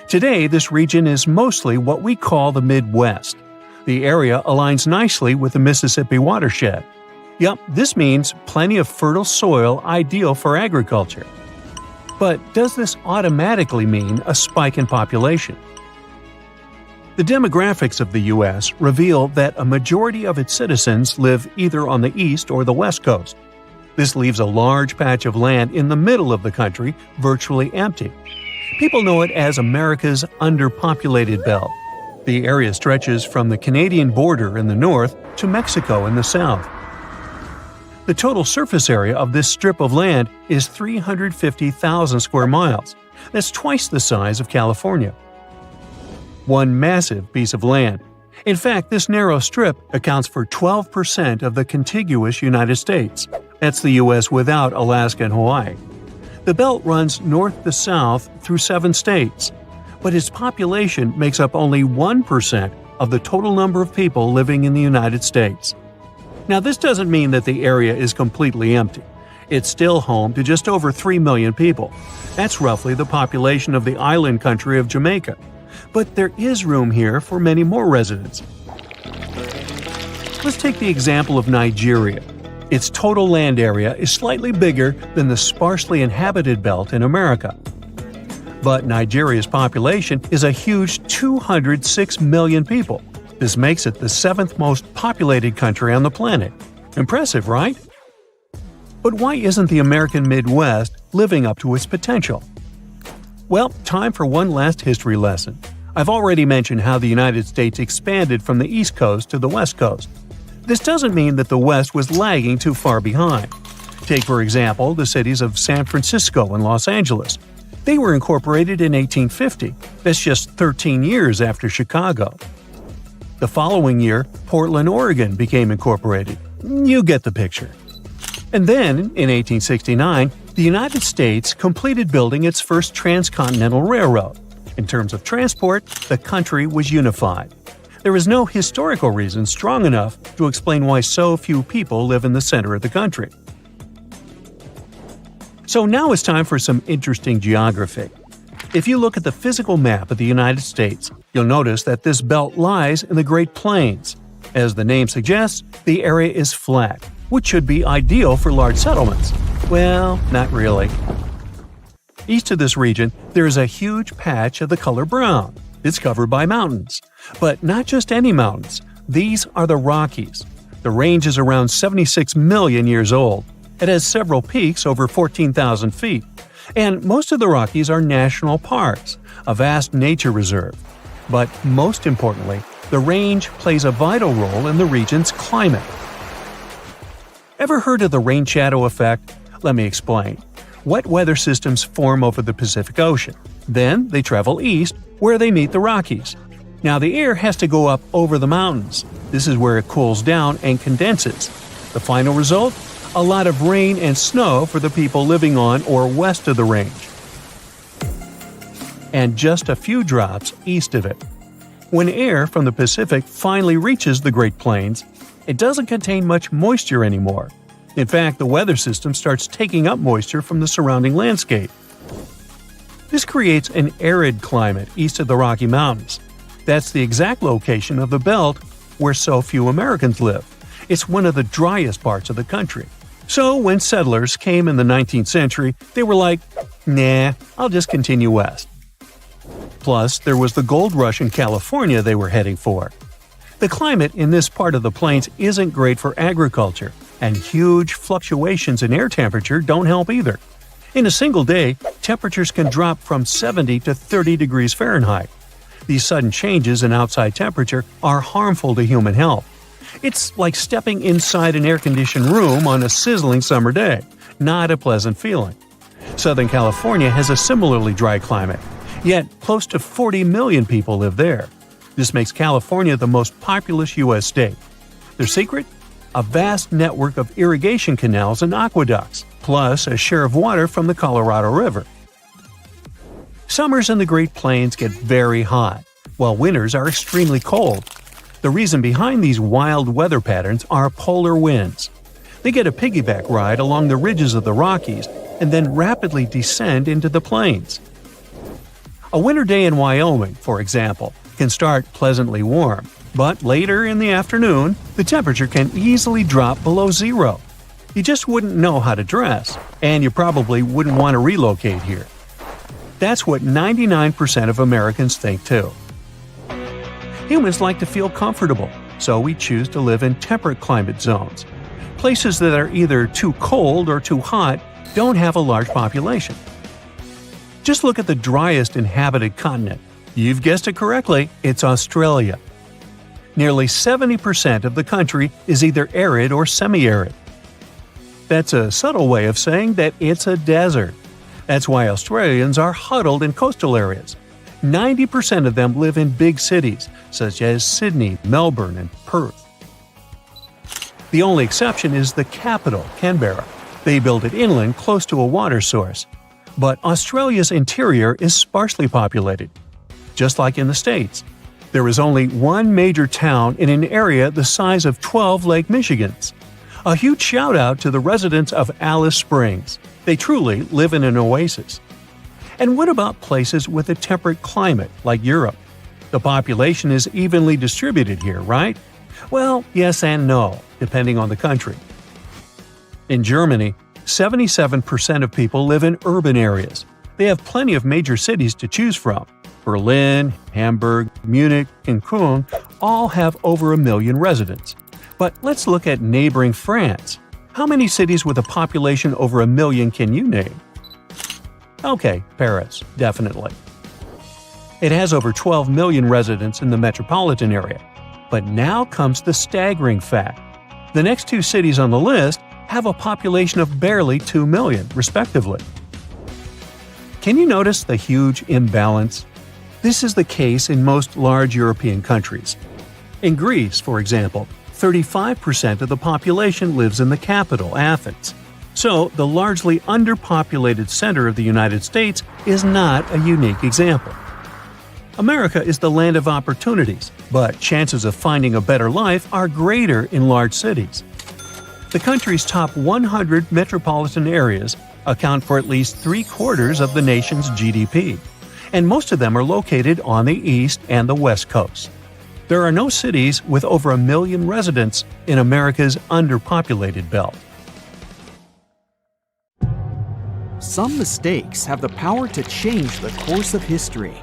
Today, this region is mostly what we call the Midwest. The area aligns nicely with the Mississippi watershed. Yup, this means plenty of fertile soil ideal for agriculture. But does this automatically mean a spike in population? The demographics of the U.S. reveal that a majority of its citizens live either on the east or the west coast. This leaves a large patch of land in the middle of the country virtually empty. People know it as America's underpopulated belt. The area stretches from the Canadian border in the north to Mexico in the south. The total surface area of this strip of land is 350,000 square miles. That's twice the size of California. One massive piece of land. In fact, this narrow strip accounts for 12% of the contiguous United States. That's the U.S. without Alaska and Hawaii. The belt runs north to south through 7 states, but its population makes up only 1% of the total number of people living in the United States. Now, this doesn't mean that the area is completely empty. It's still home to just over 3 million people. That's roughly the population of the island country of Jamaica. But there is room here for many more residents. Let's take the example of Nigeria. Its total land area is slightly bigger than the sparsely inhabited belt in America. But Nigeria's population is a huge 206 million people. This makes it the 7th most populated country on the planet. Impressive, right? But why isn't the American Midwest living up to its potential? Well, time for one last history lesson. I've already mentioned how the United States expanded from the East Coast to the West Coast. This doesn't mean that the West was lagging too far behind. Take, for example, the cities of San Francisco and Los Angeles. They were incorporated in 1850. That's just 13 years after Chicago. The following year, Portland, Oregon became incorporated. You get the picture. And then, in 1869, the United States completed building its first transcontinental railroad. In terms of transport, the country was unified. There is no historical reason strong enough to explain why so few people live in the center of the country. So now it's time for some interesting geography. If you look at the physical map of the United States, you'll notice that this belt lies in the Great Plains. As the name suggests, the area is flat, which should be ideal for large settlements. Well, not really. East of this region, there is a huge patch of the color brown. It's covered by mountains. But not just any mountains. These are the Rockies. The range is around 76 million years old. It has several peaks over 14,000 feet. And most of the Rockies are national parks, a vast nature reserve. But most importantly, the range plays a vital role in the region's climate. Ever heard of the rain shadow effect? Let me explain. Wet weather systems form over the Pacific Ocean. Then they travel east, where they meet the Rockies. Now the air has to go up over the mountains. This is where it cools down and condenses. The final result? A lot of rain and snow for the people living on or west of the range. And just a few drops east of it. When air from the Pacific finally reaches the Great Plains, it doesn't contain much moisture anymore. In fact, the weather system starts taking up moisture from the surrounding landscape. This creates an arid climate east of the Rocky Mountains. That's the exact location of the belt where so few Americans live. It's one of the driest parts of the country. So when settlers came in the 19th century, they were like, nah, I'll just continue west. Plus, there was the gold rush in California they were heading for. The climate in this part of the plains isn't great for agriculture, and huge fluctuations in air temperature don't help either. In a single day, temperatures can drop from 70 to 30 degrees Fahrenheit. These sudden changes in outside temperature are harmful to human health. It's like stepping inside an air-conditioned room on a sizzling summer day. Not a pleasant feeling. Southern California has a similarly dry climate, yet close to 40 million people live there. This makes California the most populous U.S. state. Their secret? A vast network of irrigation canals and aqueducts, plus a share of water from the Colorado River. Summers in the Great Plains get very hot, while winters are extremely cold. The reason behind these wild weather patterns are polar winds. They get a piggyback ride along the ridges of the Rockies and then rapidly descend into the plains. A winter day in Wyoming, for example, can start pleasantly warm, but later in the afternoon, the temperature can easily drop below zero. You just wouldn't know how to dress, and you probably wouldn't want to relocate here. That's what 99% of Americans think too. Humans like to feel comfortable, so we choose to live in temperate climate zones. Places that are either too cold or too hot don't have a large population. Just look at the driest inhabited continent. You've guessed it correctly, it's Australia. Nearly 70% of the country is either arid or semi-arid. That's a subtle way of saying that it's a desert. That's why Australians are huddled in coastal areas. 90% of them live in big cities, such as Sydney, Melbourne, and Perth. The only exception is the capital, Canberra. They build it inland close to a water source. But Australia's interior is sparsely populated. Just like in the States, there is only one major town in an area the size of 12 Lake Michigans. A huge shout out to the residents of Alice Springs. They truly live in an oasis. And what about places with a temperate climate like Europe? The population is evenly distributed here, right? Well, yes and no, depending on the country. In Germany, 77% of people live in urban areas. They have plenty of major cities to choose from. Berlin, Hamburg, Munich, and Cologne all have over 1 million residents. But let's look at neighboring France. How many cities with a population over 1 million can you name? Okay, Paris, definitely. It has over 12 million residents in the metropolitan area. But now comes the staggering fact. The next two cities on the list have a population of barely 2 million, respectively. Can you notice the huge imbalance? This is the case in most large European countries. In Greece, for example, 35% of the population lives in the capital, Athens. So, the largely underpopulated center of the United States is not a unique example. America is the land of opportunities, but chances of finding a better life are greater in large cities. The country's top 100 metropolitan areas account for at least 3/4 of the nation's GDP, and most of them are located on the east and the west coasts. There are no cities with over 1 million residents in America's underpopulated belt. Some mistakes have the power to change the course of history.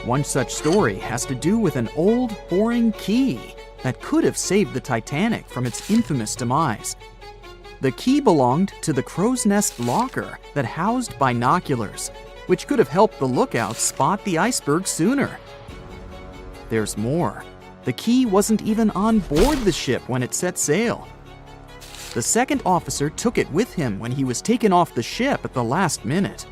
One such story has to do with an old, boring key that could have saved the Titanic from its infamous demise. The key belonged to the crow's nest locker that housed binoculars, which could have helped the lookouts spot the iceberg sooner. There's more. The key wasn't even on board the ship when it set sail. The second officer took it with him when he was taken off the ship at the last minute.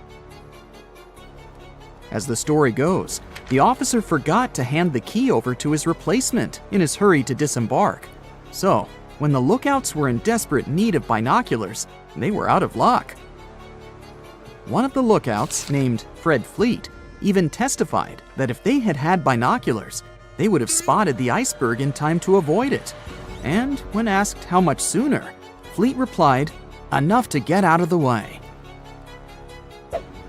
As the story goes, the officer forgot to hand the key over to his replacement in his hurry to disembark. So, when the lookouts were in desperate need of binoculars, they were out of luck. One of the lookouts, named Fred Fleet, even testified that if they had had binoculars, they would have spotted the iceberg in time to avoid it. And when asked how much sooner, Fleet replied, "Enough to get out of the way."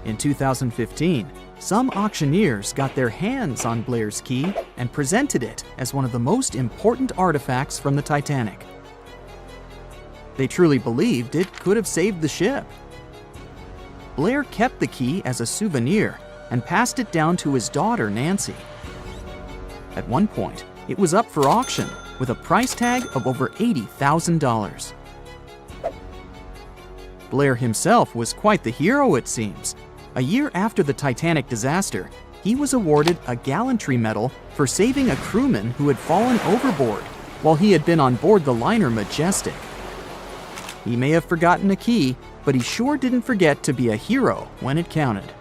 In 2015, some auctioneers got their hands on Blair's key and presented it as one of the most important artifacts from the Titanic. They truly believed it could have saved the ship. Blair kept the key as a souvenir and passed it down to his daughter, Nancy. At one point, it was up for auction with a price tag of over $80,000. Blair himself was quite the hero, it seems. A year after the Titanic disaster, he was awarded a gallantry medal for saving a crewman who had fallen overboard while he had been on board the liner Majestic. He may have forgotten a key, but he sure didn't forget to be a hero when it counted.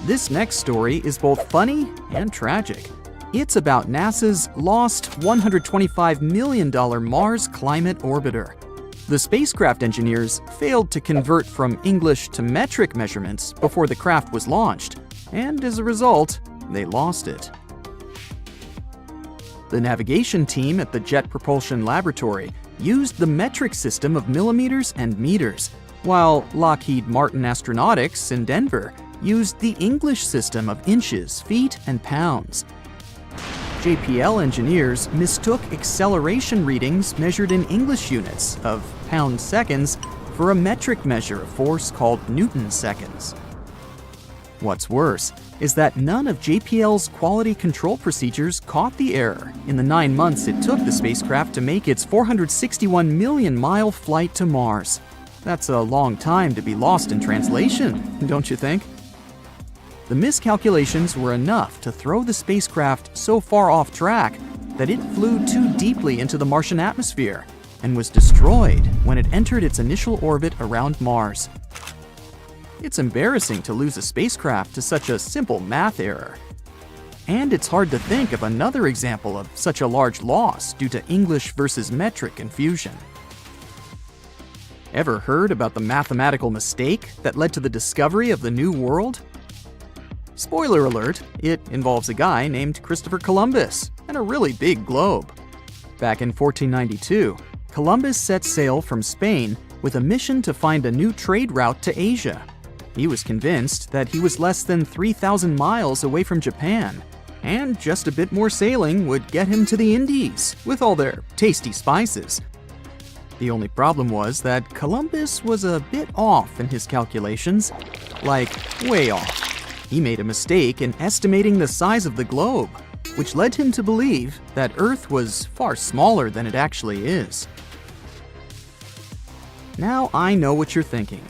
This next story is both funny and tragic. It's about NASA's lost $125 million Mars Climate Orbiter. The spacecraft engineers failed to convert from English to metric measurements before the craft was launched, and as a result, they lost it. The navigation team at the Jet Propulsion Laboratory used the metric system of millimeters and meters, while Lockheed Martin Astronautics in Denver used the English system of inches, feet, and pounds. JPL engineers mistook acceleration readings measured in English units of pound-seconds for a metric measure of force called Newton-seconds. What's worse is that none of JPL's quality control procedures caught the error in the 9 months it took the spacecraft to make its 461 million-mile flight to Mars. That's a long time to be lost in translation, don't you think? The miscalculations were enough to throw the spacecraft so far off track that it flew too deeply into the Martian atmosphere and was destroyed when it entered its initial orbit around Mars. It's embarrassing to lose a spacecraft to such a simple math error. And it's hard to think of another example of such a large loss due to English versus metric confusion. Ever heard about the mathematical mistake that led to the discovery of the New World? Spoiler alert, it involves a guy named Christopher Columbus and a really big globe. Back in 1492, Columbus set sail from Spain with a mission to find a new trade route to Asia. He was convinced that he was less than 3,000 miles away from Japan, and just a bit more sailing would get him to the Indies with all their tasty spices. The only problem was that Columbus was a bit off in his calculations, like way off. He made a mistake in estimating the size of the globe, which led him to believe that Earth was far smaller than it actually is. Now I know what you're thinking.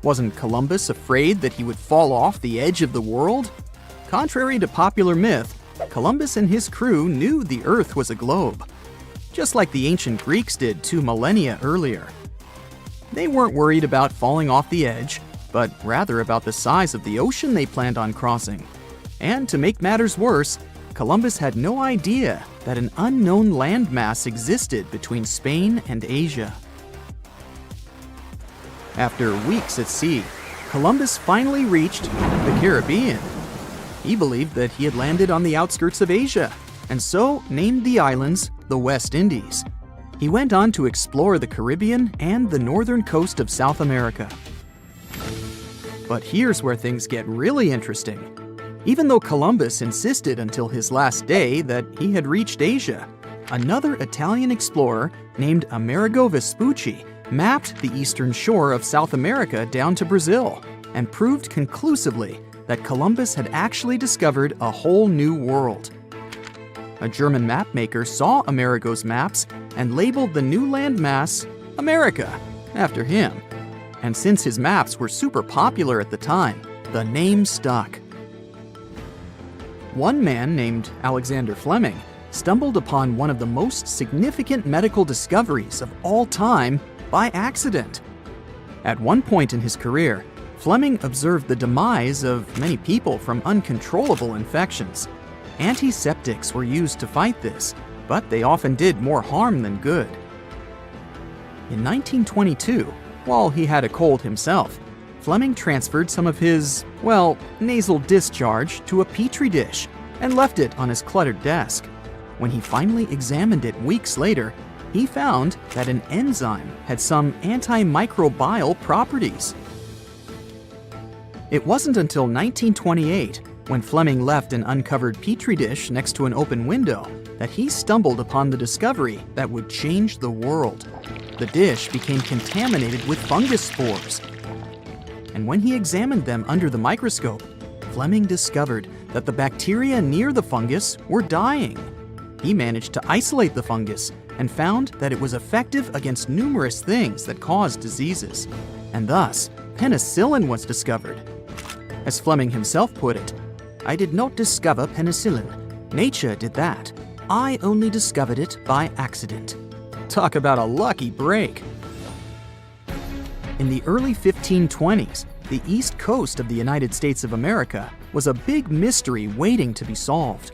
Wasn't Columbus afraid that he would fall off the edge of the world? Contrary to popular myth, Columbus and his crew knew the Earth was a globe, just like the ancient Greeks did 2 millennia earlier. They weren't worried about falling off the edge, but rather about the size of the ocean they planned on crossing. And to make matters worse, Columbus had no idea that an unknown landmass existed between Spain and Asia. After weeks at sea, Columbus finally reached the Caribbean. He believed that he had landed on the outskirts of Asia, and so named the islands the West Indies. He went on to explore the Caribbean and the northern coast of South America. But here's where things get really interesting. Even though Columbus insisted until his last day that he had reached Asia, another Italian explorer named Amerigo Vespucci mapped the eastern shore of South America down to Brazil and proved conclusively that Columbus had actually discovered a whole new world. A German mapmaker saw Amerigo's maps and labeled the new landmass America after him. And since his maps were super popular at the time, the name stuck. One man named Alexander Fleming stumbled upon one of the most significant medical discoveries of all time by accident. At one point in his career, Fleming observed the demise of many people from uncontrollable infections. Antiseptics were used to fight this, but they often did more harm than good. In 1922, while he had a cold himself, Fleming transferred some of his, nasal discharge to a petri dish and left it on his cluttered desk. When he finally examined it weeks later, he found that an enzyme had some antimicrobial properties. It wasn't until 1928, when Fleming left an uncovered petri dish next to an open window, that he stumbled upon the discovery that would change the world. The dish became contaminated with fungus spores. And when he examined them under the microscope, Fleming discovered that the bacteria near the fungus were dying. He managed to isolate the fungus and found that it was effective against numerous things that caused diseases. And thus, penicillin was discovered. As Fleming himself put it, "I did not discover penicillin. Nature did that. I only discovered it by accident." Talk about a lucky break. In the early 1520s, the east coast of the United States of America was a big mystery waiting to be solved.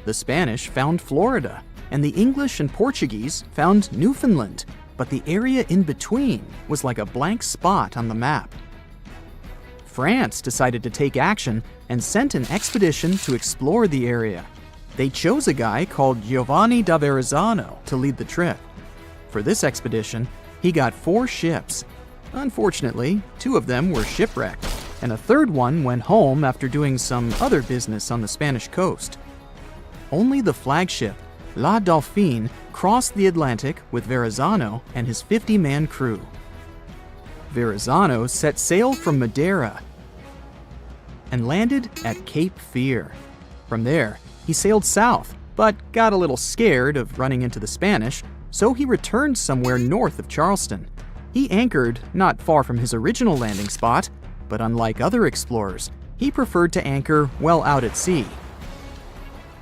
The Spanish found Florida, and the English and Portuguese found Newfoundland, but the area in between was like a blank spot on the map. France decided to take action and sent an expedition to explore the area. They chose a guy called Giovanni da Verrazzano to lead the trip. For this expedition, he got 4 ships. Unfortunately, 2 of them were shipwrecked, and a third one went home after doing some other business on the Spanish coast. Only the flagship, La Dauphine, crossed the Atlantic with Verrazzano and his 50-man crew. Verrazzano set sail from Madeira and landed at Cape Fear. From there, he sailed south, but got a little scared of running into the Spanish, so he returned somewhere north of Charleston. He anchored not far from his original landing spot, but unlike other explorers, he preferred to anchor well out at sea.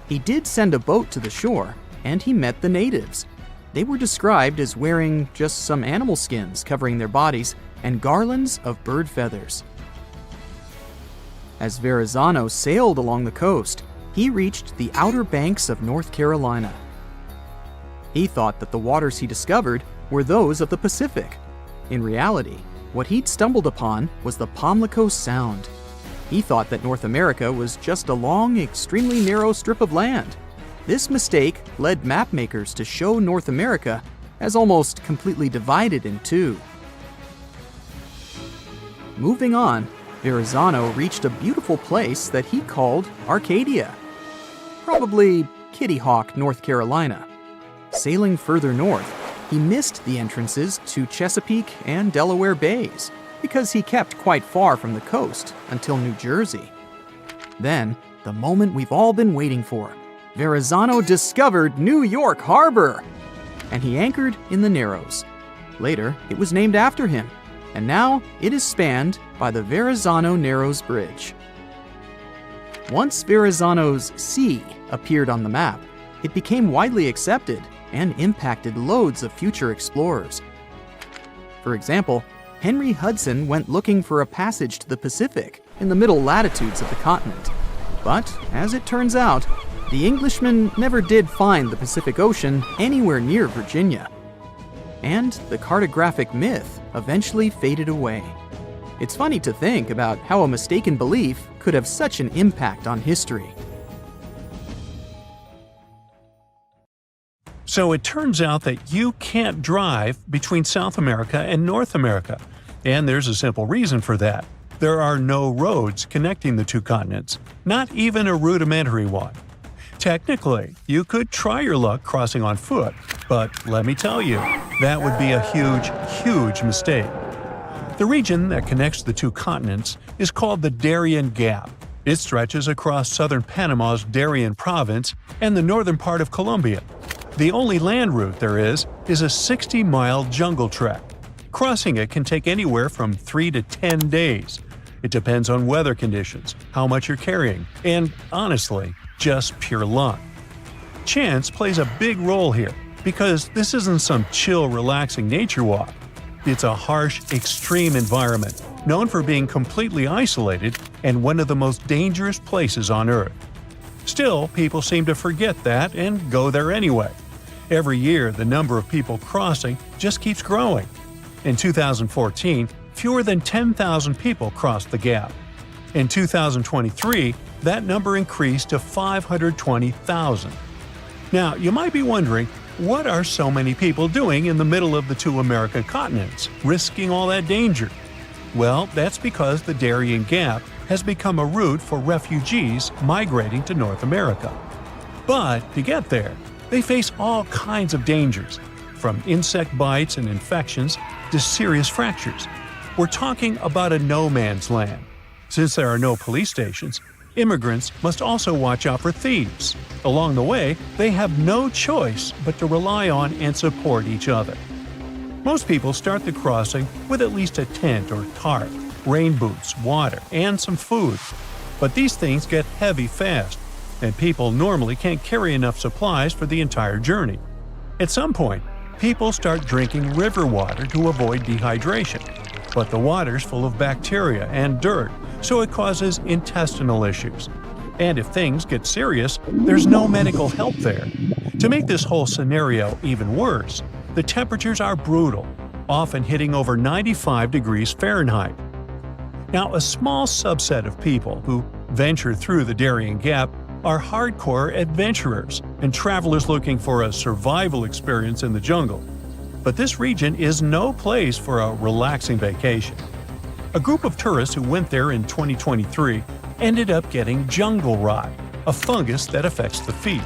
He did send a boat to the shore, and he met the natives. They were described as wearing just some animal skins covering their bodies and garlands of bird feathers. As Verrazzano sailed along the coast, he reached the outer banks of North Carolina. He thought that the waters he discovered were those of the Pacific. In reality, what he'd stumbled upon was the Pamlico Sound. He thought that North America was just a long, extremely narrow strip of land. This mistake led mapmakers to show North America as almost completely divided in 2. Moving on, Verrazzano reached a beautiful place that he called Arcadia. Probably Kitty Hawk, North Carolina. Sailing further north, he missed the entrances to Chesapeake and Delaware Bays because he kept quite far from the coast until New Jersey. Then, the moment we've all been waiting for, Verrazzano discovered New York Harbor, and he anchored in the Narrows. Later, it was named after him, and now it is spanned by the Verrazzano Narrows Bridge. Once Verrazzano's sea appeared on the map, it became widely accepted and impacted loads of future explorers. For example, Henry Hudson went looking for a passage to the Pacific in the middle latitudes of the continent. But, as it turns out, the Englishman never did find the Pacific Ocean anywhere near Virginia. And the cartographic myth eventually faded away. It's funny to think about how a mistaken belief could have such an impact on history. So it turns out that you can't drive between South America and North America. And there's a simple reason for that. There are no roads connecting the 2 continents, not even a rudimentary one. Technically, you could try your luck crossing on foot, but let me tell you, that would be a huge, huge mistake. The region that connects the 2 continents is called the Darien Gap. It stretches across southern Panama's Darien province and the northern part of Colombia. The only land route there is a 60-mile jungle trek. Crossing it can take anywhere from 3 to 10 days. It depends on weather conditions, how much you're carrying, and honestly, just pure luck. Chance plays a big role here, because this isn't some chill, relaxing nature walk. It's a harsh, extreme environment, known for being completely isolated and one of the most dangerous places on Earth. Still, people seem to forget that and go there anyway. Every year, the number of people crossing just keeps growing. In 2014, fewer than 10,000 people crossed the gap. In 2023, that number increased to 520,000. Now, you might be wondering, what are so many people doing in the middle of the 2 American continents, risking all that danger? Well, that's because the Darien Gap has become a route for refugees migrating to North America. But to get there, they face all kinds of dangers, from insect bites and infections to serious fractures. We're talking about a no-man's land. Since there are no police stations, immigrants must also watch out for thieves. Along the way, they have no choice but to rely on and support each other. Most people start the crossing with at least a tent or tarp, rain boots, water, and some food. But these things get heavy fast, and people normally can't carry enough supplies for the entire journey. At some point, people start drinking river water to avoid dehydration. But the water's full of bacteria and dirt, so it causes intestinal issues. And if things get serious, there's no medical help there. To make this whole scenario even worse, the temperatures are brutal, often hitting over 95 degrees Fahrenheit. Now, a small subset of people who venture through the Darien Gap are hardcore adventurers and travelers looking for a survival experience in the jungle. But this region is no place for a relaxing vacation. A group of tourists who went there in 2023 ended up getting jungle rot, a fungus that affects the feet.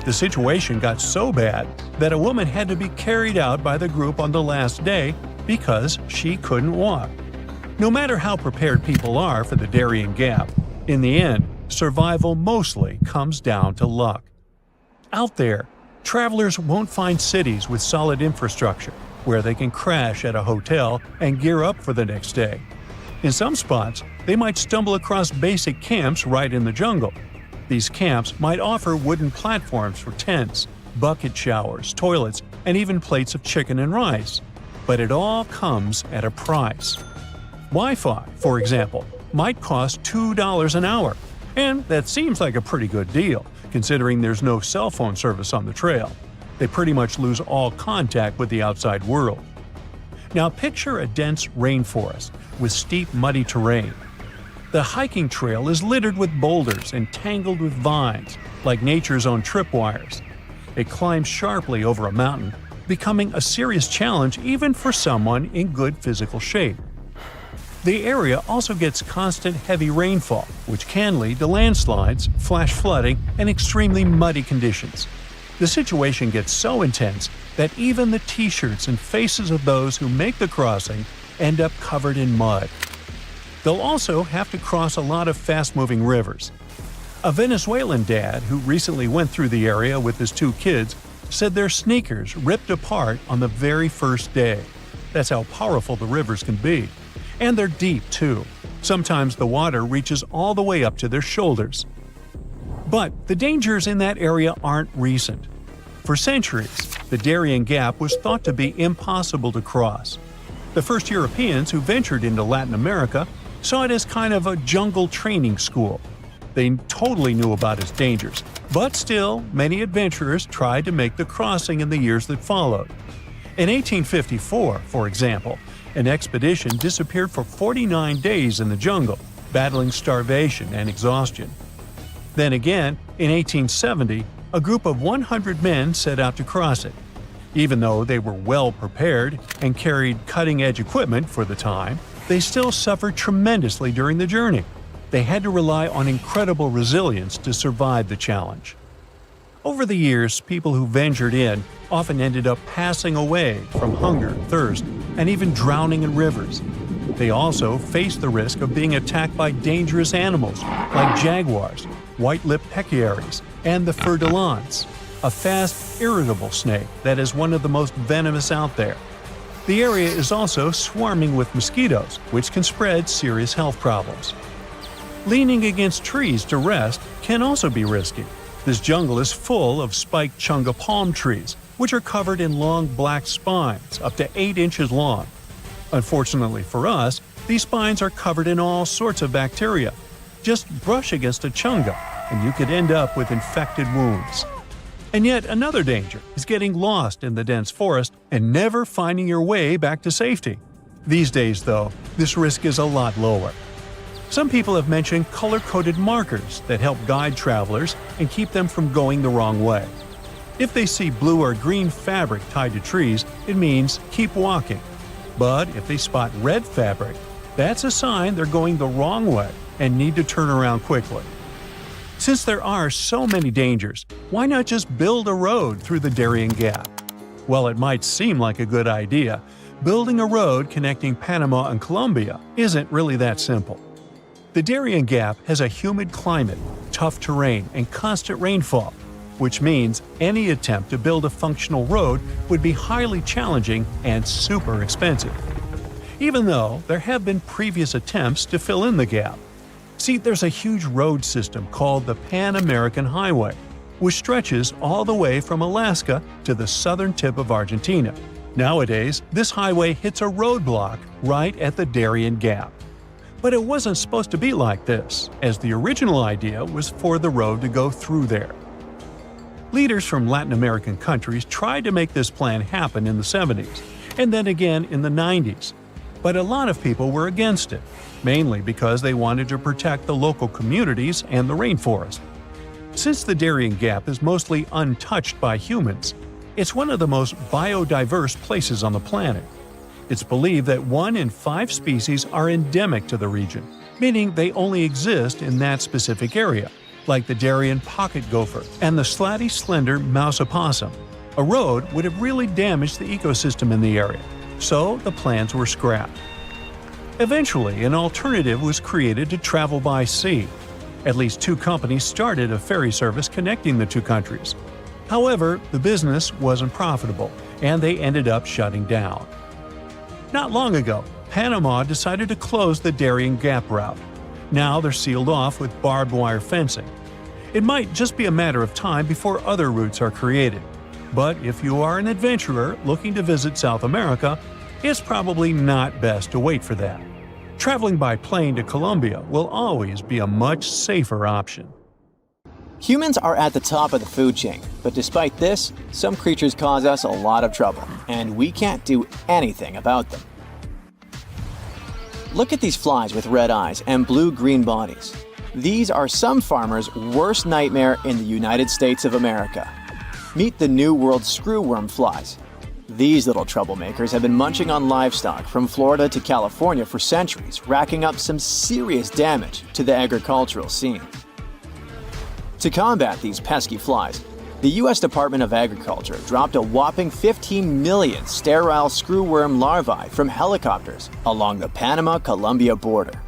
The situation got so bad that a woman had to be carried out by the group on the last day because she couldn't walk. No matter how prepared people are for the Darien Gap, in the end, survival mostly comes down to luck. Out there, travelers won't find cities with solid infrastructure where they can crash at a hotel and gear up for the next day. In some spots, they might stumble across basic camps right in the jungle. These camps might offer wooden platforms for tents, bucket showers, toilets, and even plates of chicken and rice. But it all comes at a price. Wi-Fi, for example, might cost $2 an hour, and that seems like a pretty good deal, considering there's no cell phone service on the trail. They pretty much lose all contact with the outside world. Now picture a dense rainforest with steep, muddy terrain. The hiking trail is littered with boulders and tangled with vines, like nature's own tripwires. It climbs sharply over a mountain, becoming a serious challenge even for someone in good physical shape. The area also gets constant heavy rainfall, which can lead to landslides, flash flooding, and extremely muddy conditions. The situation gets so intense that even the t-shirts and faces of those who make the crossing end up covered in mud. They'll also have to cross a lot of fast-moving rivers. A Venezuelan dad who recently went through the area with his 2 kids said their sneakers ripped apart on the very first day. That's how powerful the rivers can be. And they're deep, too. Sometimes the water reaches all the way up to their shoulders. But the dangers in that area aren't recent. For centuries, the Darien Gap was thought to be impossible to cross. The first Europeans who ventured into Latin America saw it as kind of a jungle training school. They totally knew about its dangers, but still, many adventurers tried to make the crossing in the years that followed. In 1854, for example, an expedition disappeared for 49 days in the jungle, battling starvation and exhaustion. Then again, in 1870, a group of 100 men set out to cross it. Even though they were well prepared and carried cutting-edge equipment for the time, they still suffered tremendously during the journey. They had to rely on incredible resilience to survive the challenge. Over the years, people who ventured in often ended up passing away from hunger, thirst, and even drowning in rivers. They also faced the risk of being attacked by dangerous animals like jaguars, white-lipped pecaries, and the fer-de-lance, a fast, irritable snake that is one of the most venomous out there. The area is also swarming with mosquitoes, which can spread serious health problems. Leaning against trees to rest can also be risky. This jungle is full of spiked chunga palm trees, which are covered in long black spines up to 8 inches long. Unfortunately for us, these spines are covered in all sorts of bacteria. Just brush against a chunga, and you could end up with infected wounds. And yet another danger is getting lost in the dense forest and never finding your way back to safety. These days, though, this risk is a lot lower. Some people have mentioned color-coded markers that help guide travelers and keep them from going the wrong way. If they see blue or green fabric tied to trees, it means keep walking. But if they spot red fabric, that's a sign they're going the wrong way and need to turn around quickly. Since there are so many dangers, why not just build a road through the Darien Gap? While it might seem like a good idea, building a road connecting Panama and Colombia isn't really that simple. The Darien Gap has a humid climate, tough terrain, and constant rainfall, which means any attempt to build a functional road would be highly challenging and super expensive. Even though there have been previous attempts to fill in the gap. See, there's a huge road system called the Pan-American Highway, which stretches all the way from Alaska to the southern tip of Argentina. Nowadays, this highway hits a roadblock right at the Darien Gap. But it wasn't supposed to be like this, as the original idea was for the road to go through there. Leaders from Latin American countries tried to make this plan happen in the 70s, and then again in the 90s. But a lot of people were against it, mainly because they wanted to protect the local communities and the rainforest. Since the Darien Gap is mostly untouched by humans, it's one of the most biodiverse places on the planet. It's believed that 1 in 5 species are endemic to the region, meaning they only exist in that specific area, like the Darien pocket gopher and the slatty slender mouse opossum. A road would have really damaged the ecosystem in the area, so the plans were scrapped. Eventually, an alternative was created to travel by sea. At least 2 companies started a ferry service connecting the 2 countries. However, the business wasn't profitable, and they ended up shutting down. Not long ago, Panama decided to close the Darien Gap route. Now they're sealed off with barbed wire fencing. It might just be a matter of time before other routes are created. But if you are an adventurer looking to visit South America, it's probably not best to wait for that. Traveling by plane to Colombia will always be a much safer option. Humans are at the top of the food chain, but despite this, some creatures cause us a lot of trouble, and we can't do anything about them. Look at these flies with red eyes and blue-green bodies. These are some farmers' worst nightmare in the United States of America. Meet the New World screwworm flies. These little troublemakers have been munching on livestock from Florida to California for centuries, racking up some serious damage to the agricultural scene. To combat these pesky flies, the U.S. Department of Agriculture dropped a whopping 15 million sterile screwworm larvae from helicopters along the Panama-Colombia border.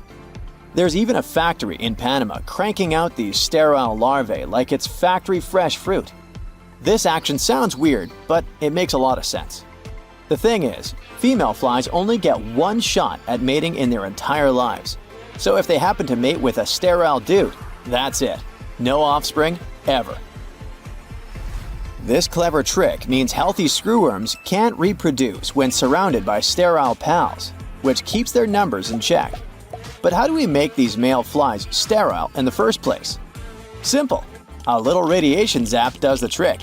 There's even a factory in Panama cranking out these sterile larvae like it's factory-fresh fruit. This action sounds weird, but it makes a lot of sense. The thing is, female flies only get 1 shot at mating in their entire lives. So if they happen to mate with a sterile dude, that's it. No offspring, ever. This clever trick means healthy screwworms can't reproduce when surrounded by sterile pals, which keeps their numbers in check. But how do we make these male flies sterile in the first place? Simple. A little radiation zap does the trick.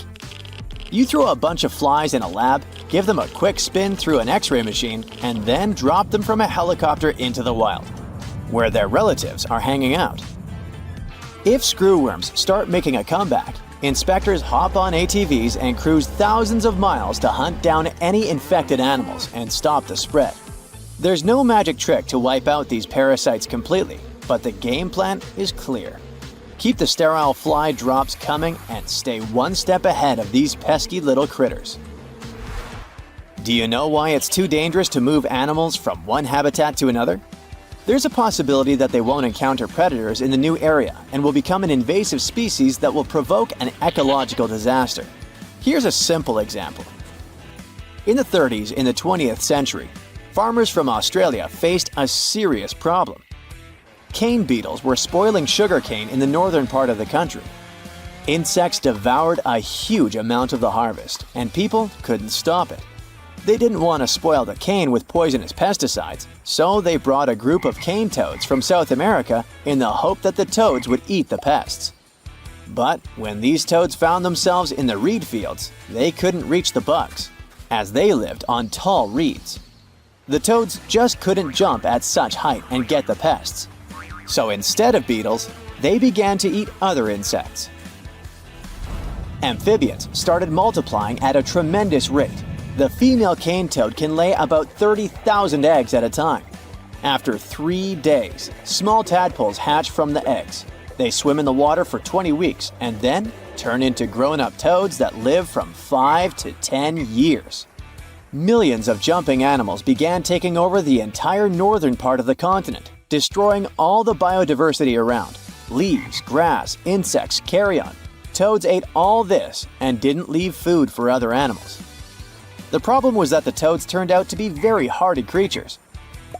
You throw a bunch of flies in a lab, give them a quick spin through an X-ray machine, and then drop them from a helicopter into the wild, where their relatives are hanging out. If screwworms start making a comeback, inspectors hop on ATVs and cruise thousands of miles to hunt down any infected animals and stop the spread. There's no magic trick to wipe out these parasites completely, but the game plan is clear. Keep the sterile fly drops coming and stay 1 step ahead of these pesky little critters. Do you know why it's too dangerous to move animals from one habitat to another? There's a possibility that they won't encounter predators in the new area and will become an invasive species that will provoke an ecological disaster. Here's a simple example. In the 30s in the 20th century, farmers from Australia faced a serious problem. Cane beetles were spoiling sugarcane in the northern part of the country. Insects devoured a huge amount of the harvest, and people couldn't stop it. They didn't want to spoil the cane with poisonous pesticides, so they brought a group of cane toads from South America in the hope that the toads would eat the pests. But when these toads found themselves in the reed fields, they couldn't reach the bugs, as they lived on tall reeds. The toads just couldn't jump at such height and get the pests. So instead of beetles, they began to eat other insects. Amphibians started multiplying at a tremendous rate. The female cane toad can lay about 30,000 eggs at a time. After 3 days, small tadpoles hatch from the eggs. They swim in the water for 20 weeks and then turn into grown-up toads that live from 5 to 10 years. Millions of jumping animals began taking over the entire northern part of the continent, destroying all the biodiversity around. Leaves, grass, insects, carrion. Toads ate all this and didn't leave food for other animals. The problem was that the toads turned out to be very hardy creatures.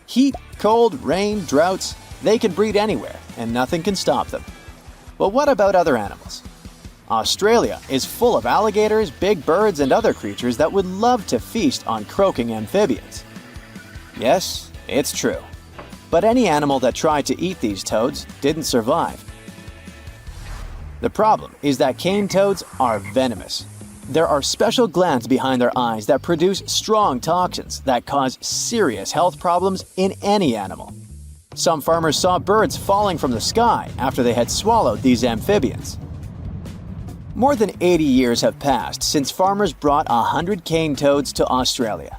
Heat, cold, rain, droughts, they can breed anywhere and nothing can stop them. But what about other animals? Australia is full of alligators, big birds, and other creatures that would love to feast on croaking amphibians. Yes, it's true. But any animal that tried to eat these toads didn't survive. The problem is that cane toads are venomous. There are special glands behind their eyes that produce strong toxins that cause serious health problems in any animal. Some farmers saw birds falling from the sky after they had swallowed these amphibians. More than 80 years have passed since farmers brought 100 cane toads to Australia.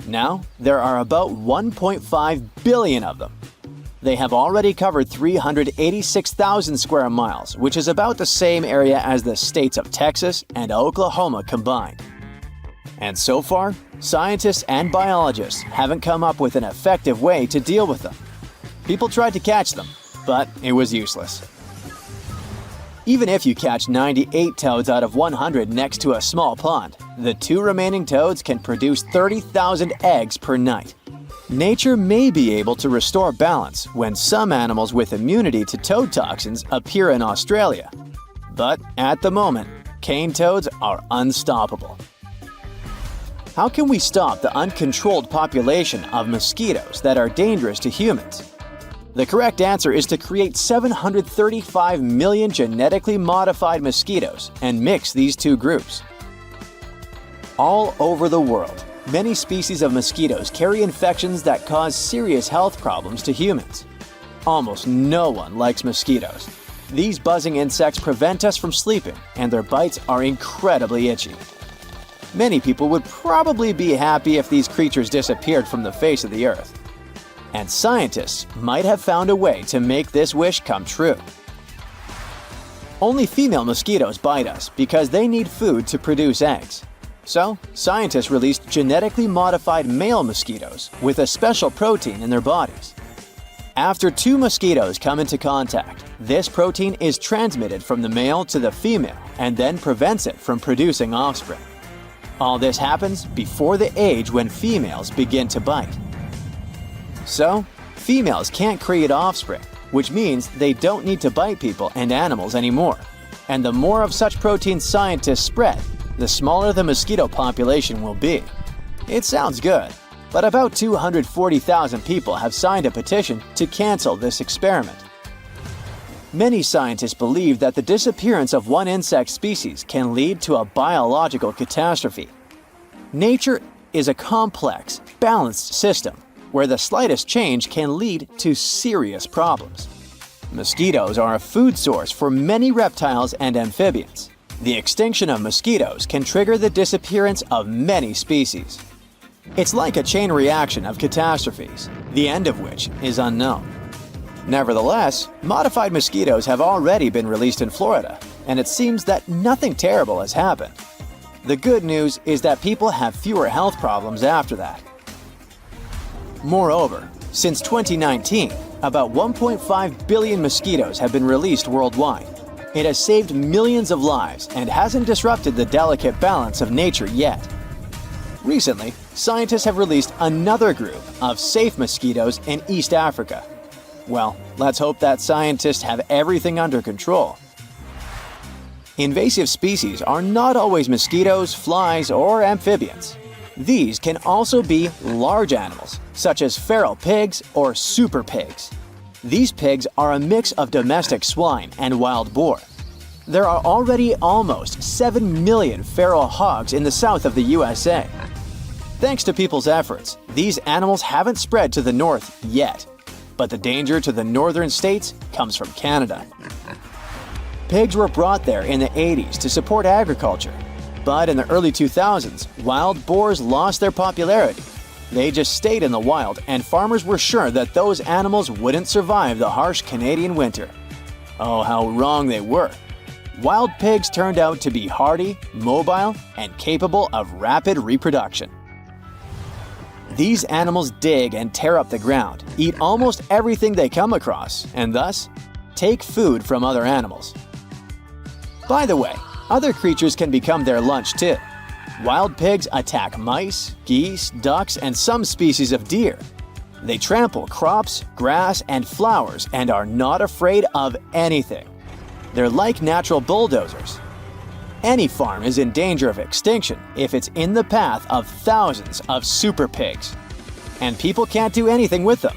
Now, there are about 1.5 billion of them. They have already covered 386,000 square miles, which is about the same area as the states of Texas and Oklahoma combined. And so far, scientists and biologists haven't come up with an effective way to deal with them. People tried to catch them, but it was useless. Even if you catch 98 toads out of 100 next to a small pond, the 2 remaining toads can produce 30,000 eggs per night. Nature may be able to restore balance when some animals with immunity to toad toxins appear in Australia. But at the moment, cane toads are unstoppable. How can we stop the uncontrolled population of mosquitoes that are dangerous to humans? The correct answer is to create 735 million genetically modified mosquitoes and mix these 2 groups. All over the world, many species of mosquitoes carry infections that cause serious health problems to humans. Almost no one likes mosquitoes. These buzzing insects prevent us from sleeping, and their bites are incredibly itchy. Many people would probably be happy if these creatures disappeared from the face of the earth. And scientists might have found a way to make this wish come true. Only female mosquitoes bite us because they need food to produce eggs. So, scientists released genetically modified male mosquitoes with a special protein in their bodies. After 2 mosquitoes come into contact, this protein is transmitted from the male to the female and then prevents it from producing offspring. All this happens before the age when females begin to bite. So, females can't create offspring, which means they don't need to bite people and animals anymore. And the more of such proteins scientists spread, the smaller the mosquito population will be. It sounds good, but about 240,000 people have signed a petition to cancel this experiment. Many scientists believe that the disappearance of one insect species can lead to a biological catastrophe. Nature is a complex, balanced system where the slightest change can lead to serious problems. Mosquitoes are a food source for many reptiles and amphibians. The extinction of mosquitoes can trigger the disappearance of many species. It's like a chain reaction of catastrophes, the end of which is unknown. Nevertheless, modified mosquitoes have already been released in Florida, and it seems that nothing terrible has happened. The good news is that people have fewer health problems after that. Moreover, since 2019, about 1.5 billion mosquitoes have been released worldwide. It has saved millions of lives and hasn't disrupted the delicate balance of nature yet. Recently, scientists have released another group of safe mosquitoes in East Africa. Well, let's hope that scientists have everything under control. Invasive species are not always mosquitoes, flies, or amphibians. These can also be large animals, such as feral pigs or super pigs. These pigs are a mix of domestic swine and wild boar. There are already almost 7 million feral hogs in the south of the USA. Thanks to people's efforts, these animals haven't spread to the north yet, but the danger to the northern states comes from Canada. Pigs were brought there in the 80s to support agriculture. But in the early 2000s, wild boars lost their popularity. They just stayed in the wild, and farmers were sure that those animals wouldn't survive the harsh Canadian winter. Oh, how wrong they were. Wild pigs turned out to be hardy, mobile, and capable of rapid reproduction. These animals dig and tear up the ground, eat almost everything they come across, and thus take food from other animals. By the way, other creatures can become their lunch too. Wild pigs attack mice, geese, ducks, and some species of deer. They trample crops, grass, and flowers and are not afraid of anything. They're like natural bulldozers. Any farm is in danger of extinction if it's in the path of thousands of super pigs. And people can't do anything with them.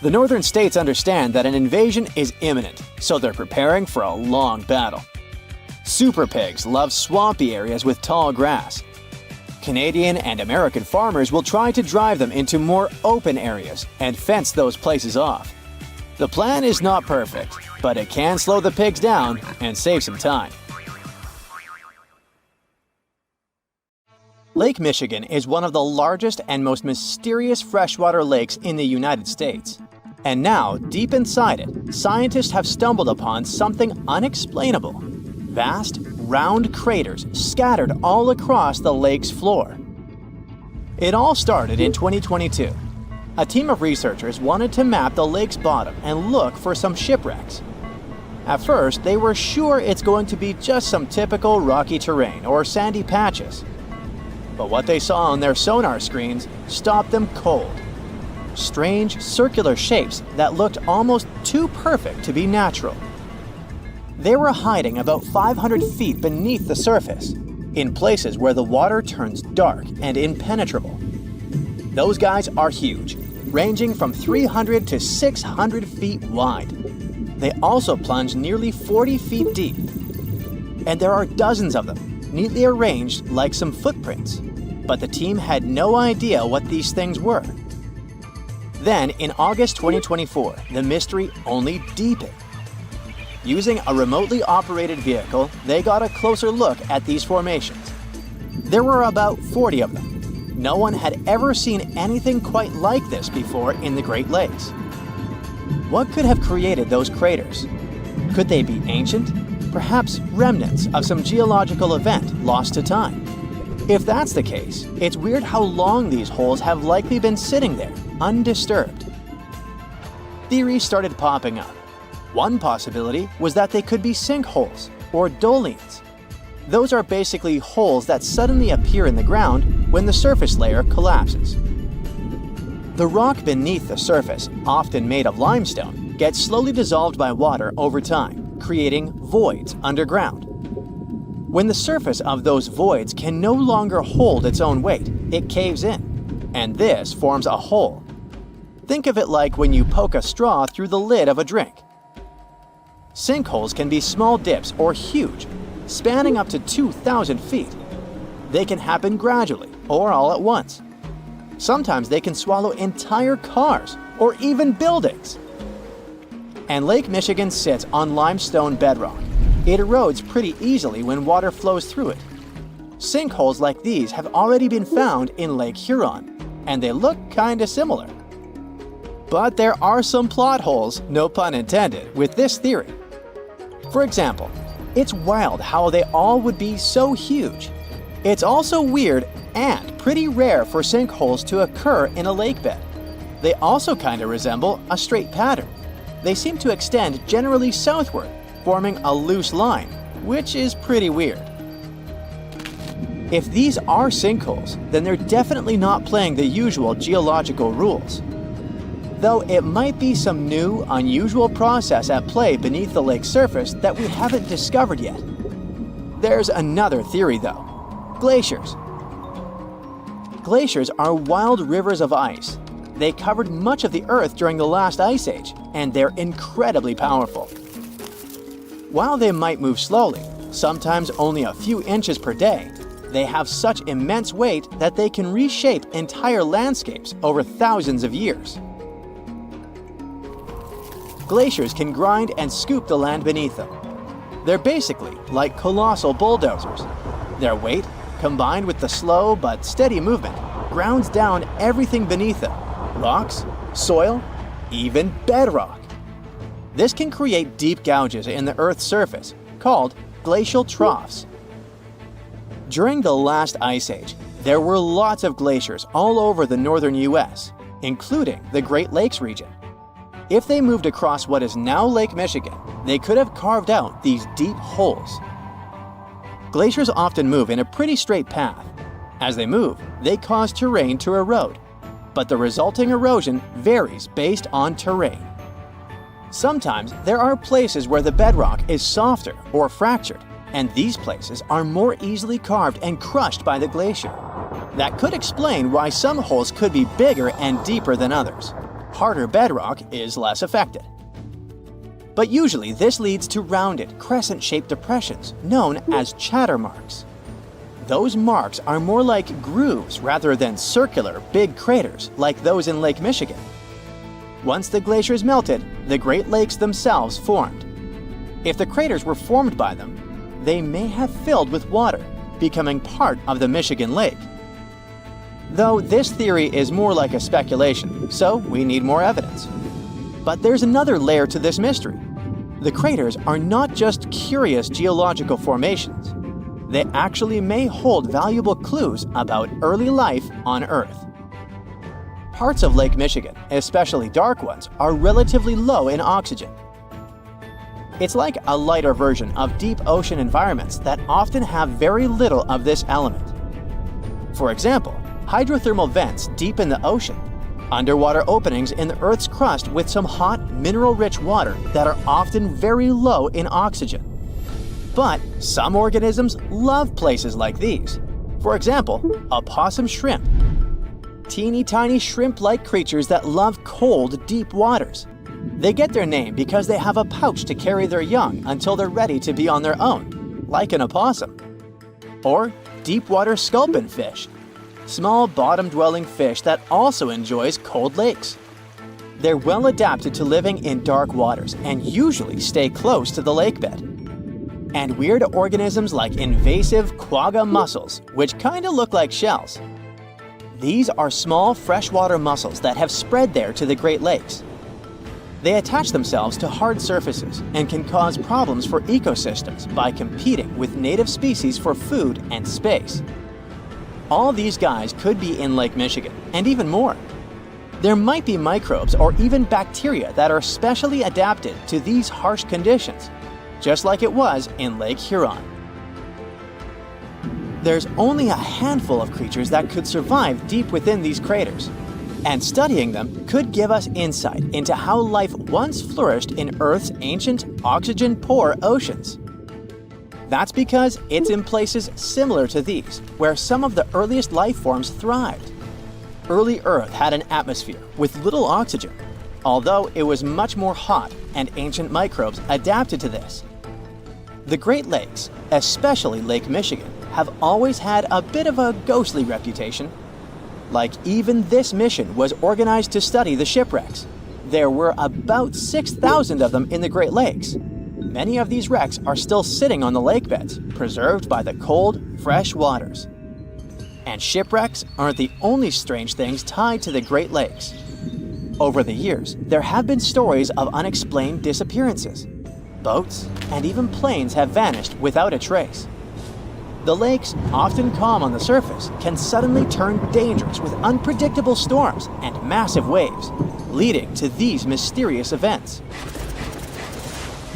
The northern states understand that an invasion is imminent, so they're preparing for a long battle. Super pigs love swampy areas with tall grass. Canadian and American farmers will try to drive them into more open areas and fence those places off. The plan is not perfect, but it can slow the pigs down and save some time. Lake Michigan is one of the largest and most mysterious freshwater lakes in the United States. And now, deep inside it, scientists have stumbled upon something unexplainable. Vast, round craters scattered all across the lake's floor. It all started in 2022. A team of researchers wanted to map the lake's bottom and look for some shipwrecks. At first, they were sure it's going to be just some typical rocky terrain or sandy patches. But what they saw on their sonar screens stopped them cold. Strange circular shapes that looked almost too perfect to be natural. They were hiding about 500 feet beneath the surface, in places where the water turns dark and impenetrable. Those guys are huge, ranging from 300 to 600 feet wide. They also plunge nearly 40 feet deep. And there are dozens of them, neatly arranged like some footprints. But the team had no idea what these things were. Then, in August 2024, the mystery only deepened. Using a remotely operated vehicle, they got a closer look at these formations. There were about 40 of them. No one had ever seen anything quite like this before in the Great Lakes. What could have created those craters? Could they be ancient? Perhaps remnants of some geological event lost to time? If that's the case, it's weird how long these holes have likely been sitting there, undisturbed. Theories started popping up. One possibility was that they could be sinkholes or dolines. Those are basically holes that suddenly appear in the ground when the surface layer collapses. The rock beneath the surface, often made of limestone, gets slowly dissolved by water over time, creating voids underground. When the surface of those voids can no longer hold its own weight, it caves in, and this forms a hole. Think of it like when you poke a straw through the lid of a drink. Sinkholes can be small dips or huge, spanning up to 2,000 feet. They can happen gradually or all at once. Sometimes they can swallow entire cars or even buildings. And Lake Michigan sits on limestone bedrock. It erodes pretty easily when water flows through it. Sinkholes like these have already been found in Lake Huron, and they look kinda similar. But there are some plot holes, no pun intended, with this theory. For example, it's wild how they all would be so huge. It's also weird and pretty rare for sinkholes to occur in a lake bed. They also kinda resemble a straight pattern. They seem to extend generally southward, forming a loose line, which is pretty weird. If these are sinkholes, then they're definitely not playing the usual geological rules. Though it might be some new, unusual process at play beneath the lake's surface that we haven't discovered yet. There's another theory though: glaciers. Glaciers are wild rivers of ice. They covered much of the Earth during the last ice age, and they're incredibly powerful. While they might move slowly, sometimes only a few inches per day, they have such immense weight that they can reshape entire landscapes over thousands of years. Glaciers can grind and scoop the land beneath them. They're basically like colossal bulldozers. Their weight, combined with the slow but steady movement, grounds down everything beneath them: rocks, soil, even bedrock. This can create deep gouges in the Earth's surface, called glacial troughs. During the last ice age, there were lots of glaciers all over the northern US, including the Great Lakes region. If they moved across what is now Lake Michigan, they could have carved out these deep holes. Glaciers often move in a pretty straight path. As they move, they cause terrain to erode, but the resulting erosion varies based on terrain. Sometimes there are places where the bedrock is softer or fractured, and these places are more easily carved and crushed by the glacier. That could explain why some holes could be bigger and deeper than others. Harder bedrock is less affected. But usually this leads to rounded, crescent-shaped depressions known as chatter marks. Those marks are more like grooves rather than circular, big craters like those in Lake Michigan. Once the glaciers melted, the Great Lakes themselves formed. If the craters were formed by them, they may have filled with water, becoming part of the Michigan Lake, Though this theory is more like a speculation, so we need more evidence. But there's another layer to this mystery. The craters are not just curious geological formations. They actually may hold valuable clues about early life on Earth. Parts of Lake Michigan, especially dark ones, are relatively low in oxygen. It's like a lighter version of deep ocean environments that often have very little of this element. For example, hydrothermal vents deep in the ocean, underwater openings in the Earth's crust with some hot, mineral-rich water that are often very low in oxygen. But some organisms love places like these. For example, opossum shrimp. Teeny tiny shrimp-like creatures that love cold, deep waters. They get their name because they have a pouch to carry their young until they're ready to be on their own, like an opossum. Or deep-water sculpin fish, small bottom-dwelling fish that also enjoys cold lakes. They're well adapted to living in dark waters and usually stay close to the lake bed. And weird organisms like invasive quagga mussels, which kinda look like shells. These are small freshwater mussels that have spread there to the Great Lakes. They attach themselves to hard surfaces and can cause problems for ecosystems by competing with native species for food and space. All these guys could be in Lake Michigan, and even more. There might be microbes or even bacteria that are specially adapted to these harsh conditions, just like it was in Lake Huron. There's only a handful of creatures that could survive deep within these craters, and studying them could give us insight into how life once flourished in Earth's ancient, oxygen-poor oceans. That's because it's in places similar to these, where some of the earliest life forms thrived. Early Earth had an atmosphere with little oxygen, although it was much more hot and ancient microbes adapted to this. The Great Lakes, especially Lake Michigan, have always had a bit of a ghostly reputation. Like even this mission was organized to study the shipwrecks. There were about 6,000 of them in the Great Lakes. Many of these wrecks are still sitting on the lake beds, preserved by the cold, fresh waters. And shipwrecks aren't the only strange things tied to the Great Lakes. Over the years, there have been stories of unexplained disappearances. Boats and even planes have vanished without a trace. The lakes, often calm on the surface, can suddenly turn dangerous with unpredictable storms and massive waves, leading to these mysterious events.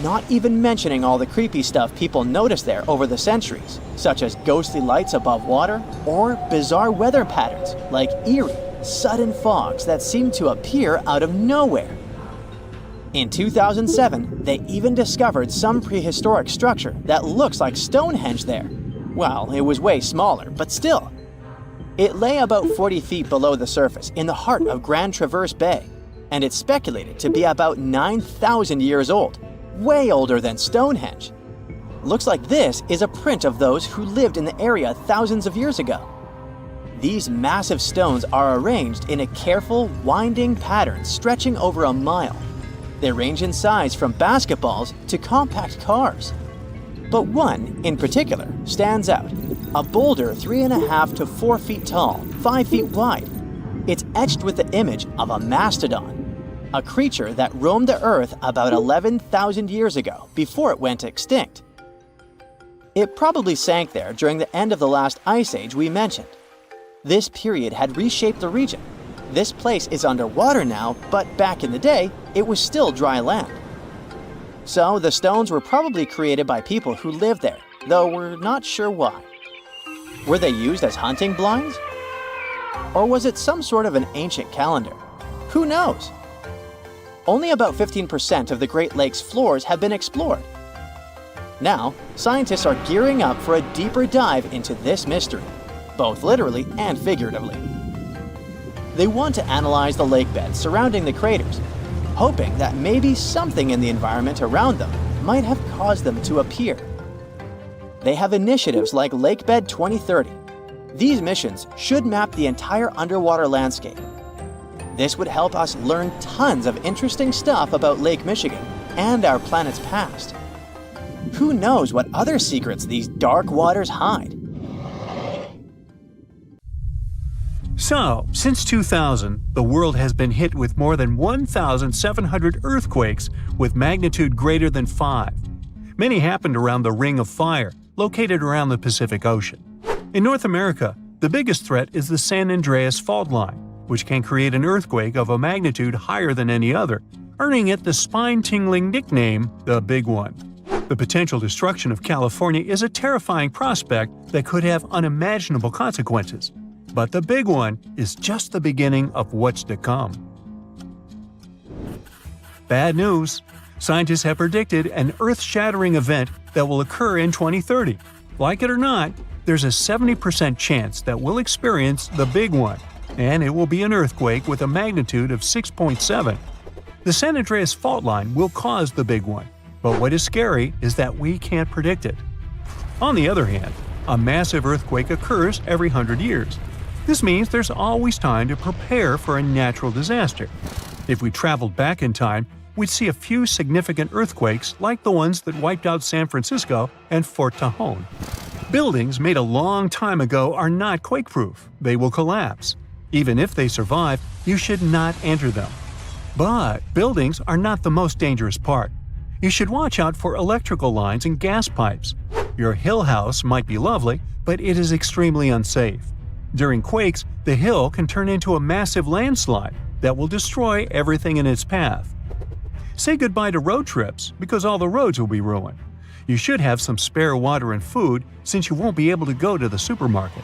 Not even mentioning all the creepy stuff people noticed there over the centuries, such as ghostly lights above water or bizarre weather patterns like eerie, sudden fogs that seem to appear out of nowhere. In 2007, they even discovered some prehistoric structure that looks like Stonehenge there. Well, it was way smaller, but still. It lay about 40 feet below the surface in the heart of Grand Traverse Bay, and it's speculated to be about 9,000 years old, way older than Stonehenge. Looks like this is a print of those who lived in the area thousands of years ago. These massive stones are arranged in a careful, winding pattern stretching over a mile. They range in size from basketballs to compact cars. But one, in particular, stands out. A boulder 3.5 to 4 feet tall, 5 feet wide. It's etched with the image of a mastodon, a creature that roamed the Earth about 11,000 years ago before it went extinct. It probably sank there during the end of the last ice age we mentioned. This period had reshaped the region. This place is underwater now, but back in the day, it was still dry land. So the stones were probably created by people who lived there, though we're not sure why. Were they used as hunting blinds? Or was it some sort of an ancient calendar? Who knows? Only about 15% of the Great Lakes floors have been explored. Now, scientists are gearing up for a deeper dive into this mystery, both literally and figuratively. They want to analyze the lake beds surrounding the craters, hoping that maybe something in the environment around them might have caused them to appear. They have initiatives like Lakebed 2030. These missions should map the entire underwater landscape. This would help us learn tons of interesting stuff about Lake Michigan and our planet's past. Who knows what other secrets these dark waters hide? So, since 2000, the world has been hit with more than 1,700 earthquakes with magnitude greater than 5. Many happened around the Ring of Fire, located around the Pacific Ocean. In North America, the biggest threat is the San Andreas Fault Line, which can create an earthquake of a magnitude higher than any other, earning it the spine-tingling nickname, the Big One. The potential destruction of California is a terrifying prospect that could have unimaginable consequences. But the Big One is just the beginning of what's to come. Bad news! Scientists have predicted an earth-shattering event that will occur in 2030. Like it or not, there's a 70% chance that we'll experience the Big One, and it will be an earthquake with a magnitude of 6.7. The San Andreas Fault Line will cause the Big One, but what is scary is that we can't predict it. On the other hand, a massive earthquake occurs every 100 years. This means there's always time to prepare for a natural disaster. If we traveled back in time, we'd see a few significant earthquakes like the ones that wiped out San Francisco and Fort Tajon. Buildings made a long time ago are not quake-proof. They will collapse. Even if they survive, you should not enter them. But buildings are not the most dangerous part. You should watch out for electrical lines and gas pipes. Your hill house might be lovely, but it is extremely unsafe. During quakes, the hill can turn into a massive landslide that will destroy everything in its path. Say goodbye to road trips because all the roads will be ruined. You should have some spare water and food since you won't be able to go to the supermarket.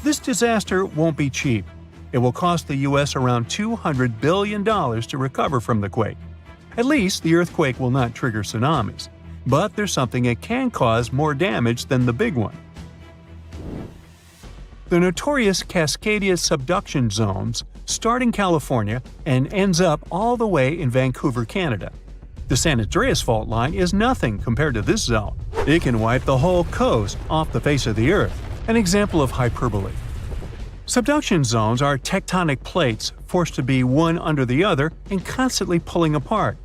This disaster won't be cheap. It will cost the U.S. around $200 billion to recover from the quake. At least the earthquake will not trigger tsunamis. But there's something that can cause more damage than the Big One. The notorious Cascadia subduction zones start in California and ends up all the way in Vancouver, Canada. The San Andreas Fault Line is nothing compared to this zone. It can wipe the whole coast off the face of the Earth, an example of hyperbole. Subduction zones are tectonic plates forced to be one under the other and constantly pulling apart.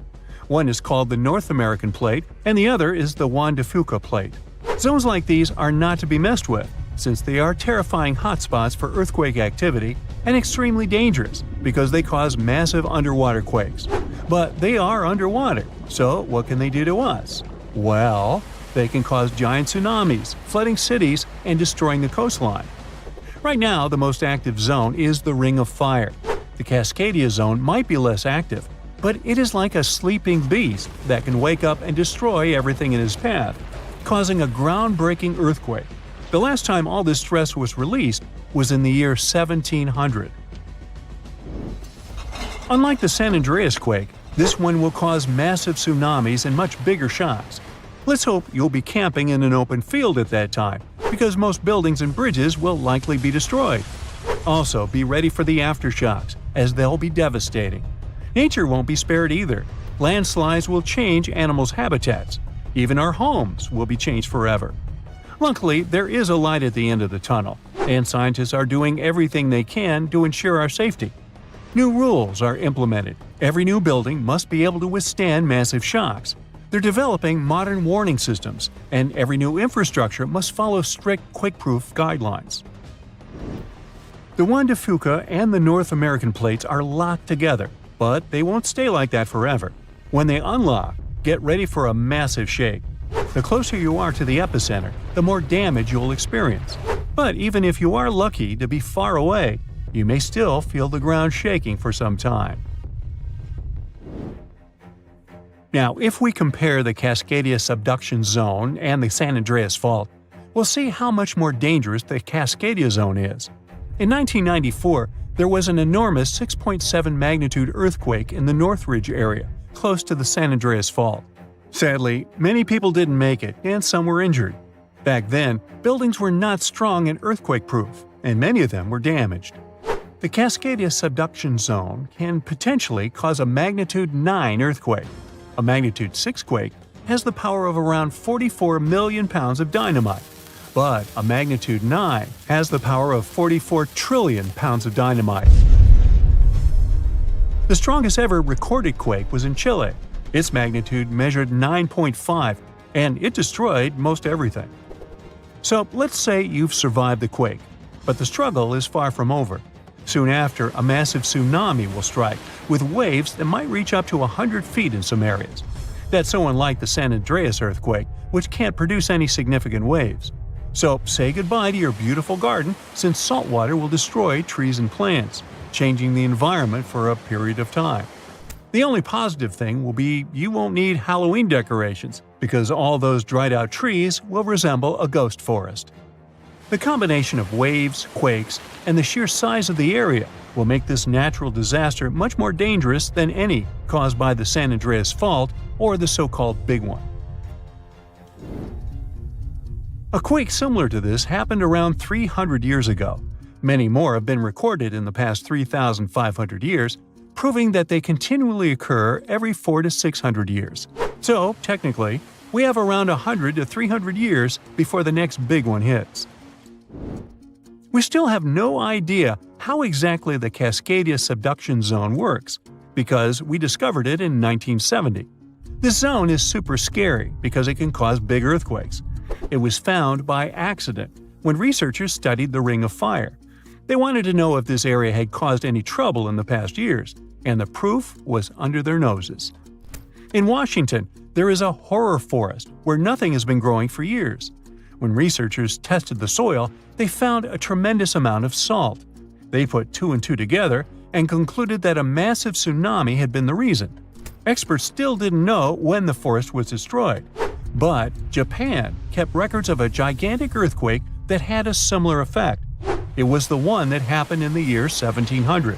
One is called the North American Plate and the other is the Juan de Fuca Plate. Zones like these are not to be messed with, since they are terrifying hotspots for earthquake activity and extremely dangerous because they cause massive underwater quakes. But they are underwater, so what can they do to us? Well, they can cause giant tsunamis, flooding cities, and destroying the coastline. Right now, the most active zone is the Ring of Fire. The Cascadia zone might be less active, but it is like a sleeping beast that can wake up and destroy everything in its path, causing a groundbreaking earthquake. The last time all this stress was released was in the year 1700. Unlike the San Andreas quake, this one will cause massive tsunamis and much bigger shocks. Let's hope you'll be camping in an open field at that time, because most buildings and bridges will likely be destroyed. Also, be ready for the aftershocks, as they'll be devastating. Nature won't be spared either. Landslides will change animals' habitats. Even our homes will be changed forever. Luckily, there is a light at the end of the tunnel, and scientists are doing everything they can to ensure our safety. New rules are implemented. Every new building must be able to withstand massive shocks. They're developing modern warning systems, and every new infrastructure must follow strict quake-proof guidelines. The Juan de Fuca and the North American plates are locked together, but they won't stay like that forever. When they unlock, get ready for a massive shake. The closer you are to the epicenter, the more damage you'll experience. But even if you are lucky to be far away, you may still feel the ground shaking for some time. Now, if we compare the Cascadia subduction zone and the San Andreas Fault, we'll see how much more dangerous the Cascadia zone is. In 1994, there was an enormous 6.7 magnitude earthquake in the Northridge area, close to the San Andreas Fault. Sadly, many people didn't make it, and some were injured. Back then, buildings were not strong and earthquake-proof, and many of them were damaged. The Cascadia subduction zone can potentially cause a magnitude 9 earthquake. A magnitude 6 quake has the power of around 44 million pounds of dynamite, but a magnitude 9 has the power of 44 trillion pounds of dynamite. The strongest ever recorded quake was in Chile. Its magnitude measured 9.5, and it destroyed most everything. So let's say you've survived the quake, but the struggle is far from over. Soon after, a massive tsunami will strike, with waves that might reach up to 100 feet in some areas. That's so unlike the San Andreas earthquake, which can't produce any significant waves. So say goodbye to your beautiful garden, since salt water will destroy trees and plants, changing the environment for a period of time. The only positive thing will be you won't need Halloween decorations, because all those dried out trees will resemble a ghost forest. The combination of waves, quakes, and the sheer size of the area will make this natural disaster much more dangerous than any caused by the San Andreas Fault or the so-called Big One. A quake similar to this happened around 300 years ago. Many more have been recorded in the past 3,500 years, proving that they continually occur every 400 to 600 years. So, technically, we have around 100 to 300 years before the next big one hits. We still have no idea how exactly the Cascadia subduction zone works, because we discovered it in 1970. This zone is super scary because it can cause big earthquakes. It was found by accident when researchers studied the Ring of Fire. They wanted to know if this area had caused any trouble in the past years, and the proof was under their noses. In Washington, there is a horror forest where nothing has been growing for years. When researchers tested the soil, they found a tremendous amount of salt. They put 2 and 2 together and concluded that a massive tsunami had been the reason. Experts still didn't know when the forest was destroyed, but Japan kept records of a gigantic earthquake that had a similar effect. It was the one that happened in the year 1700.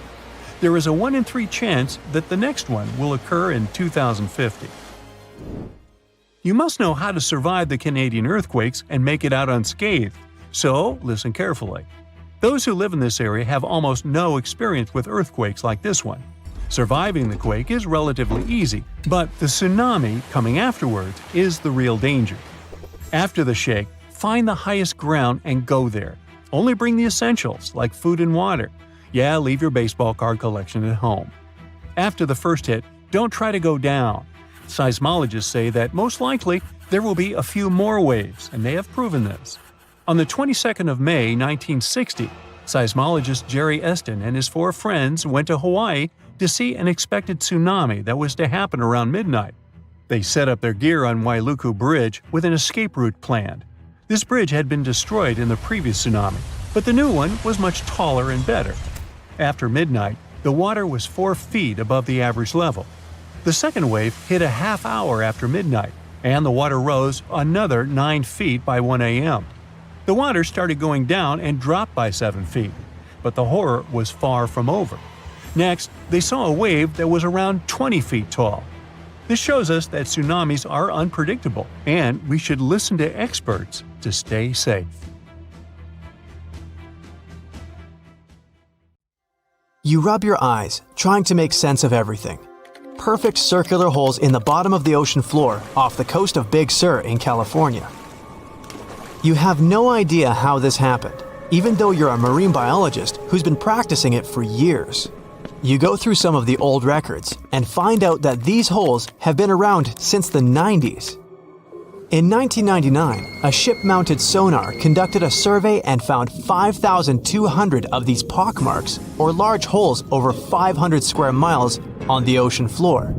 There is a 1 in 3 chance that the next one will occur in 2050. You must know how to survive the Canadian earthquakes and make it out unscathed, so listen carefully. Those who live in this area have almost no experience with earthquakes like this one. Surviving the quake is relatively easy, but the tsunami coming afterwards is the real danger. After the shake, find the highest ground and go there. Only bring the essentials, like food and water. Yeah, leave your baseball card collection at home. After the first hit, don't try to go down. Seismologists say that most likely there will be a few more waves, and they have proven this. On the 22nd of May, 1960, seismologist Jerry Eston and his 4 friends went to Hawaii to see an expected tsunami that was to happen around midnight. They set up their gear on Wailuku Bridge with an escape route planned. This bridge had been destroyed in the previous tsunami, but the new one was much taller and better. After midnight, the water was 4 feet above the average level. The second wave hit a half hour after midnight, and the water rose another 9 feet by 1 a.m. The water started going down and dropped by 7 feet, but the horror was far from over. Next, they saw a wave that was around 20 feet tall. This shows us that tsunamis are unpredictable, and we should listen to experts to stay safe. You rub your eyes, trying to make sense of everything. Perfect circular holes in the bottom of the ocean floor off the coast of Big Sur in California. You have no idea how this happened, even though you're a marine biologist who's been practicing it for years. You go through some of the old records and find out that these holes have been around since the 90s. In 1999, a ship-mounted sonar conducted a survey and found 5,200 of these pockmarks, or large holes over 500 square miles, on the ocean floor.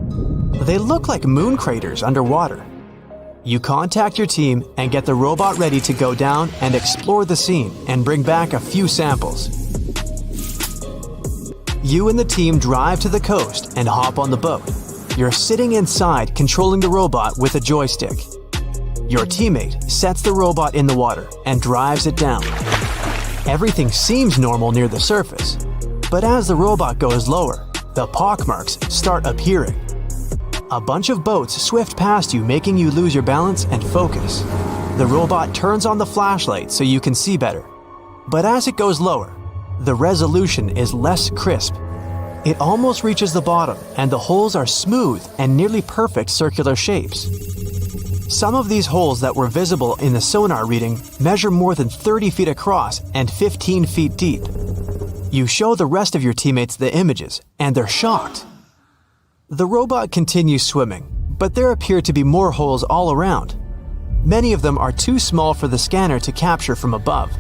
They look like moon craters underwater. You contact your team and get the robot ready to go down and explore the scene and bring back a few samples. You and the team drive to the coast and hop on the boat. You're sitting inside controlling the robot with a joystick. Your teammate sets the robot in the water and drives it down. Everything seems normal near the surface, but as the robot goes lower, the pockmarks start appearing. A bunch of boats swift past you, making you lose your balance and focus. The robot turns on the flashlight so you can see better. But as it goes lower, the resolution is less crisp. It almost reaches the bottom, and the holes are smooth and nearly perfect circular shapes. Some of these holes that were visible in the sonar reading measure more than 30 feet across and 15 feet deep. You show the rest of your teammates the images, and they're shocked. The robot continues swimming, but there appear to be more holes all around. Many of them are too small for the scanner to capture from above.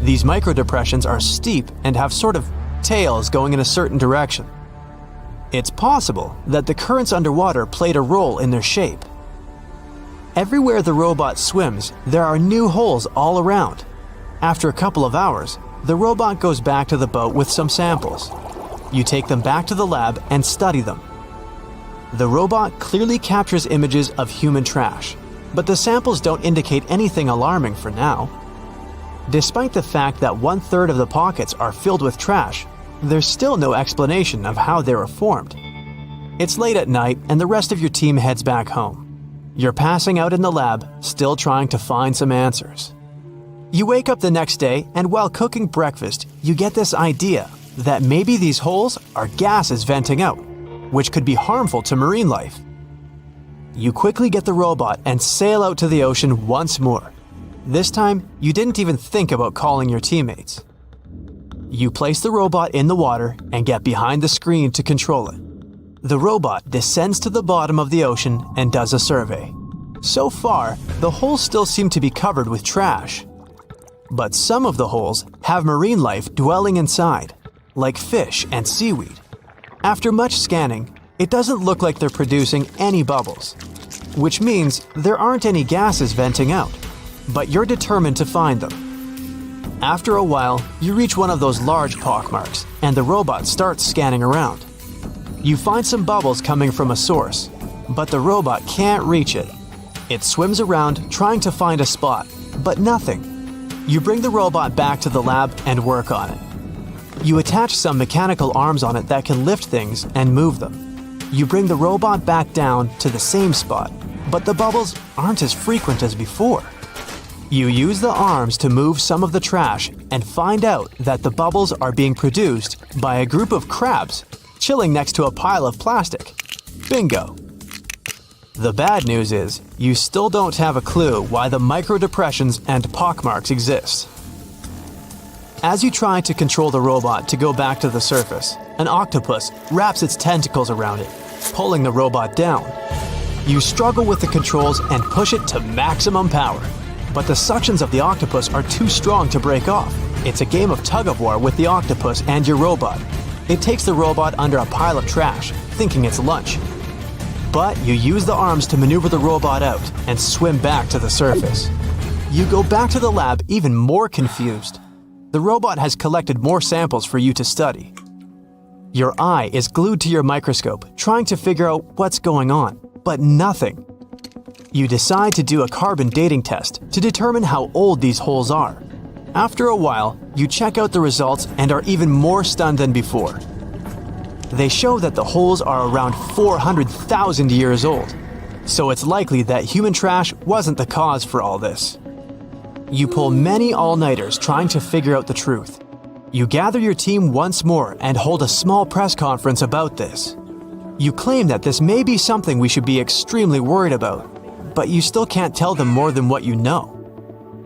These microdepressions are steep and have sort of tails going in a certain direction. It's possible that the currents underwater played a role in their shape. Everywhere the robot swims, there are new holes all around. After a couple of hours, the robot goes back to the boat with some samples. You take them back to the lab and study them. The robot clearly captures images of human trash, but the samples don't indicate anything alarming for now. Despite the fact that 1/3 of the pockets are filled with trash, there's still no explanation of how they were formed. It's late at night and the rest of your team heads back home. You're passing out in the lab, still trying to find some answers. You wake up the next day and while cooking breakfast, you get this idea that maybe these holes are gases venting out, which could be harmful to marine life. You quickly get the robot and sail out to the ocean once more. This time, you didn't even think about calling your teammates. You place the robot in the water and get behind the screen to control it. The robot descends to the bottom of the ocean and does a survey. So far, the holes still seem to be covered with trash. But some of the holes have marine life dwelling inside, like fish and seaweed. After much scanning, it doesn't look like they're producing any bubbles, which means there aren't any gases venting out, but you're determined to find them. After a while, you reach one of those large pockmarks, and the robot starts scanning around. You find some bubbles coming from a source, but the robot can't reach it. It swims around trying to find a spot, but nothing. You bring the robot back to the lab and work on it. You attach some mechanical arms on it that can lift things and move them. You bring the robot back down to the same spot, but the bubbles aren't as frequent as before. You use the arms to move some of the trash and find out that the bubbles are being produced by a group of crabs chilling next to a pile of plastic. Bingo! The bad news is, you still don't have a clue why the microdepressions and pockmarks exist. As you try to control the robot to go back to the surface, an octopus wraps its tentacles around it, pulling the robot down. You struggle with the controls and push it to maximum power, but the suctions of the octopus are too strong to break off. It's a game of tug-of-war with the octopus and your robot. It takes the robot under a pile of trash, thinking it's lunch. But you use the arms to maneuver the robot out and swim back to the surface. You go back to the lab even more confused. The robot has collected more samples for you to study. Your eye is glued to your microscope, trying to figure out what's going on, but nothing. You decide to do a carbon dating test to determine how old these holes are. After a while, you check out the results and are even more stunned than before. They show that the holes are around 400,000 years old, so it's likely that human trash wasn't the cause for all this. You pull many all-nighters trying to figure out the truth. You gather your team once more and hold a small press conference about this. You claim that this may be something we should be extremely worried about, but you still can't tell them more than what you know.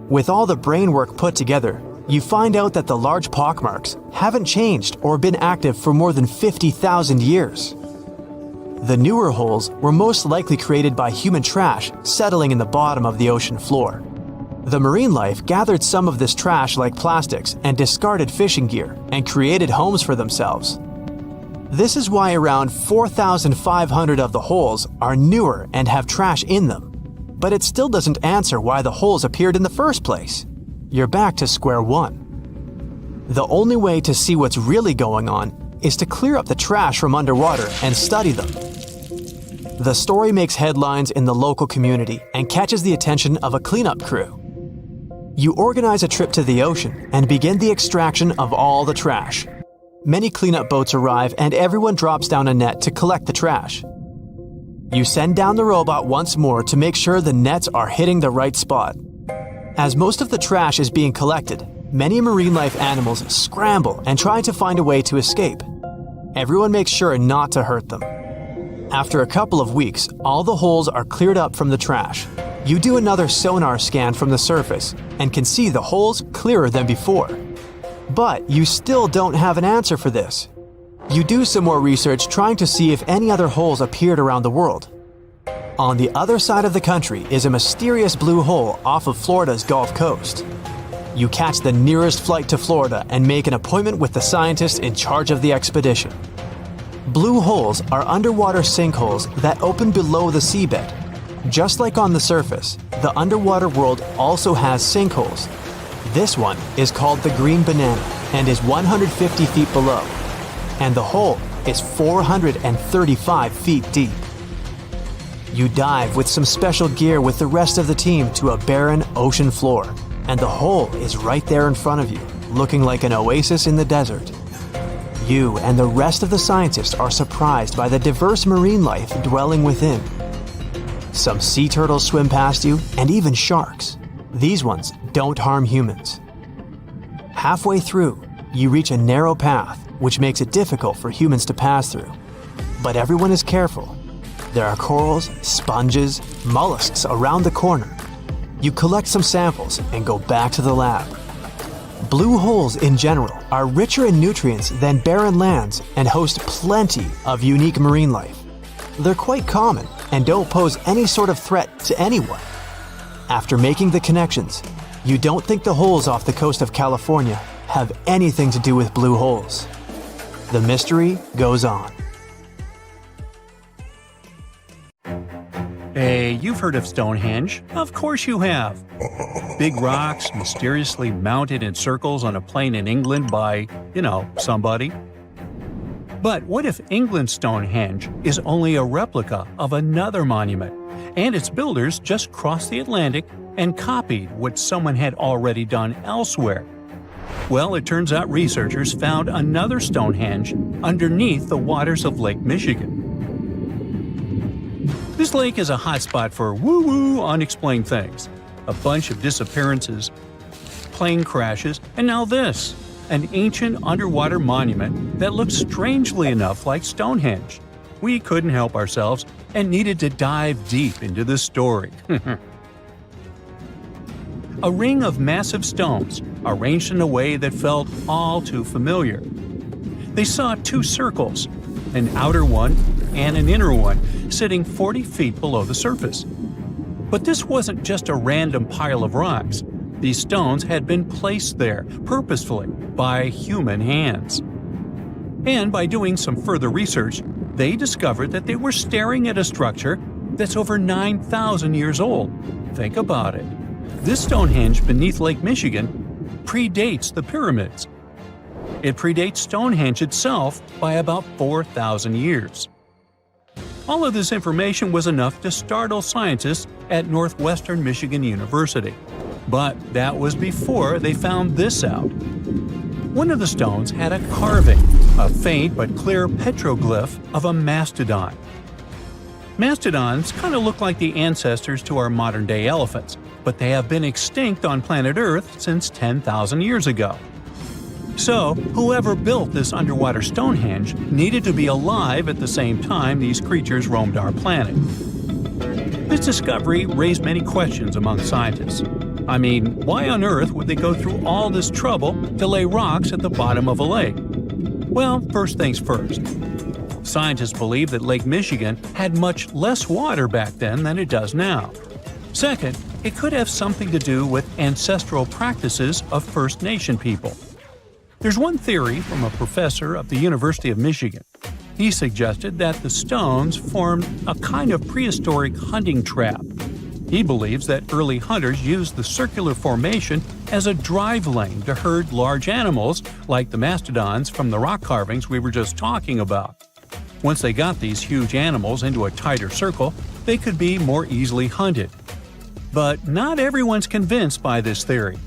With all the brain work put together, you find out that the large pockmarks haven't changed or been active for more than 50,000 years. The newer holes were most likely created by human trash settling in the bottom of the ocean floor. The marine life gathered some of this trash like plastics and discarded fishing gear and created homes for themselves. This is why around 4,500 of the holes are newer and have trash in them. But it still doesn't answer why the holes appeared in the first place. You're back to square one. The only way to see what's really going on is to clear up the trash from underwater and study them. The story makes headlines in the local community and catches the attention of a cleanup crew. You organize a trip to the ocean and begin the extraction of all the trash. Many cleanup boats arrive and everyone drops down a net to collect the trash. You send down the robot once more to make sure the nets are hitting the right spot. As most of the trash is being collected, many marine life animals scramble and try to find a way to escape. Everyone makes sure not to hurt them. After a couple of weeks, all the holes are cleared up from the trash. You do another sonar scan from the surface and can see the holes clearer than before. But you still don't have an answer for this. You do some more research trying to see if any other holes appeared around the world. On the other side of the country is a mysterious blue hole off of Florida's Gulf Coast. You catch the nearest flight to Florida and make an appointment with the scientists in charge of the expedition. Blue holes are underwater sinkholes that open below the seabed. Just like on the surface, the underwater world also has sinkholes. This one is called the Green Banana and is 150 feet below, and the hole is 435 feet deep. You dive with some special gear with the rest of the team to a barren ocean floor, and the hole is right there in front of you, looking like an oasis in the desert. You and the rest of the scientists are surprised by the diverse marine life dwelling within. Some sea turtles swim past you, and even sharks. These ones don't harm humans. Halfway through, you reach a narrow path, which makes it difficult for humans to pass through. But everyone is careful. There are corals, sponges, mollusks around the corner. You collect some samples and go back to the lab. Blue holes in general are richer in nutrients than barren lands and host plenty of unique marine life. They're quite common and don't pose any sort of threat to anyone. After making the connections, you don't think the holes off the coast of California have anything to do with blue holes. The mystery goes on. Hey, you've heard of Stonehenge? Of course you have. Big rocks mysteriously mounted in circles on a plain in England by, somebody. But what if England's Stonehenge is only a replica of another monument, and its builders just crossed the Atlantic and copied what someone had already done elsewhere? Well, it turns out researchers found another Stonehenge underneath the waters of Lake Michigan. This lake is a hotspot for woo-woo unexplained things. A bunch of disappearances, plane crashes, and now this, an ancient underwater monument that looks strangely enough like Stonehenge. We couldn't help ourselves and needed to dive deep into this story. A ring of massive stones, arranged in a way that felt all too familiar. They saw two circles, an outer one and an inner one, sitting 40 feet below the surface. But this wasn't just a random pile of rocks. These stones had been placed there purposefully by human hands. And by doing some further research, they discovered that they were staring at a structure that's over 9,000 years old. Think about it. This Stonehenge beneath Lake Michigan predates the pyramids. It predates Stonehenge itself by about 4,000 years. All of this information was enough to startle scientists at Northwestern Michigan University. But that was before they found this out. One of the stones had a carving, a faint but clear petroglyph of a mastodon. Mastodons kind of look like the ancestors to our modern-day elephants, but they have been extinct on planet Earth since 10,000 years ago. So, whoever built this underwater Stonehenge needed to be alive at the same time these creatures roamed our planet. This discovery raised many questions among scientists. I mean, why on earth would they go through all this trouble to lay rocks at the bottom of a lake? Well, first things first. Scientists believe that Lake Michigan had much less water back then than it does now. Second, it could have something to do with ancestral practices of First Nation people. There's one theory from a professor of the University of Michigan. He suggested that the stones formed a kind of prehistoric hunting trap. He believes that early hunters used the circular formation as a drive lane to herd large animals like the mastodons from the rock carvings we were just talking about. Once they got these huge animals into a tighter circle, they could be more easily hunted. But not everyone's convinced by this theory.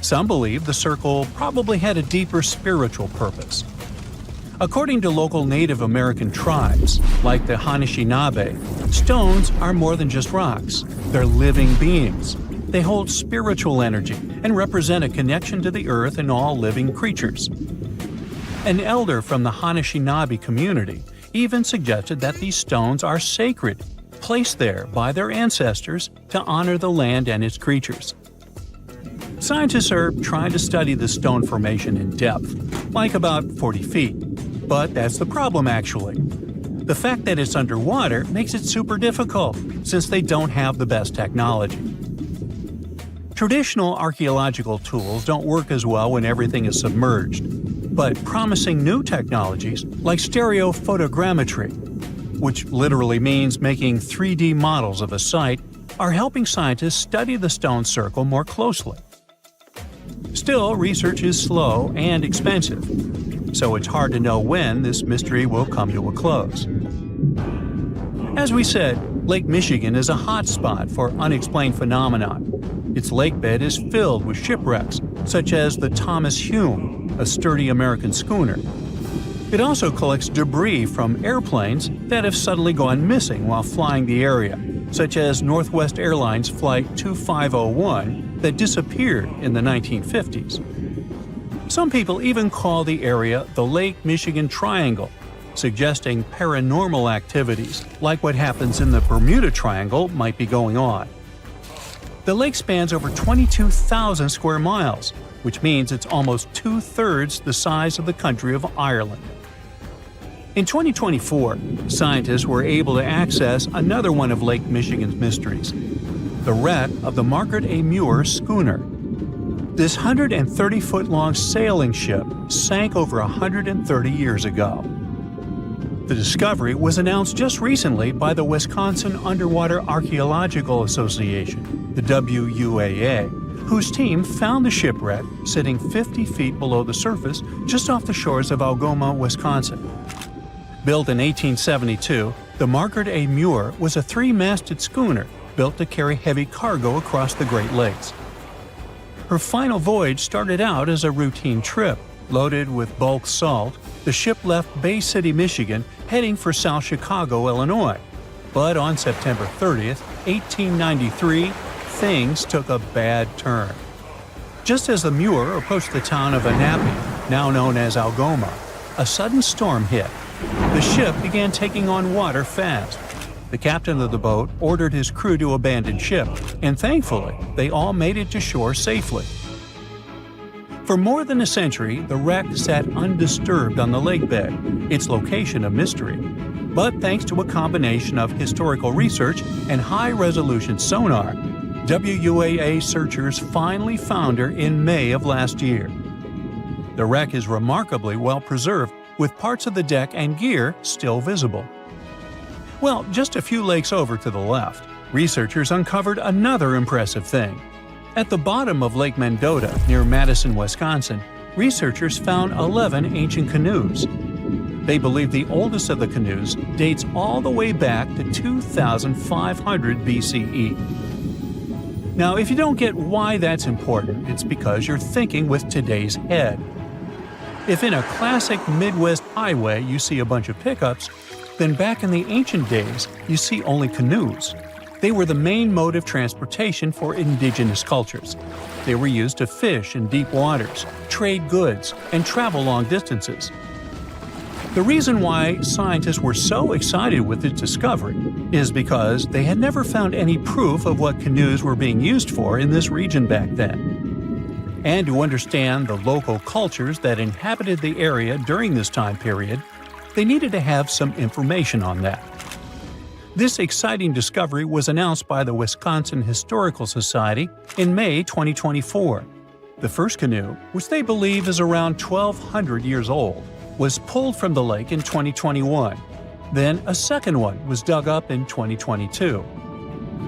Some believe the circle probably had a deeper spiritual purpose. According to local Native American tribes, like the Anishinaabe, stones are more than just rocks. They're living beings. They hold spiritual energy and represent a connection to the earth and all living creatures. An elder from the Anishinaabe community even suggested that these stones are sacred, placed there by their ancestors to honor the land and its creatures. Scientists are trying to study the stone formation in depth, like about 40 feet. But that's the problem, actually. The fact that it's underwater makes it super difficult, since they don't have the best technology. Traditional archaeological tools don't work as well when everything is submerged, but promising new technologies like stereophotogrammetry, which literally means making 3D models of a site, are helping scientists study the stone circle more closely. Still, research is slow and expensive, so it's hard to know when this mystery will come to a close. As we said, Lake Michigan is a hot spot for unexplained phenomena. Its lakebed is filled with shipwrecks, such as the Thomas Hume, a sturdy American schooner. It also collects debris from airplanes that have suddenly gone missing while flying the area, such as Northwest Airlines Flight 2501 that disappeared in the 1950s. Some people even call the area the Lake Michigan Triangle, suggesting paranormal activities like what happens in the Bermuda Triangle might be going on. The lake spans over 22,000 square miles, which means it's almost two-thirds the size of the country of Ireland. In 2024, scientists were able to access another one of Lake Michigan's mysteries, the wreck of the Margaret A. Muir schooner. This 130-foot-long sailing ship sank over 130 years ago. The discovery was announced just recently by the Wisconsin Underwater Archaeological Association, the WUAA, whose team found the shipwreck sitting 50 feet below the surface just off the shores of Algoma, Wisconsin. Built in 1872, the Margaret A. Muir was a three-masted schooner built to carry heavy cargo across the Great Lakes. Her final voyage started out as a routine trip. Loaded with bulk salt, the ship left Bay City, Michigan, heading for South Chicago, Illinois. But on September 30th, 1893, things took a bad turn. Just as the Muir approached the town of Annapolis, now known as Algoma, a sudden storm hit. The ship began taking on water fast. The captain of the boat ordered his crew to abandon ship, and thankfully, they all made it to shore safely. For more than a century, the wreck sat undisturbed on the lakebed, its location a mystery. But thanks to a combination of historical research and high-resolution sonar, WUAA searchers finally found her in May of last year. The wreck is remarkably well preserved, with parts of the deck and gear still visible. Well, just a few lakes over to the left, researchers uncovered another impressive thing. At the bottom of Lake Mendota, near Madison, Wisconsin, researchers found 11 ancient canoes. They believe the oldest of the canoes dates all the way back to 2500 BCE. Now, if you don't get why that's important, it's because you're thinking with today's head. If in a classic Midwest highway you see a bunch of pickups, then back in the ancient days you see only canoes. They were the main mode of transportation for indigenous cultures. They were used to fish in deep waters, trade goods, and travel long distances. The reason why scientists were so excited with its discovery is because they had never found any proof of what canoes were being used for in this region back then. And to understand the local cultures that inhabited the area during this time period, they needed to have some information on that. This exciting discovery was announced by the Wisconsin Historical Society in May 2024. The first canoe, which they believe is around 1,200 years old, was pulled from the lake in 2021. Then a second one was dug up in 2022.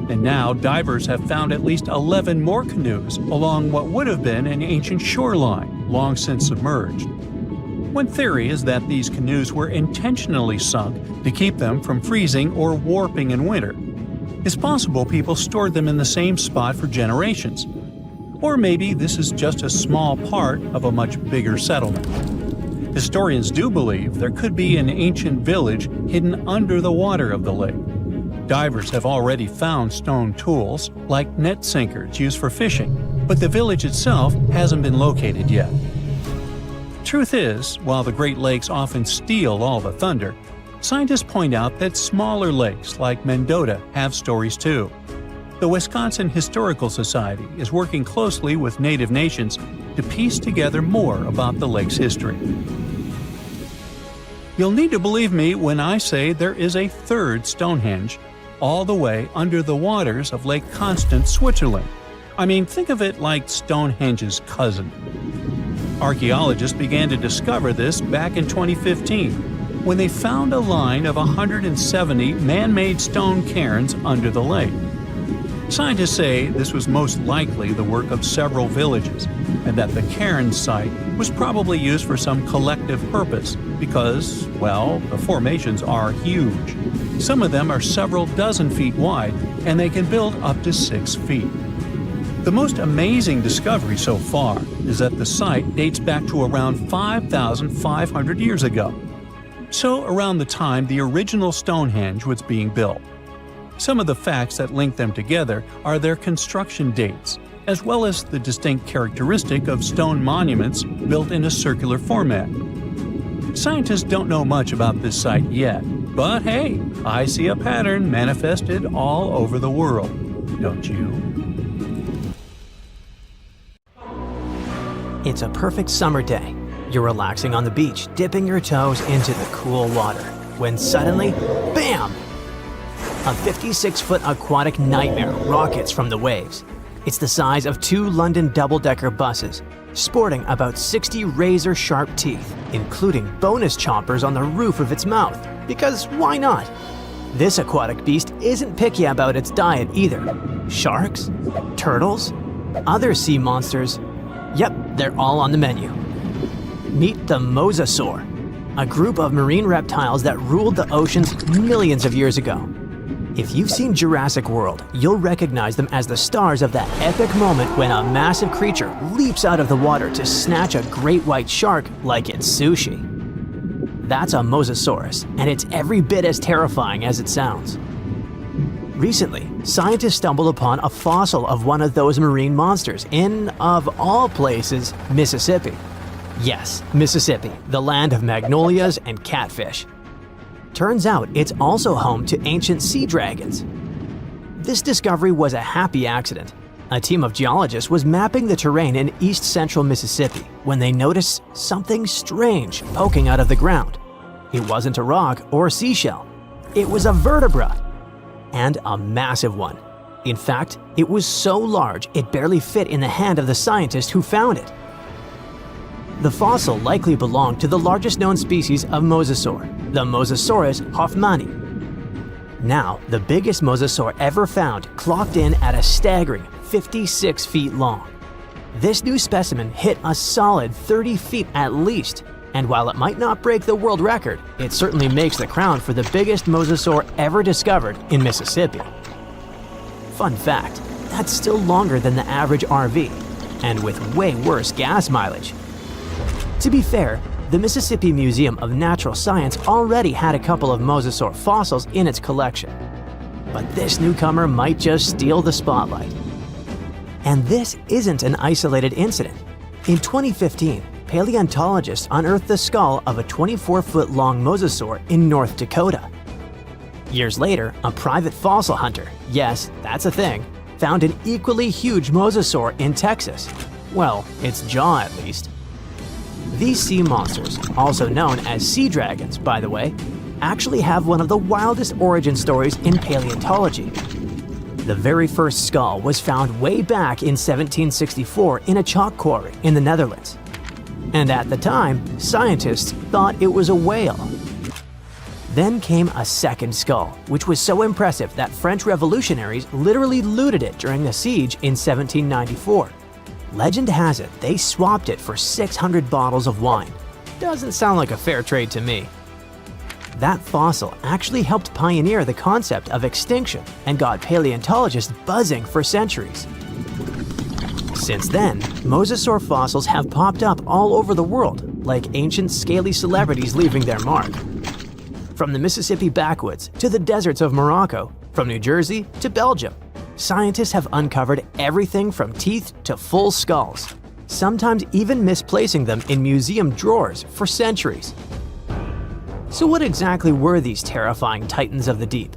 And now divers have found at least 11 more canoes along what would have been an ancient shoreline, long since submerged. One theory is that these canoes were intentionally sunk to keep them from freezing or warping in winter. It's possible people stored them in the same spot for generations. Or maybe this is just a small part of a much bigger settlement. Historians do believe there could be an ancient village hidden under the water of the lake. Divers have already found stone tools, like net sinkers used for fishing, but the village itself hasn't been located yet. Truth is, while the Great Lakes often steal all the thunder, scientists point out that smaller lakes like Mendota have stories too. The Wisconsin Historical Society is working closely with Native nations to piece together more about the lake's history. You'll need to believe me when I say there is a third Stonehenge, all the way under the waters of Lake Constance, Switzerland. I mean, think of it like Stonehenge's cousin. Archaeologists began to discover this back in 2015, when they found a line of 170 man-made stone cairns under the lake. Scientists say this was most likely the work of several villages, and that the cairn site was probably used for some collective purpose because, well, the formations are huge. Some of them are several dozen feet wide, and they can build up to 6 feet. The most amazing discovery so far is that the site dates back to around 5,500 years ago. So around the time the original Stonehenge was being built. Some of the facts that link them together are their construction dates, as well as the distinct characteristic of stone monuments built in a circular format. Scientists don't know much about this site yet, but hey, I see a pattern manifested all over the world, don't you? It's a perfect summer day. You're relaxing on the beach, dipping your toes into the cool water, when suddenly, bam! A 56-foot aquatic nightmare rockets from the waves. It's the size of 2 London double-decker buses, sporting about 60 razor-sharp teeth, including bonus chompers on the roof of its mouth, because why not? This aquatic beast isn't picky about its diet either. Sharks? Turtles? Other sea monsters? Yep, they're all on the menu. Meet the mosasaur, a group of marine reptiles that ruled the oceans millions of years ago. If you've seen Jurassic World, you'll recognize them as the stars of that epic moment when a massive creature leaps out of the water to snatch a great white shark like it's sushi. That's a mosasaurus, and it's every bit as terrifying as it sounds. Recently, scientists stumbled upon a fossil of one of those marine monsters in, of all places, Mississippi. Yes, Mississippi, the land of magnolias and catfish. Turns out it's also home to ancient sea dragons. This discovery was a happy accident. A team of geologists was mapping the terrain in east-central Mississippi when they noticed something strange poking out of the ground. It wasn't a rock or seashell. It was a vertebra. And a massive one. In fact, it was so large it barely fit in the hand of the scientist who found it. The fossil likely belonged to the largest known species of mosasaur, the Mosasaurus hoffmanni. Now, the biggest mosasaur ever found clocked in at a staggering 56 feet long. This new specimen hit a solid 30 feet at least, and while it might not break the world record, it certainly makes the crown for the biggest mosasaur ever discovered in Mississippi. Fun fact, that's still longer than the average RV, and with way worse gas mileage. To be fair, the Mississippi Museum of Natural Science already had a couple of mosasaur fossils in its collection. But this newcomer might just steal the spotlight. And this isn't an isolated incident. In 2015, paleontologists unearthed the skull of a 24-foot-long mosasaur in North Dakota. Years later, a private fossil hunter, yes, that's a thing, found an equally huge mosasaur in Texas. Well, its jaw at least. These sea monsters, also known as sea dragons, by the way, actually have one of the wildest origin stories in paleontology. The very first skull was found way back in 1764 in a chalk quarry in the Netherlands. And at the time, scientists thought it was a whale. Then came a second skull, which was so impressive that French revolutionaries literally looted it during the siege in 1794. Legend has it they swapped it for 600 bottles of wine. Doesn't sound like a fair trade to me. That fossil actually helped pioneer the concept of extinction and got paleontologists buzzing for centuries. Since then, mosasaur fossils have popped up all over the world, like ancient scaly celebrities leaving their mark. From the Mississippi backwoods to the deserts of Morocco, from New Jersey to Belgium, scientists have uncovered everything from teeth to full skulls, sometimes even misplacing them in museum drawers for centuries. So what exactly were these terrifying titans of the deep?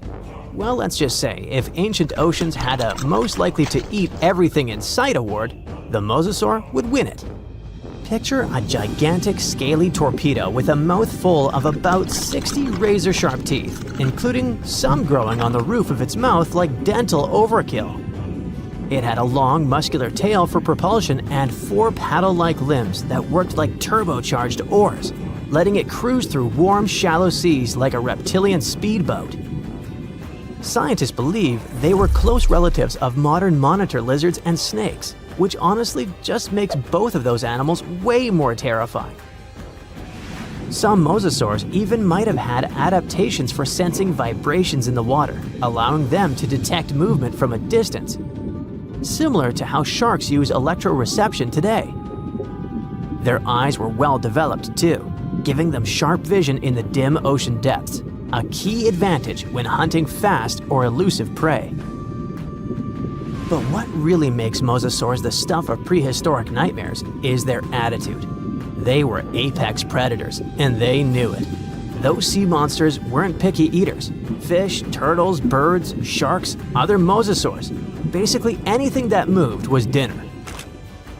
Well, let's just say, if ancient oceans had a most likely to eat everything in sight award, the mosasaur would win it. Picture a gigantic scaly torpedo with a mouth full of about 60 razor-sharp teeth, including some growing on the roof of its mouth like dental overkill. It had a long, muscular tail for propulsion and 4 paddle-like limbs that worked like turbocharged oars, letting it cruise through warm, shallow seas like a reptilian speedboat. Scientists believe they were close relatives of modern monitor lizards and snakes, which honestly just makes both of those animals way more terrifying. Some mosasaurs even might have had adaptations for sensing vibrations in the water, allowing them to detect movement from a distance, similar to how sharks use electroreception today. Their eyes were well developed too, giving them sharp vision in the dim ocean depths, a key advantage when hunting fast or elusive prey. But what really makes mosasaurs the stuff of prehistoric nightmares is their attitude. They were apex predators, and they knew it. Those sea monsters weren't picky eaters. Fish, turtles, birds, sharks, other mosasaurs. Basically anything that moved was dinner.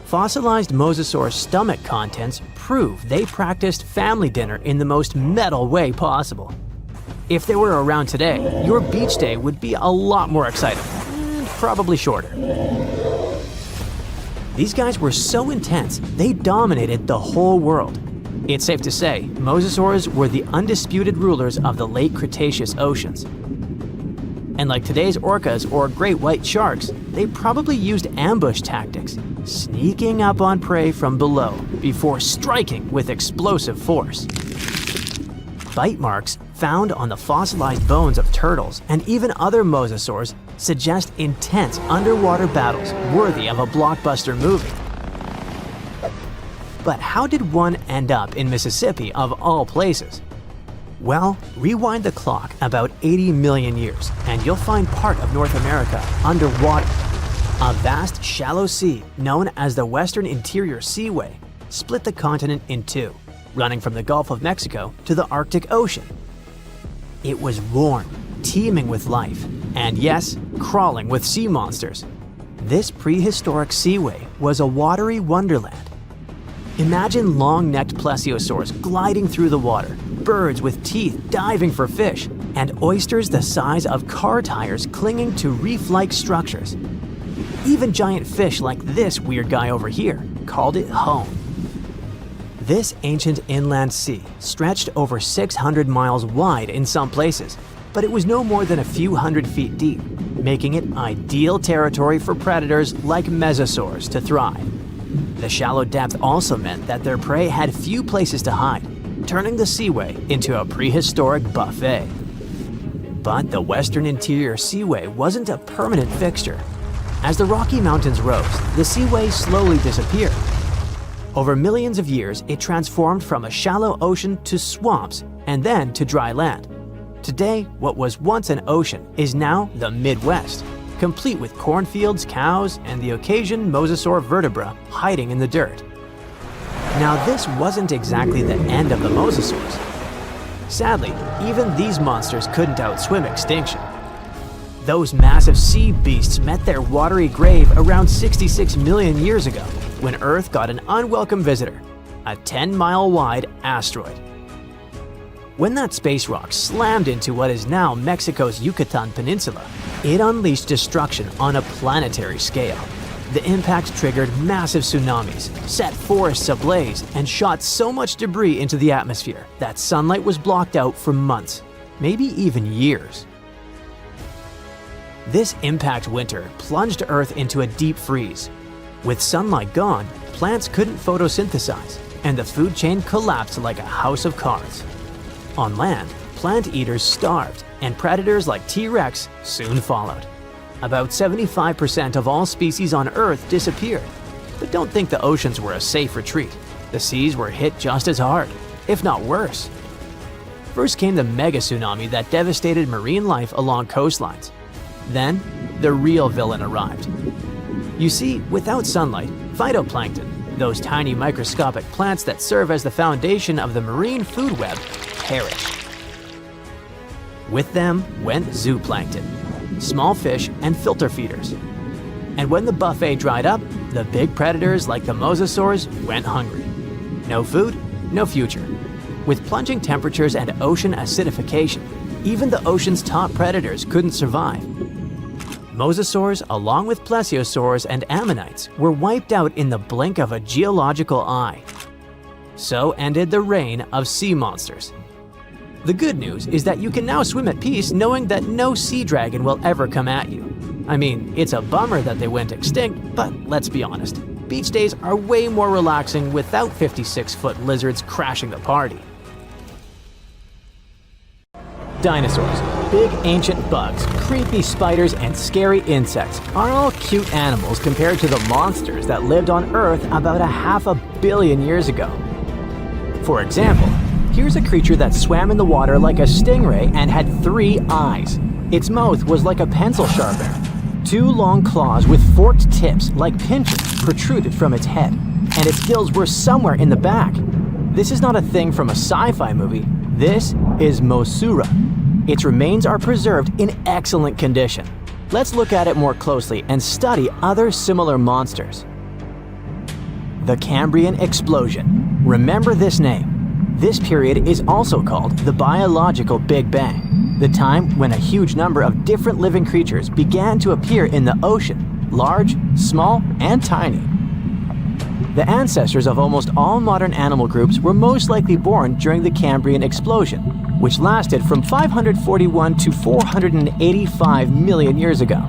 Fossilized mosasaur stomach contents prove they practiced family dinner in the most metal way possible. If they were around today, your beach day would be a lot more exciting, and probably shorter. These guys were so intense, they dominated the whole world. It's safe to say, mosasaurs were the undisputed rulers of the late Cretaceous oceans. And like today's orcas or great white sharks, they probably used ambush tactics, sneaking up on prey from below before striking with explosive force. Bite marks found on the fossilized bones of turtles and even other mosasaurs suggest intense underwater battles worthy of a blockbuster movie. But how did one end up in Mississippi of all places? Well, rewind the clock about 80 million years and you'll find part of North America underwater. A vast shallow sea known as the Western Interior Seaway split the continent in two, running from the Gulf of Mexico to the Arctic Ocean. It was warm, teeming with life, and yes, crawling with sea monsters. This prehistoric seaway was a watery wonderland. Imagine long-necked plesiosaurs gliding through the water, birds with teeth diving for fish, and oysters the size of car tires clinging to reef-like structures. Even giant fish like this weird guy over here called it home. This ancient inland sea stretched over 600 miles wide in some places, but it was no more than a few hundred feet deep, making it ideal territory for predators like mesosaurs to thrive. The shallow depth also meant that their prey had few places to hide, turning the seaway into a prehistoric buffet. But the Western Interior Seaway wasn't a permanent fixture. As the Rocky Mountains rose, the seaway slowly disappeared. Over millions of years, it transformed from a shallow ocean to swamps and then to dry land. Today, what was once an ocean is now the Midwest, complete with cornfields, cows, and the occasion mosasaur vertebra hiding in the dirt. Now, this wasn't exactly the end of the mosasaurs. Sadly, even these monsters couldn't outswim extinction. Those massive sea beasts met their watery grave around 66 million years ago, when Earth got an unwelcome visitor, a 10-mile-wide asteroid. When that space rock slammed into what is now Mexico's Yucatan Peninsula, it unleashed destruction on a planetary scale. The impact triggered massive tsunamis, set forests ablaze, and shot so much debris into the atmosphere that sunlight was blocked out for months, maybe even years. This impact winter plunged Earth into a deep freeze. With sunlight gone, plants couldn't photosynthesize, and the food chain collapsed like a house of cards. On land, plant eaters starved, and predators like T-Rex soon followed. About 75% of all species on Earth disappeared. But don't think the oceans were a safe retreat. The seas were hit just as hard, if not worse. First came the mega tsunami that devastated marine life along coastlines. Then, the real villain arrived. You see, without sunlight, phytoplankton, those tiny microscopic plants that serve as the foundation of the marine food web, perished. With them went zooplankton, small fish and filter feeders. And when the buffet dried up, the big predators like the mosasaurs went hungry. No food, no future. With plunging temperatures and ocean acidification, even the ocean's top predators couldn't survive. Mosasaurs, along with plesiosaurs and ammonites, were wiped out in the blink of a geological eye. So ended the reign of sea monsters. The good news is that you can now swim at peace knowing that no sea dragon will ever come at you. I mean, it's a bummer that they went extinct, but let's be honest, beach days are way more relaxing without 56-foot lizards crashing the party. Dinosaurs, big ancient bugs, creepy spiders, and scary insects are all cute animals compared to the monsters that lived on Earth about 500 million years ago. For example, here's a creature that swam in the water like a stingray and had 3 eyes. Its mouth was like a pencil sharpener. 2 long claws with forked tips like pincers protruded from its head, and its gills were somewhere in the back. This is not a thing from a sci-fi movie. This is Mosura. Its remains are preserved in excellent condition. Let's look at it more closely and study other similar monsters. The Cambrian Explosion. Remember this name. This period is also called the Biological Big Bang, the time when a huge number of different living creatures began to appear in the ocean, large, small, and tiny. The ancestors of almost all modern animal groups were most likely born during the Cambrian Explosion, which lasted from 541 to 485 million years ago.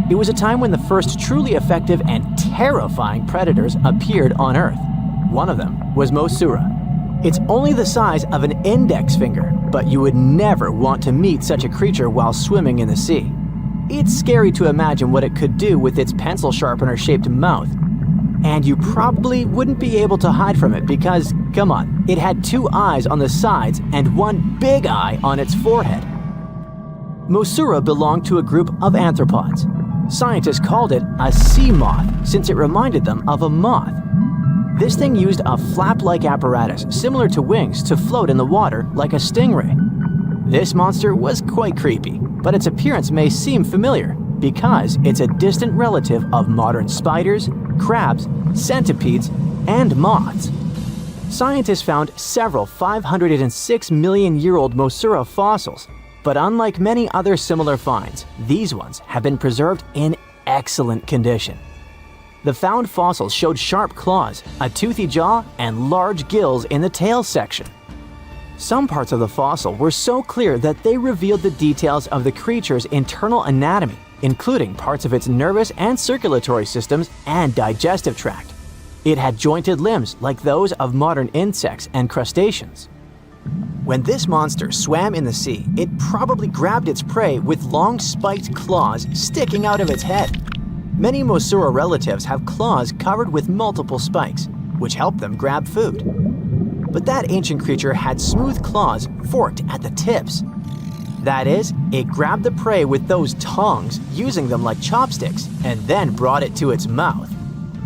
It was a time when the first truly effective and terrifying predators appeared on Earth. One of them was Mosura. It's only the size of an index finger, but you would never want to meet such a creature while swimming in the sea. It's scary to imagine what it could do with its pencil sharpener-shaped mouth. And you probably wouldn't be able to hide from it because, come on, it had 2 eyes on the sides and 1 big eye on its forehead. Mosura belonged to a group of arthropods. Scientists called it a sea moth since it reminded them of a moth. This thing used a flap-like apparatus similar to wings to float in the water like a stingray. This monster was quite creepy, but its appearance may seem familiar because it's a distant relative of modern spiders, crabs, centipedes, and moths. Scientists found several 506 million-year-old Mosura fossils, but unlike many other similar finds, these ones have been preserved in excellent condition. The found fossils showed sharp claws, a toothy jaw, and large gills in the tail section. Some parts of the fossil were so clear that they revealed the details of the creature's internal anatomy, including parts of its nervous and circulatory systems and digestive tract. It had jointed limbs like those of modern insects and crustaceans. When this monster swam in the sea, it probably grabbed its prey with long spiked claws sticking out of its head. Many Mosura relatives have claws covered with multiple spikes, which help them grab food. But that ancient creature had smooth claws forked at the tips. That is, it grabbed the prey with those tongs, using them like chopsticks, and then brought it to its mouth.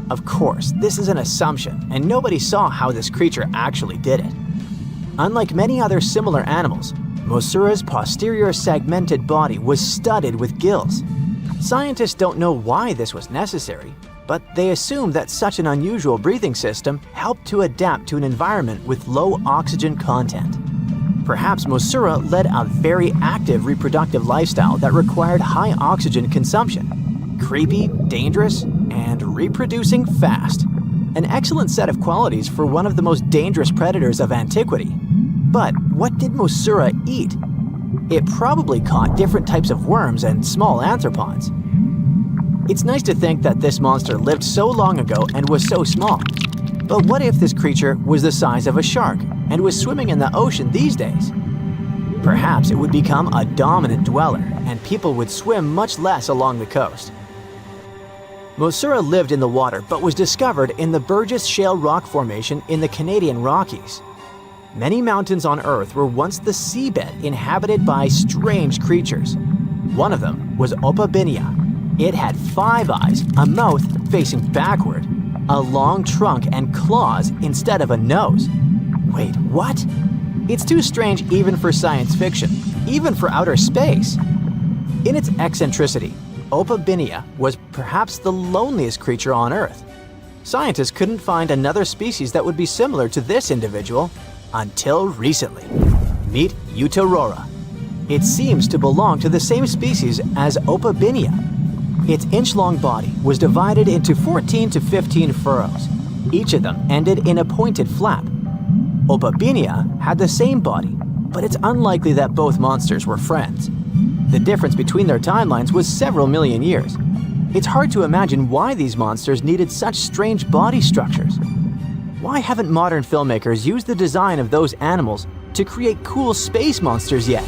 Of course, this is an assumption, and nobody saw how this creature actually did it. Unlike many other similar animals, Mosura's posterior segmented body was studded with gills. Scientists don't know why this was necessary, but they assume that such an unusual breathing system helped to adapt to an environment with low oxygen content. Perhaps Mosura led a very active reproductive lifestyle that required high oxygen consumption. Creepy, dangerous, and reproducing fast. An excellent set of qualities for one of the most dangerous predators of antiquity. But what did Mosura eat? It probably caught different types of worms and small arthropods. It's nice to think that this monster lived so long ago and was so small. But what if this creature was the size of a shark and was swimming in the ocean these days? Perhaps it would become a dominant dweller and people would swim much less along the coast. Mosura lived in the water but was discovered in the Burgess Shale rock formation in the Canadian Rockies. Many mountains on Earth were once the seabed inhabited by strange creatures. One of them was Opabinia. It had 5 eyes, a mouth facing backward, a long trunk and claws instead of a nose. Wait, what? It's too strange even for science fiction, even for outer space. In its eccentricity, Opabinia was perhaps the loneliest creature on Earth. Scientists couldn't find another species that would be similar to this individual until recently. Meet Utaurora. It seems to belong to the same species as Opabinia. Its inch-long body was divided into 14 to 15 furrows. Each of them ended in a pointed flap. Opabinia had the same body, but it's unlikely that both monsters were friends. The difference between their timelines was several million years. It's hard to imagine why these monsters needed such strange body structures. Why haven't modern filmmakers used the design of those animals to create cool space monsters yet?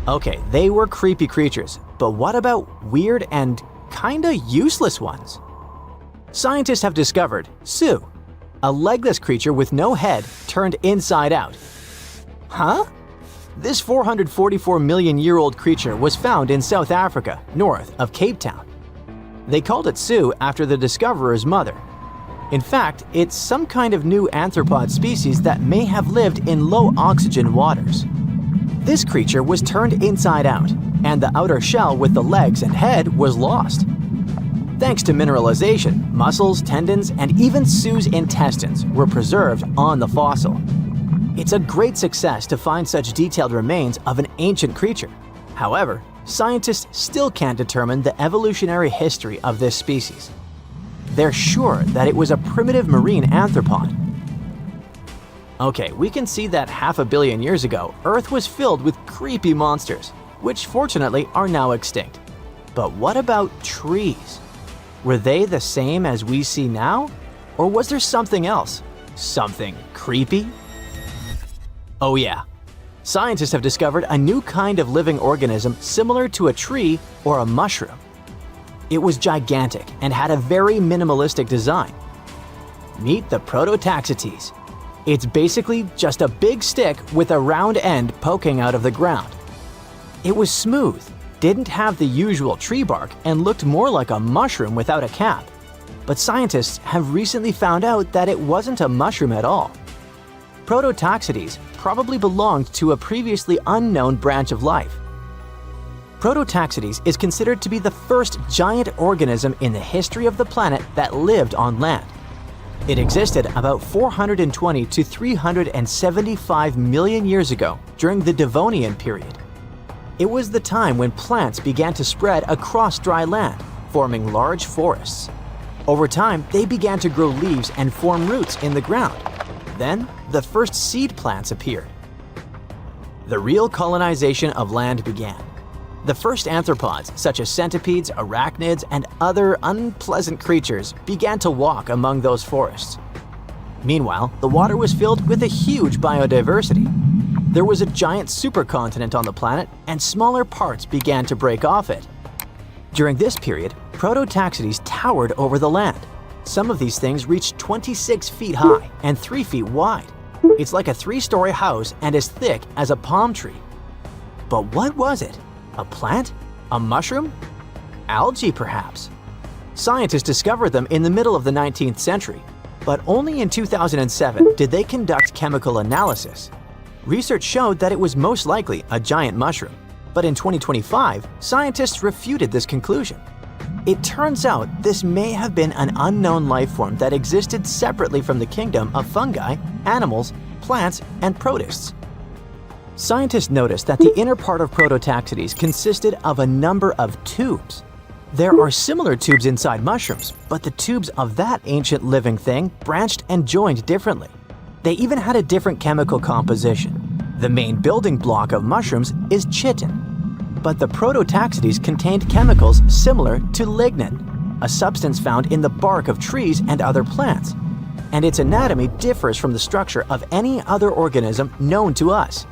Okay, they were creepy creatures, but what about weird and kinda useless ones? Scientists have discovered Su, a legless creature with no head turned inside out. Huh? This 444 million-year-old creature was found in South Africa, north of Cape Town. They called it Su after the discoverer's mother. In fact, it's some kind of new arthropod species that may have lived in low-oxygen waters. This creature was turned inside out, and the outer shell with the legs and head was lost. Thanks to mineralization, muscles, tendons, and even Su's intestines were preserved on the fossil. It's a great success to find such detailed remains of an ancient creature. However, scientists still can't determine the evolutionary history of this species. They're sure that it was a primitive marine arthropod. Okay, we can see that 500 million years ago, Earth was filled with creepy monsters, which fortunately are now extinct. But what about trees? Were they the same as we see now? Or was there something else? Something creepy? Oh yeah. Scientists have discovered a new kind of living organism similar to a tree or a mushroom. It was gigantic and had a very minimalistic design. Meet the Prototaxites. It's basically just a big stick with a round end poking out of the ground. It was smooth, didn't have the usual tree bark, and looked more like a mushroom without a cap. But scientists have recently found out that it wasn't a mushroom at all. Prototaxites probably belonged to a previously unknown branch of life. Prototaxites is considered to be the first giant organism in the history of the planet that lived on land. It existed about 420 to 375 million years ago during the Devonian period. It was the time when plants began to spread across dry land, forming large forests. Over time, they began to grow leaves and form roots in the ground. Then, the first seed plants appeared. The real colonization of land began. The first arthropods, such as centipedes, arachnids, and other unpleasant creatures, began to walk among those forests. Meanwhile, the water was filled with a huge biodiversity. There was a giant supercontinent on the planet, and smaller parts began to break off it. During this period, Prototaxites towered over the land. Some of these things reached 26 feet high and 3 feet wide. It's like a 3-story house and as thick as a palm tree. But what was it? A plant? A mushroom? Algae, perhaps? Scientists discovered them in the middle of the 19th century, but only in 2007 did they conduct chemical analysis. Research showed that it was most likely a giant mushroom, but in 2025, scientists refuted this conclusion. It turns out this may have been an unknown life form that existed separately from the kingdom of fungi, animals, plants, and protists. Scientists noticed that the inner part of Prototaxites consisted of a number of tubes. There are similar tubes inside mushrooms, but the tubes of that ancient living thing branched and joined differently. They even had a different chemical composition. The main building block of mushrooms is chitin. But the Prototaxites contained chemicals similar to lignin, a substance found in the bark of trees and other plants. And its anatomy differs from the structure of any other organism known to us.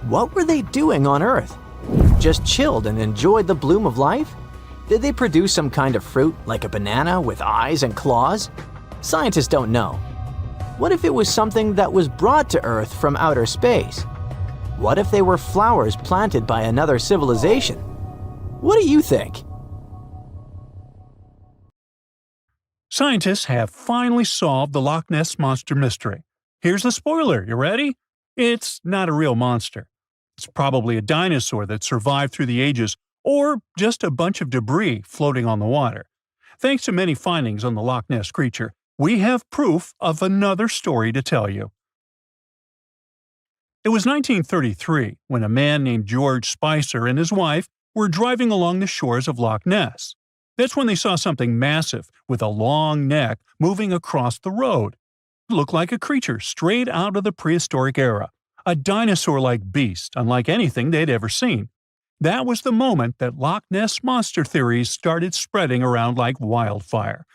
What were they doing on Earth? Just chilled and enjoyed the bloom of life? Did they produce some kind of fruit, like a banana with eyes and claws? Scientists don't know. What if it was something that was brought to Earth from outer space? What if they were flowers planted by another civilization? What do you think? Scientists have finally solved the Loch Ness Monster mystery. Here's the spoiler, you ready? It's not a real monster. It's probably a dinosaur that survived through the ages, or just a bunch of debris floating on the water. Thanks to many findings on the Loch Ness creature, we have proof of another story to tell you. It was 1933 when a man named George Spicer and his wife were driving along the shores of Loch Ness. That's when they saw something massive with a long neck moving across the road. It looked like a creature straight out of the prehistoric era, a dinosaur-like beast unlike anything they'd ever seen. That was the moment that Loch Ness Monster theories started spreading around like wildfire.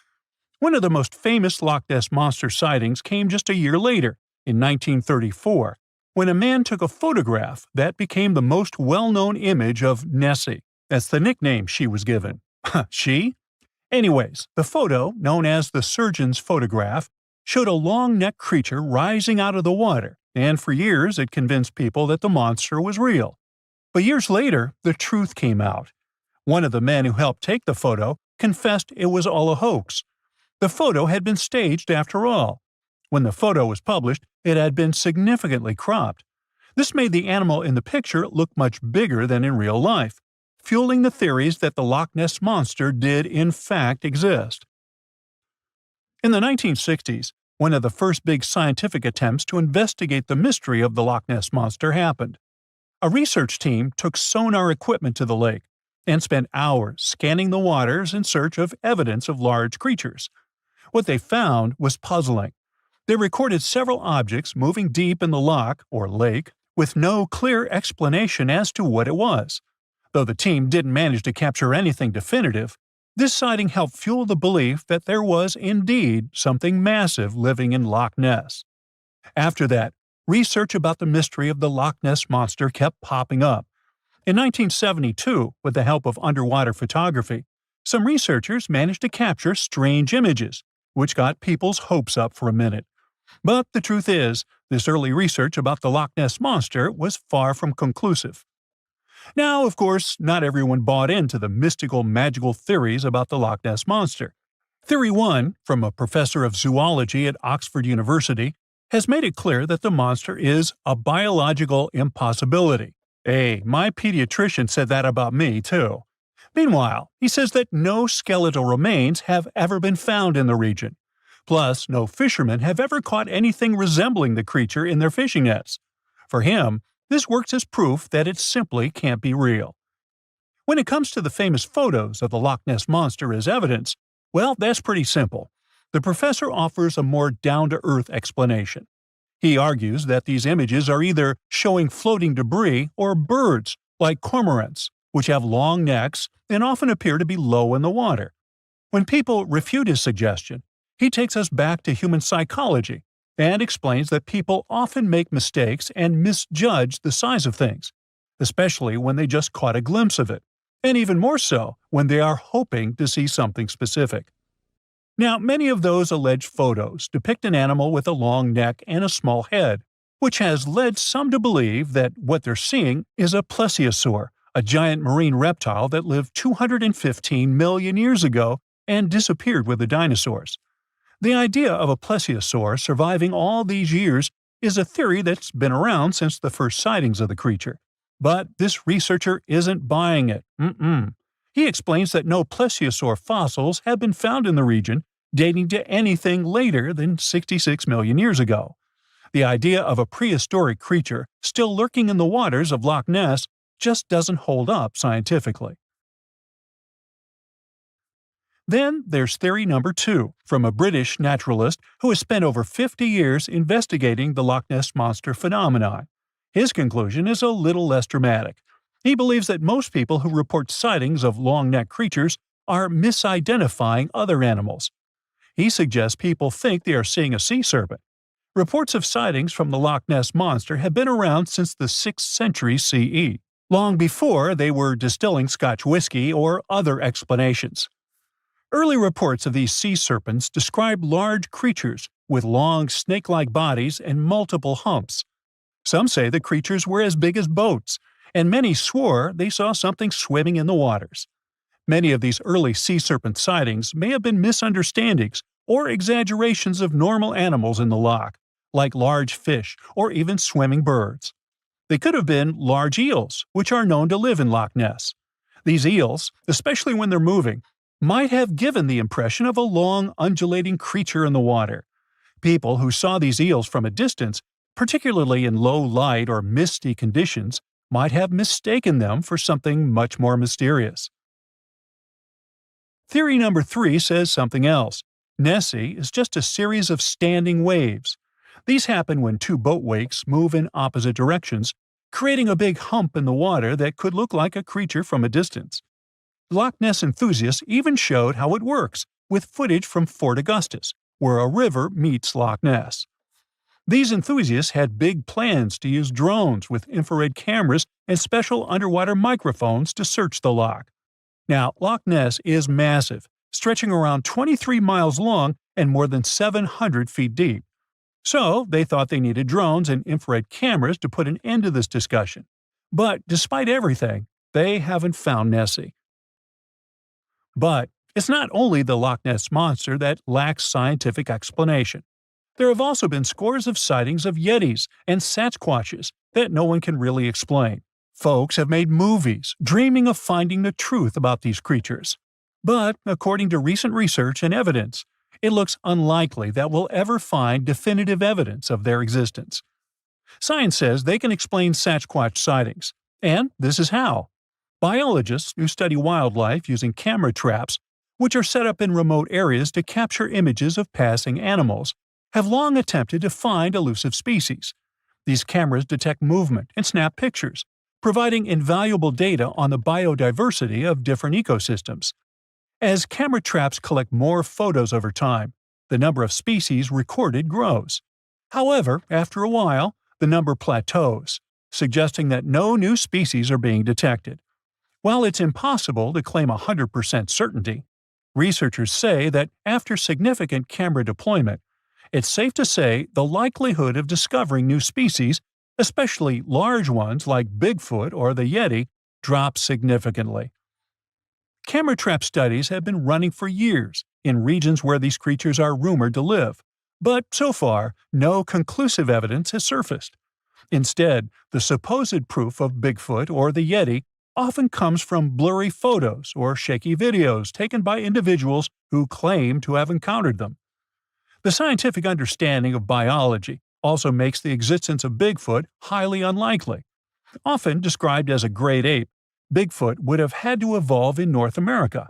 One of the most famous Loch Ness Monster sightings came just a year later, in 1934, when a man took a photograph that became the most well-known image of Nessie. That's the nickname she was given. She? Anyways, the photo, known as the surgeon's photograph, showed a long-necked creature rising out of the water, and for years it convinced people that the monster was real. But years later, the truth came out. One of the men who helped take the photo confessed it was all a hoax. The photo had been staged after all. When the photo was published, it had been significantly cropped. This made the animal in the picture look much bigger than in real life, fueling the theories that the Loch Ness Monster did in fact exist. In the 1960s, one of the first big scientific attempts to investigate the mystery of the Loch Ness Monster happened. A research team took sonar equipment to the lake and spent hours scanning the waters in search of evidence of large creatures. What they found was puzzling. They recorded several objects moving deep in the loch, or lake, with no clear explanation as to what it was. Though the team didn't manage to capture anything definitive, this sighting helped fuel the belief that there was indeed something massive living in Loch Ness. After that, research about the mystery of the Loch Ness Monster kept popping up. In 1972, with the help of underwater photography, some researchers managed to capture strange images, which got people's hopes up for a minute. But the truth is, this early research about the Loch Ness Monster was far from conclusive. Now, of course, not everyone bought into the mystical, magical theories about the Loch Ness Monster. Theory 1, from a professor of zoology at Oxford University, has made it clear that the monster is a biological impossibility. Hey, my pediatrician said that about me, too. Meanwhile, he says that no skeletal remains have ever been found in the region. Plus, no fishermen have ever caught anything resembling the creature in their fishing nets. For him, this works as proof that it simply can't be real. When it comes to the famous photos of the Loch Ness Monster as evidence, well, that's pretty simple. The professor offers a more down-to-earth explanation. He argues that these images are either showing floating debris or birds, like cormorants, which have long necks and often appear to be low in the water. When people refute his suggestion, he takes us back to human psychology and explains that people often make mistakes and misjudge the size of things, especially when they just caught a glimpse of it, and even more so when they are hoping to see something specific. Now, many of those alleged photos depict an animal with a long neck and a small head, which has led some to believe that what they're seeing is a plesiosaur, a giant marine reptile that lived 215 million years ago and disappeared with the dinosaurs. The idea of a plesiosaur surviving all these years is a theory that's been around since the first sightings of the creature. But this researcher isn't buying it. He explains that no plesiosaur fossils have been found in the region dating to anything later than 66 million years ago. The idea of a prehistoric creature still lurking in the waters of Loch Ness just doesn't hold up scientifically. Then there's theory number 2, from a British naturalist who has spent over 50 years investigating the Loch Ness Monster phenomenon. His conclusion is a little less dramatic. He believes that most people who report sightings of long-necked creatures are misidentifying other animals. He suggests people think they are seeing a sea serpent. Reports of sightings from the Loch Ness Monster have been around since the 6th century CE, long before they were distilling Scotch whiskey or other explanations. Early reports of these sea serpents describe large creatures with long snake-like bodies and multiple humps. Some say the creatures were as big as boats, and many swore they saw something swimming in the waters. Many of these early sea serpent sightings may have been misunderstandings or exaggerations of normal animals in the loch, like large fish or even swimming birds. They could have been large eels, which are known to live in Loch Ness. These eels, especially when they're moving, might have given the impression of a long, undulating creature in the water. People who saw these eels from a distance, particularly in low light or misty conditions, might have mistaken them for something much more mysterious. Theory number 3 says something else. Nessie is just a series of standing waves. These happen when two boat wakes move in opposite directions, creating a big hump in the water that could look like a creature from a distance. Loch Ness enthusiasts even showed how it works, with footage from Fort Augustus, where a river meets Loch Ness. These enthusiasts had big plans to use drones with infrared cameras and special underwater microphones to search the loch. Now, Loch Ness is massive, stretching around 23 miles long and more than 700 feet deep. So, they thought they needed drones and infrared cameras to put an end to this discussion. But despite everything, they haven't found Nessie. But it's not only the Loch Ness Monster that lacks scientific explanation. There have also been scores of sightings of Yetis and Sasquatches that no one can really explain. Folks have made movies, dreaming of finding the truth about these creatures. But, according to recent research and evidence, it looks unlikely that we'll ever find definitive evidence of their existence. Science says they can explain Sasquatch sightings, and this is how. Biologists who study wildlife using camera traps, which are set up in remote areas to capture images of passing animals, have long attempted to find elusive species. These cameras detect movement and snap pictures, providing invaluable data on the biodiversity of different ecosystems. As camera traps collect more photos over time, the number of species recorded grows. However, after a while, the number plateaus, suggesting that no new species are being detected. While it's impossible to claim 100% certainty, researchers say that after significant camera deployment, it's safe to say the likelihood of discovering new species, especially large ones like Bigfoot or the Yeti, drops significantly. Camera trap studies have been running for years in regions where these creatures are rumored to live, but so far, no conclusive evidence has surfaced. Instead, the supposed proof of Bigfoot or the Yeti often comes from blurry photos or shaky videos taken by individuals who claim to have encountered them. The scientific understanding of biology also makes the existence of Bigfoot highly unlikely. Often described as a great ape, Bigfoot would have had to evolve in North America.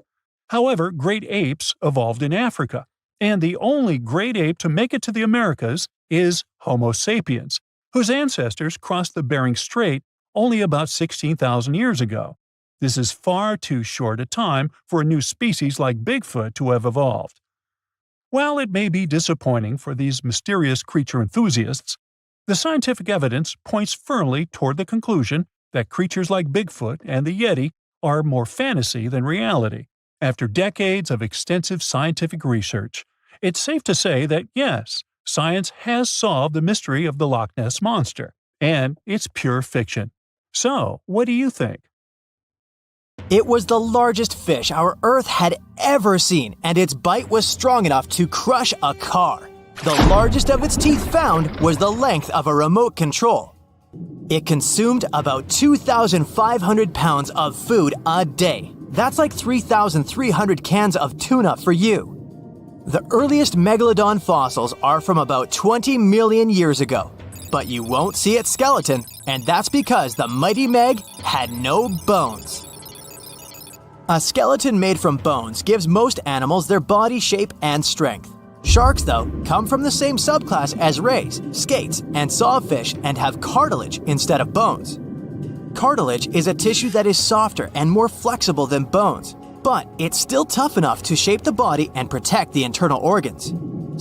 However, great apes evolved in Africa, and the only great ape to make it to the Americas is Homo sapiens, whose ancestors crossed the Bering Strait only about 16,000 years ago. This is far too short a time for a new species like Bigfoot to have evolved. While it may be disappointing for these mysterious creature enthusiasts, the scientific evidence points firmly toward the conclusion that creatures like Bigfoot and the Yeti are more fantasy than reality. After decades of extensive scientific research, it's safe to say that yes, science has solved the mystery of the Loch Ness Monster, and it's pure fiction. So, what do you think? It was the largest fish our Earth had ever seen, and its bite was strong enough to crush a car. The largest of its teeth found was the length of a remote control. It consumed about 2,500 pounds of food a day. That's like 3,300 cans of tuna for you. The earliest megalodon fossils are from about 20 million years ago, but you won't see its skeleton, and that's because the mighty Meg had no bones. A skeleton made from bones gives most animals their body shape and strength. Sharks, though, come from the same subclass as rays, skates, and sawfish and have cartilage instead of bones. Cartilage is a tissue that is softer and more flexible than bones, but it's still tough enough to shape the body and protect the internal organs.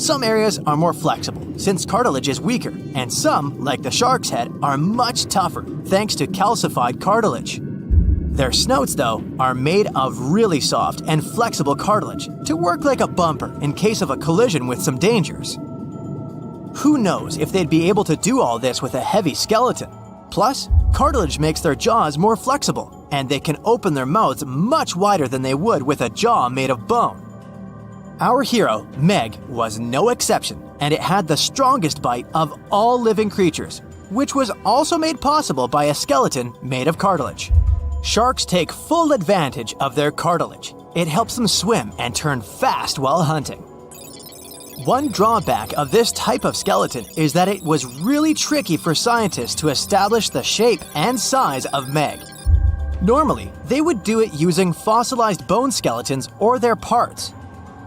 Some areas are more flexible, since cartilage is weaker, and some, like the shark's head, are much tougher thanks to calcified cartilage. Their snouts, though, are made of really soft and flexible cartilage to work like a bumper in case of a collision with some dangers. Who knows if they'd be able to do all this with a heavy skeleton? Plus, cartilage makes their jaws more flexible, and they can open their mouths much wider than they would with a jaw made of bone. Our hero, Meg, was no exception, and it had the strongest bite of all living creatures, which was also made possible by a skeleton made of cartilage. Sharks take full advantage of their cartilage. It helps them swim and turn fast while hunting. One drawback of this type of skeleton is that it was really tricky for scientists to establish the shape and size of Meg. Normally, they would do it using fossilized bone skeletons or their parts.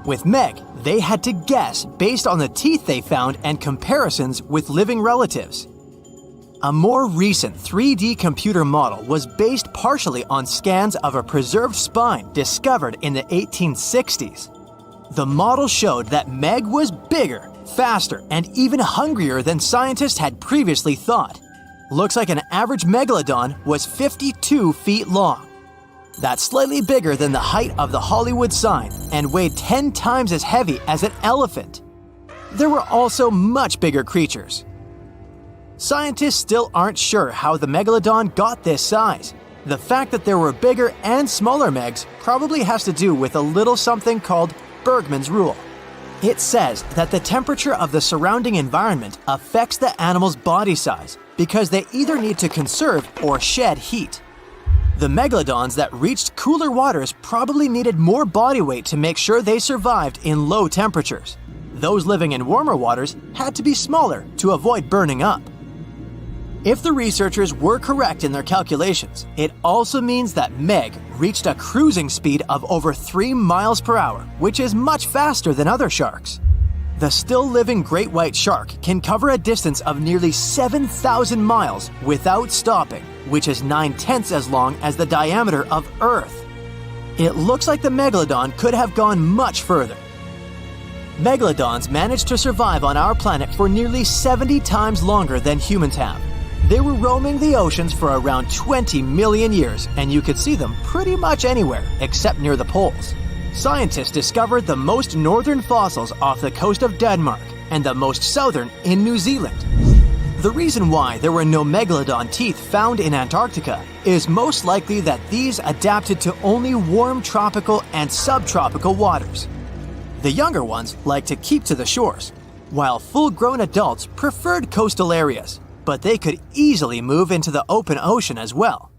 With Meg, they had to guess based on the teeth they found and comparisons with living relatives. A more recent 3D computer model was based partially on scans of a preserved spine discovered in the 1860s. The model showed that Meg was bigger, faster, and even hungrier than scientists had previously thought. Looks like an average megalodon was 52 feet long. That's slightly bigger than the height of the Hollywood sign and weighed 10 times as heavy as an elephant. There were also much bigger creatures. Scientists still aren't sure how the megalodon got this size. The fact that there were bigger and smaller Megs probably has to do with a little something called Bergmann's rule. It says that the temperature of the surrounding environment affects the animal's body size because they either need to conserve or shed heat. The megalodons that reached cooler waters probably needed more body weight to make sure they survived in low temperatures. Those living in warmer waters had to be smaller to avoid burning up. If the researchers were correct in their calculations, it also means that Meg reached a cruising speed of over 3 miles per hour, which is much faster than other sharks. The still-living great white shark can cover a distance of nearly 7,000 miles without stopping, which is 9/10 as long as the diameter of Earth. It looks like the megalodon could have gone much further. Megalodons managed to survive on our planet for nearly 70 times longer than humans have. They were roaming the oceans for around 20 million years, and you could see them pretty much anywhere except near the poles. Scientists discovered the most northern fossils off the coast of Denmark and the most southern in New Zealand. The reason why there were no megalodon teeth found in Antarctica is most likely that these adapted to only warm tropical and subtropical waters. The younger ones like to keep to the shores, while full-grown adults preferred coastal areas, but they could easily move into the open ocean as well.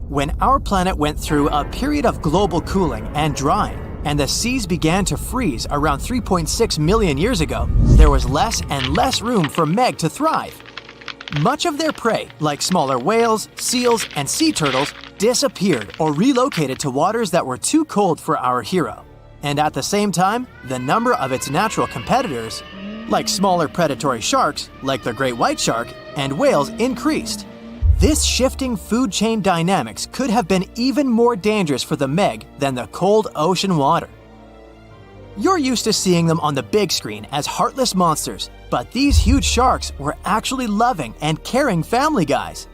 When our planet went through a period of global cooling and drying, and the seas began to freeze around 3.6 million years ago, there was less and less room for Meg to thrive. Much of their prey, like smaller whales, seals, and sea turtles, disappeared or relocated to waters that were too cold for our hero. And at the same time, the number of its natural competitors, like smaller predatory sharks, like the great white shark, and whales increased. This shifting food chain dynamics could have been even more dangerous for the Meg than the cold ocean water. You're used to seeing them on the big screen as heartless monsters, but these huge sharks were actually loving and caring family guys.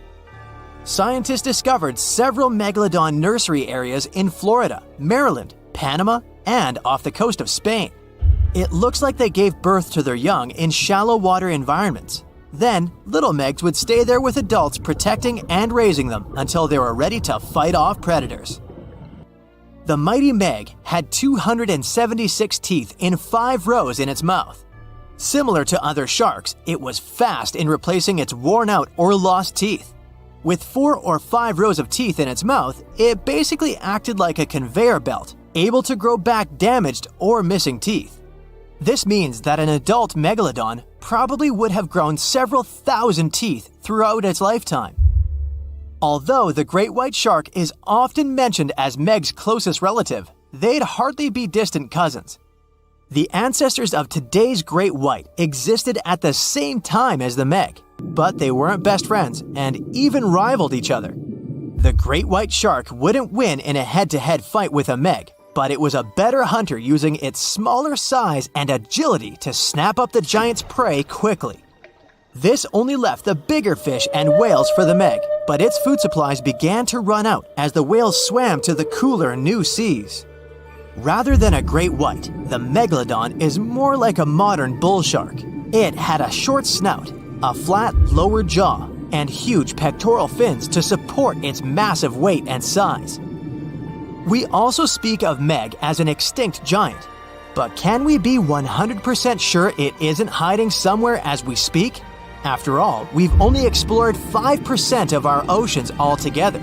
Scientists discovered several megalodon nursery areas in Florida, Maryland, Panama, and off the coast of Spain. It looks like they gave birth to their young in shallow water environments. Then, little Megs would stay there with adults protecting and raising them until they were ready to fight off predators. The mighty Meg had 276 teeth in 5 rows in its mouth. Similar to other sharks, it was fast in replacing its worn-out or lost teeth. With 4 or 5 rows of teeth in its mouth, it basically acted like a conveyor belt, able to grow back damaged or missing teeth. This means that an adult megalodon probably would have grown several thousand teeth throughout its lifetime. Although the great white shark is often mentioned as Meg's closest relative, they'd hardly be distant cousins. The ancestors of today's great white existed at the same time as the Meg, but they weren't best friends and even rivaled each other. The great white shark wouldn't win in a head-to-head fight with a Meg, but it was a better hunter using its smaller size and agility to snap up the giant's prey quickly. This only left the bigger fish and whales for the Meg, but its food supplies began to run out as the whales swam to the cooler new seas. Rather than a great white, the megalodon is more like a modern bull shark. It had a short snout, a flat lower jaw, and huge pectoral fins to support its massive weight and size. We also speak of Meg as an extinct giant, but can we be 100% sure it isn't hiding somewhere as we speak? After all, we've only explored 5% of our oceans altogether.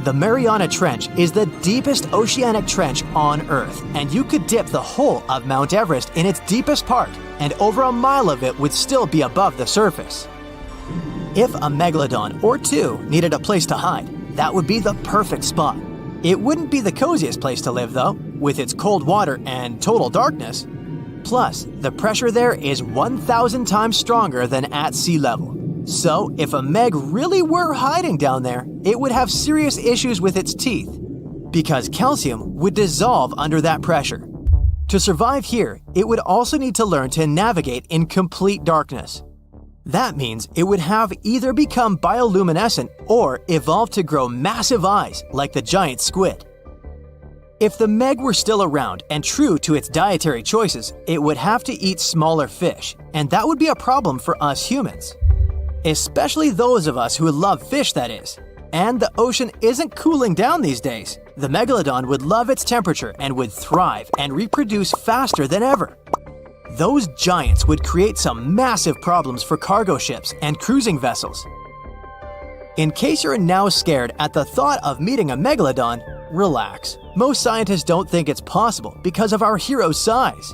The Mariana Trench is the deepest oceanic trench on Earth, and you could dip the whole of Mount Everest in its deepest part, and over a mile of it would still be above the surface. If a megalodon or two needed a place to hide, that would be the perfect spot. It wouldn't be the coziest place to live, though, with its cold water and total darkness. Plus, the pressure there is 1,000 times stronger than at sea level. So, if a meg really were hiding down there, it would have serious issues with its teeth, because calcium would dissolve under that pressure. To survive here, it would also need to learn to navigate in complete darkness. That means it would have either become bioluminescent or evolve to grow massive eyes like the giant squid. If the meg were still around and true to its dietary choices, it would have to eat smaller fish, and that would be a problem for us humans. Especially those of us who love fish, that is. And the ocean isn't cooling down these days. The megalodon would love its temperature and would thrive and reproduce faster than ever. Those giants would create some massive problems for cargo ships and cruising vessels. In case you're now scared at the thought of meeting a megalodon, relax. Most scientists don't think it's possible because of our hero's size.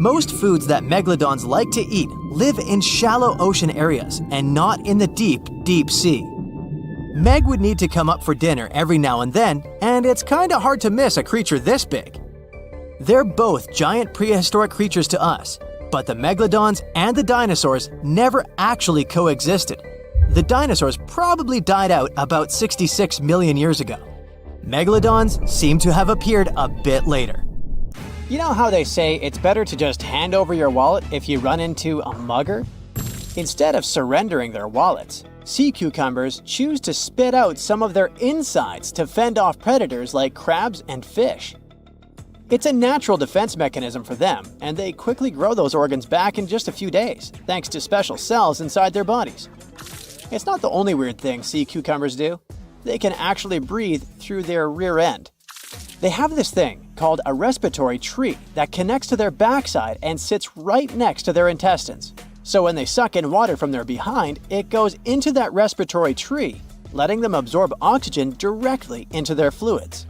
Most foods that megalodons like to eat live in shallow ocean areas and not in the deep, deep sea. Meg would need to come up for dinner every now and then, and it's kinda hard to miss a creature this big. They're both giant prehistoric creatures to us, but the megalodons and the dinosaurs never actually coexisted. The dinosaurs probably died out about 66 million years ago. Megalodons seem to have appeared a bit later. You know how they say it's better to just hand over your wallet if you run into a mugger? Instead of surrendering their wallets, sea cucumbers choose to spit out some of their insides to fend off predators like crabs and fish. It's a natural defense mechanism for them, and they quickly grow those organs back in just a few days, thanks to special cells inside their bodies. It's not the only weird thing sea cucumbers do. They can actually breathe through their rear end. They have this thing called a respiratory tree that connects to their backside and sits right next to their intestines. So when they suck in water from their behind, it goes into that respiratory tree, letting them absorb oxygen directly into their fluids.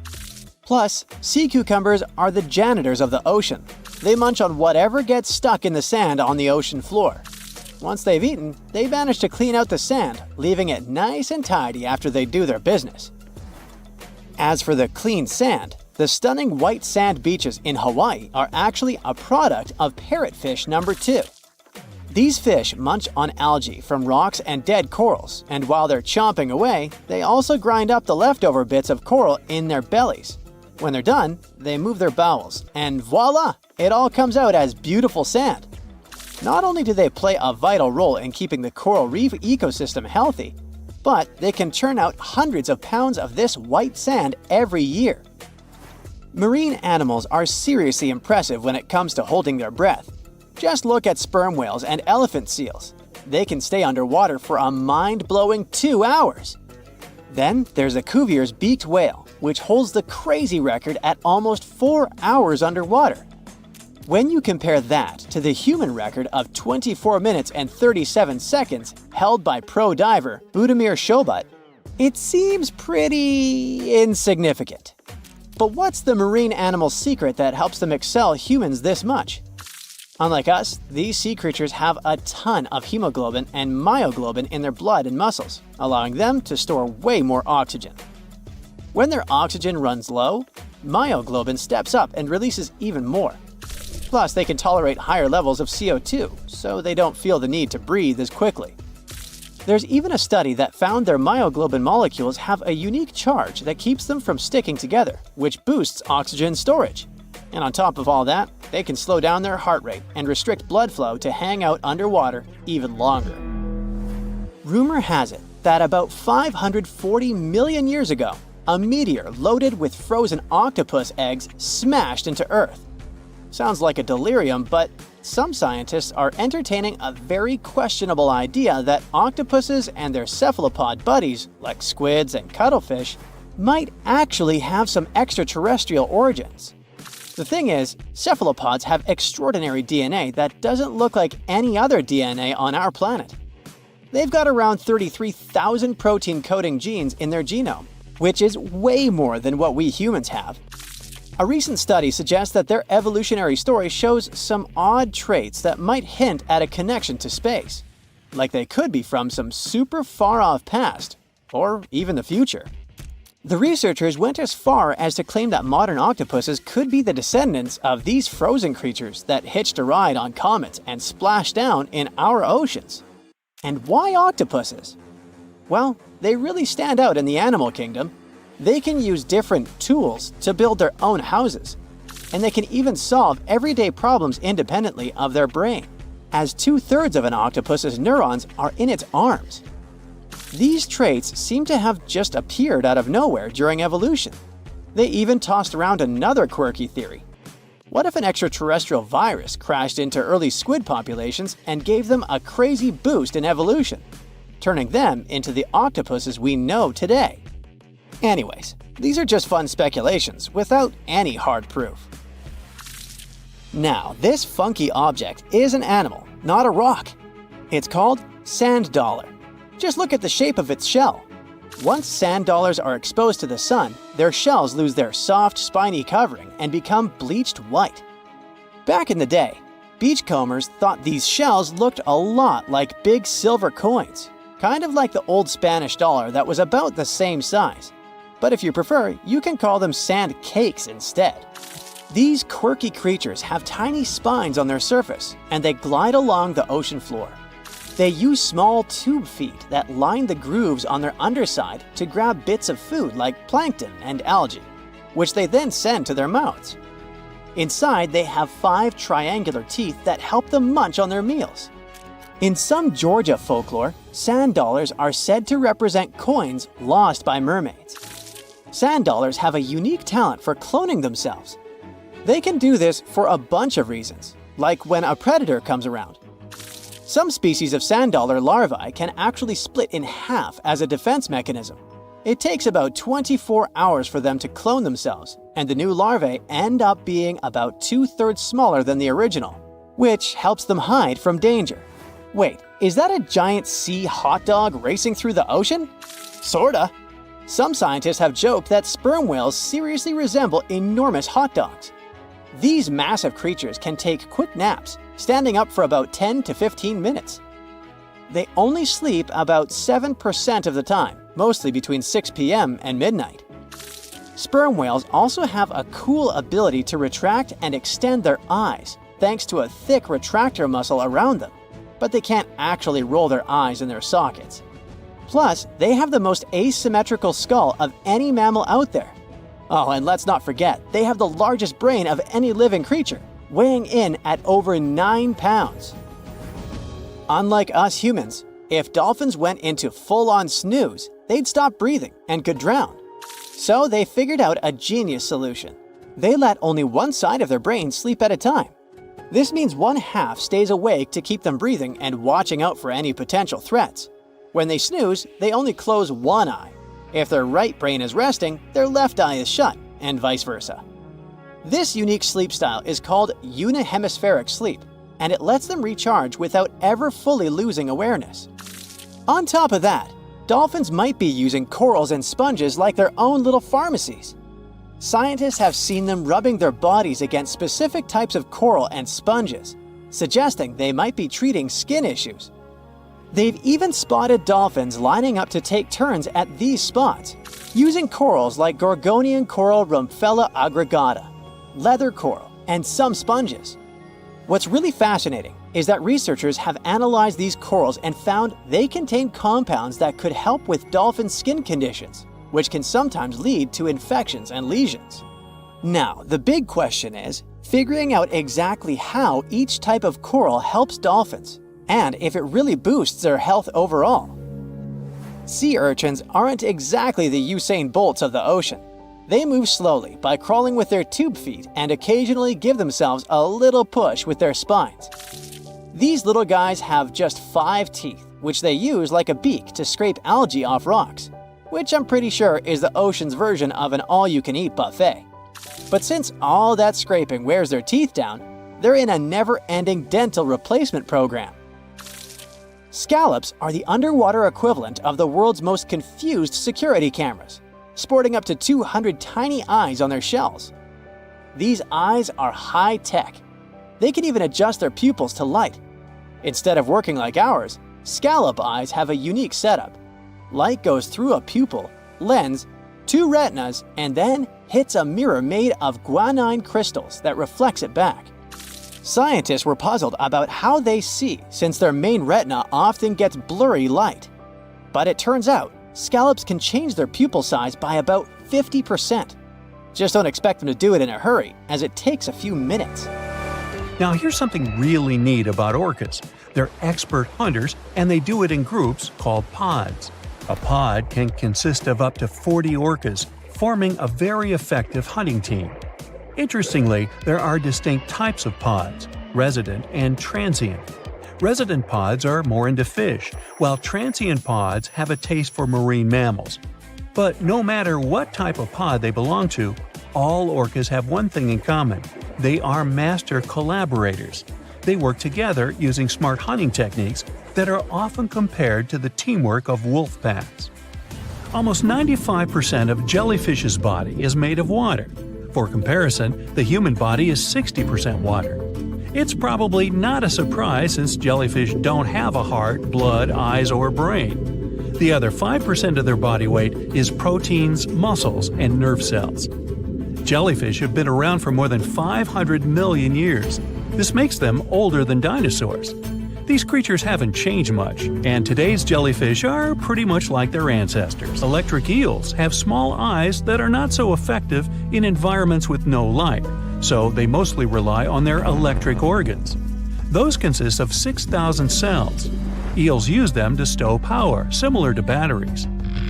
Plus, sea cucumbers are the janitors of the ocean. They munch on whatever gets stuck in the sand on the ocean floor. Once they've eaten, they manage to clean out the sand, leaving it nice and tidy after they do their business. As for the clean sand, the stunning white sand beaches in Hawaii are actually a product of parrotfish number 2. These fish munch on algae from rocks and dead corals, and while they're chomping away, they also grind up the leftover bits of coral in their bellies. When they're done, they move their bowels, and voila! It all comes out as beautiful sand. Not only do they play a vital role in keeping the coral reef ecosystem healthy, but they can churn out hundreds of pounds of this white sand every year. Marine animals are seriously impressive when it comes to holding their breath. Just look at sperm whales and elephant seals. They can stay underwater for a mind-blowing 2 hours. Then there's a Cuvier's beaked whale, which holds the crazy record at almost 4 hours underwater. When you compare that to the human record of 24 minutes and 37 seconds held by pro diver Budimir Shobat, it seems pretty insignificant. But what's the marine animal's secret that helps them excel humans this much? Unlike us, these sea creatures have a ton of hemoglobin and myoglobin in their blood and muscles, allowing them to store way more oxygen. When their oxygen runs low, myoglobin steps up and releases even more. Plus, they can tolerate higher levels of CO2, so they don't feel the need to breathe as quickly. There's even a study that found their myoglobin molecules have a unique charge that keeps them from sticking together, which boosts oxygen storage. And on top of all that, they can slow down their heart rate and restrict blood flow to hang out underwater even longer. Rumor has it that about 540 million years ago, a meteor loaded with frozen octopus eggs smashed into Earth. Sounds like a delirium, but some scientists are entertaining a very questionable idea that octopuses and their cephalopod buddies, like squids and cuttlefish, might actually have some extraterrestrial origins. The thing is, cephalopods have extraordinary DNA that doesn't look like any other DNA on our planet. They've got around 33,000 protein coding genes in their genome, which is way more than what we humans have. A recent study suggests that their evolutionary story shows some odd traits that might hint at a connection to space, like they could be from some super far-off past, or even the future. The researchers went as far as to claim that modern octopuses could be the descendants of these frozen creatures that hitched a ride on comets and splashed down in our oceans. And why octopuses? Well, they really stand out in the animal kingdom. They can use different tools to build their own houses, and they can even solve everyday problems independently of their brain, as 2/3 of an octopus's neurons are in its arms. These traits seem to have just appeared out of nowhere during evolution. They even tossed around another quirky theory. What if an extraterrestrial virus crashed into early squid populations and gave them a crazy boost in evolution, turning them into the octopuses we know today? Anyways, these are just fun speculations without any hard proof. Now, this funky object is an animal, not a rock. It's called sand dollar. Just look at the shape of its shell. Once sand dollars are exposed to the sun, their shells lose their soft, spiny covering and become bleached white. Back in the day, beachcombers thought these shells looked a lot like big silver coins, kind of like the old Spanish dollar that was about the same size. But if you prefer, you can call them sand cakes instead. These quirky creatures have tiny spines on their surface, and they glide along the ocean floor. They use small tube feet that line the grooves on their underside to grab bits of food like plankton and algae, which they then send to their mouths. Inside, they have 5 triangular teeth that help them munch on their meals. In some Georgia folklore, sand dollars are said to represent coins lost by mermaids. Sand dollars have a unique talent for cloning themselves. They can do this for a bunch of reasons, like when a predator comes around. Some species of sand dollar larvae can actually split in half as a defense mechanism. It takes about 24 hours for them to clone themselves, and the new larvae end up being about 2/3 smaller than the original, which helps them hide from danger. Wait, is that a giant sea hot dog racing through the ocean? Sorta. Some scientists have joked that sperm whales seriously resemble enormous hot dogs. These massive creatures can take quick naps, standing up for about 10 to 15 minutes. They only sleep about 7% of the time, mostly between 6 p.m. and midnight. Sperm whales also have a cool ability to retract and extend their eyes, thanks to a thick retractor muscle around them, but they can't actually roll their eyes in their sockets. Plus, they have the most asymmetrical skull of any mammal out there. Oh, and let's not forget, they have the largest brain of any living creature, weighing in at over 9 pounds. Unlike us humans, if dolphins went into full-on snooze, they'd stop breathing and could drown. So they figured out a genius solution. They let only one side of their brain sleep at a time. This means one half stays awake to keep them breathing and watching out for any potential threats. When they snooze, they only close one eye. If their right brain is resting, their left eye is shut, and vice versa. This unique sleep style is called unihemispheric sleep, and it lets them recharge without ever fully losing awareness. On top of that, dolphins might be using corals and sponges like their own little pharmacies. Scientists have seen them rubbing their bodies against specific types of coral and sponges, suggesting they might be treating skin issues. They've even spotted dolphins lining up to take turns at these spots, using corals like Gorgonian coral Rumphella aggregata, leather coral, and some sponges. What's really fascinating is that researchers have analyzed these corals and found they contain compounds that could help with dolphin skin conditions, which can sometimes lead to infections and lesions. Now, the big question is figuring out exactly how each type of coral helps dolphins, and if it really boosts their health overall. Sea urchins aren't exactly the Usain Bolts of the ocean. They move slowly by crawling with their tube feet and occasionally give themselves a little push with their spines. These little guys have just 5 teeth, which they use like a beak to scrape algae off rocks, which I'm pretty sure is the ocean's version of an all-you-can-eat buffet. But since all that scraping wears their teeth down, they're in a never-ending dental replacement program. Scallops are the underwater equivalent of the world's most confused security cameras. sporting up to 200 tiny eyes on their shells. These eyes are high-tech. They can even adjust their pupils to light. Instead of working like ours, scallop eyes have a unique setup. Light goes through a pupil, lens, 2 retinas, and then hits a mirror made of guanine crystals that reflects it back. Scientists were puzzled about how they see since their main retina often gets blurry light. But it turns out, scallops can change their pupil size by about 50%. Just don't expect them to do it in a hurry, as it takes a few minutes. Now here's something really neat about orcas. They're expert hunters, and they do it in groups called pods. A pod can consist of up to 40 orcas, forming a very effective hunting team. Interestingly, there are distinct types of pods: resident and transient. Resident pods are more into fish, while transient pods have a taste for marine mammals. But no matter what type of pod they belong to, all orcas have one thing in common: they are master collaborators. They work together using smart hunting techniques that are often compared to the teamwork of wolf packs. Almost 95% of jellyfish's body is made of water. For comparison, the human body is 60% water. It's probably not a surprise since jellyfish don't have a heart, blood, eyes, or brain. The other 5% of their body weight is proteins, muscles, and nerve cells. Jellyfish have been around for more than 500 million years. This makes them older than dinosaurs. These creatures haven't changed much, and today's jellyfish are pretty much like their ancestors. Electric eels have small eyes that are not so effective in environments with no light, so they mostly rely on their electric organs. Those consist of 6,000 cells. Eels use them to stow power, similar to batteries.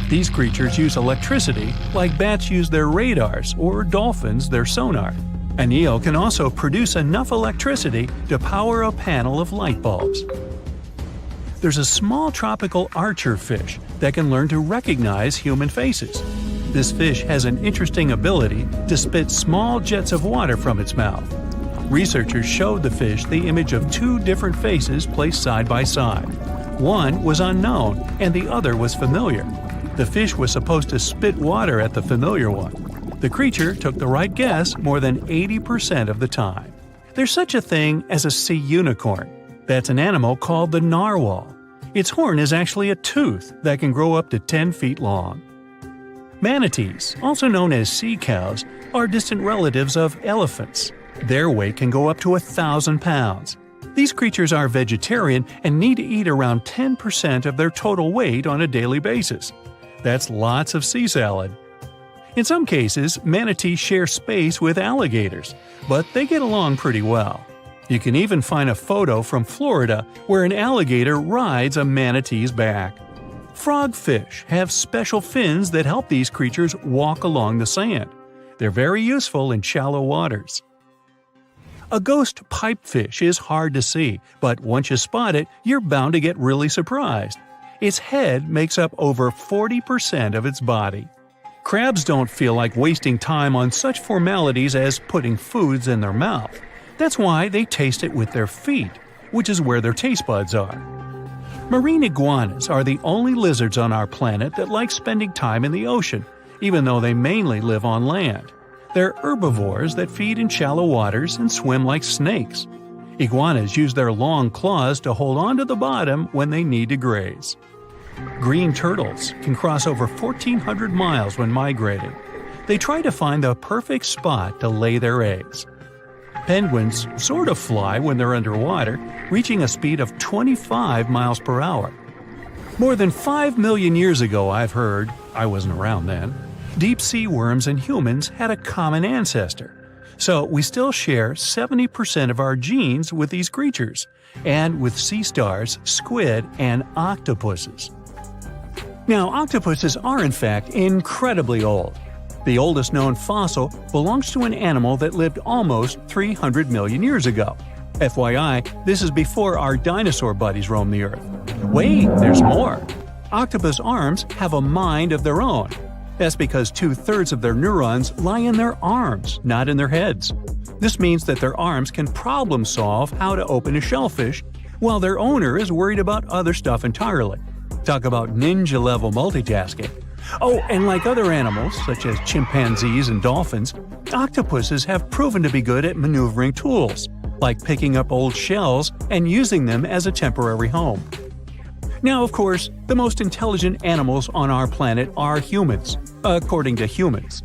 These creatures use electricity like bats use their radars or dolphins their sonar. An eel can also produce enough electricity to power a panel of light bulbs. There's a small tropical archer fish that can learn to recognize human faces. This fish has an interesting ability to spit small jets of water from its mouth. Researchers showed the fish the image of 2 different faces placed side by side. One was unknown and the other was familiar. The fish was supposed to spit water at the familiar one. The creature took the right guess more than 80% of the time. There's such a thing as a sea unicorn. That's an animal called the narwhal. Its horn is actually a tooth that can grow up to 10 feet long. Manatees, also known as sea cows, are distant relatives of elephants. Their weight can go up to 1,000 pounds. These creatures are vegetarian and need to eat around 10% of their total weight on a daily basis. That's lots of sea salad. In some cases, manatees share space with alligators, but they get along pretty well. You can even find a photo from Florida where an alligator rides a manatee's back. Frogfish have special fins that help these creatures walk along the sand. They're very useful in shallow waters. A ghost pipefish is hard to see, but once you spot it, you're bound to get really surprised. Its head makes up over 40% of its body. Crabs don't feel like wasting time on such formalities as putting foods in their mouth. That's why they taste it with their feet, which is where their taste buds are. Marine iguanas are the only lizards on our planet that like spending time in the ocean, even though they mainly live on land. They're herbivores that feed in shallow waters and swim like snakes. Iguanas use their long claws to hold onto the bottom when they need to graze. Green turtles can cross over 1,400 miles when migrating. They try to find the perfect spot to lay their eggs. Penguins sort of fly when they're underwater, reaching a speed of 25 miles per hour. More than 5 million years ago, I've heard, I wasn't around then, deep-sea worms and humans had a common ancestor. So we still share 70% of our genes with these creatures, and with sea stars, squid, and octopuses. Now, octopuses are in fact incredibly old. The oldest known fossil belongs to an animal that lived almost 300 million years ago. FYI, this is before our dinosaur buddies roamed the Earth. Wait, there's more! Octopus arms have a mind of their own. That's because 2/3 of their neurons lie in their arms, not in their heads. This means that their arms can problem solve how to open a shellfish, while their owner is worried about other stuff entirely. Talk about ninja-level multitasking. Oh, and like other animals, such as chimpanzees and dolphins, octopuses have proven to be good at maneuvering tools, like picking up old shells and using them as a temporary home. Now, of course, the most intelligent animals on our planet are humans, according to humans.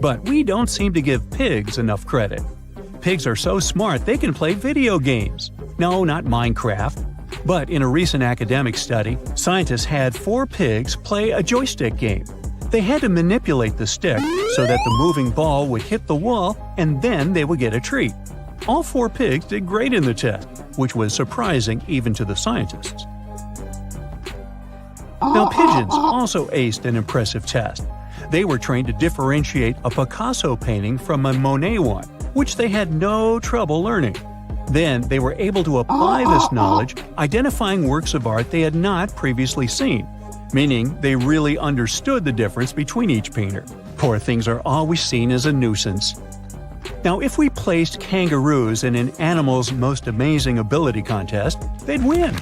But we don't seem to give pigs enough credit. Pigs are so smart they can play video games. No, not Minecraft. But in a recent academic study, scientists had 4 pigs play a joystick game. They had to manipulate the stick so that the moving ball would hit the wall and then they would get a treat. All 4 pigs did great in the test, which was surprising even to the scientists. Now, pigeons also aced an impressive test. They were trained to differentiate a Picasso painting from a Monet one, which they had no trouble learning. Then they were able to apply this knowledge, identifying works of art they had not previously seen, meaning they really understood the difference between each painter. Poor things are always seen as a nuisance. Now, if we placed kangaroos in an Animal's Most Amazing Ability contest, they'd win.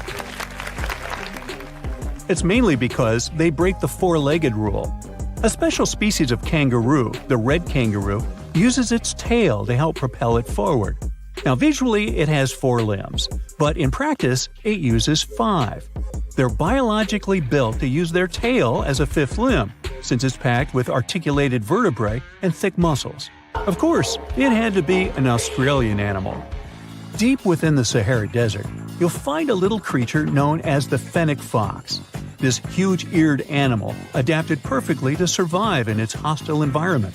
It's mainly because they break the four-legged rule. A special species of kangaroo, the red kangaroo, uses its tail to help propel it forward. Now, visually, it has 4 limbs, but in practice, it uses 5. They're biologically built to use their tail as a 5th limb, since it's packed with articulated vertebrae and thick muscles. Of course, it had to be an Australian animal. Deep within the Sahara Desert, you'll find a little creature known as the fennec fox. This huge-eared animal adapted perfectly to survive in its hostile environment.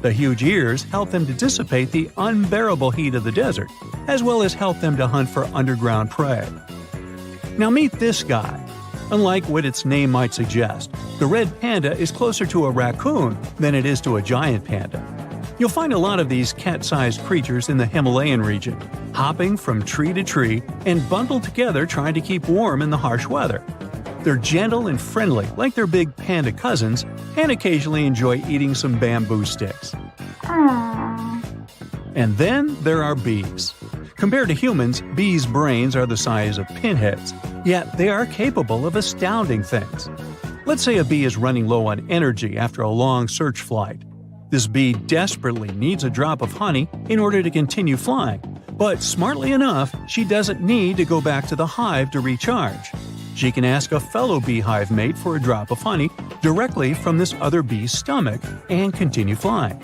The huge ears help them to dissipate the unbearable heat of the desert, as well as help them to hunt for underground prey. Now meet this guy. Unlike what its name might suggest, the red panda is closer to a raccoon than it is to a giant panda. You'll find a lot of these cat-sized creatures in the Himalayan region, hopping from tree to tree and bundled together trying to keep warm in the harsh weather. They're gentle and friendly like their big panda cousins, and occasionally enjoy eating some bamboo sticks. And then there are bees. Compared to humans, bees' brains are the size of pinheads, yet they are capable of astounding things. Let's say a bee is running low on energy after a long search flight. This bee desperately needs a drop of honey in order to continue flying, but smartly enough, she doesn't need to go back to the hive to recharge. She can ask a fellow beehive mate for a drop of honey directly from this other bee's stomach and continue flying.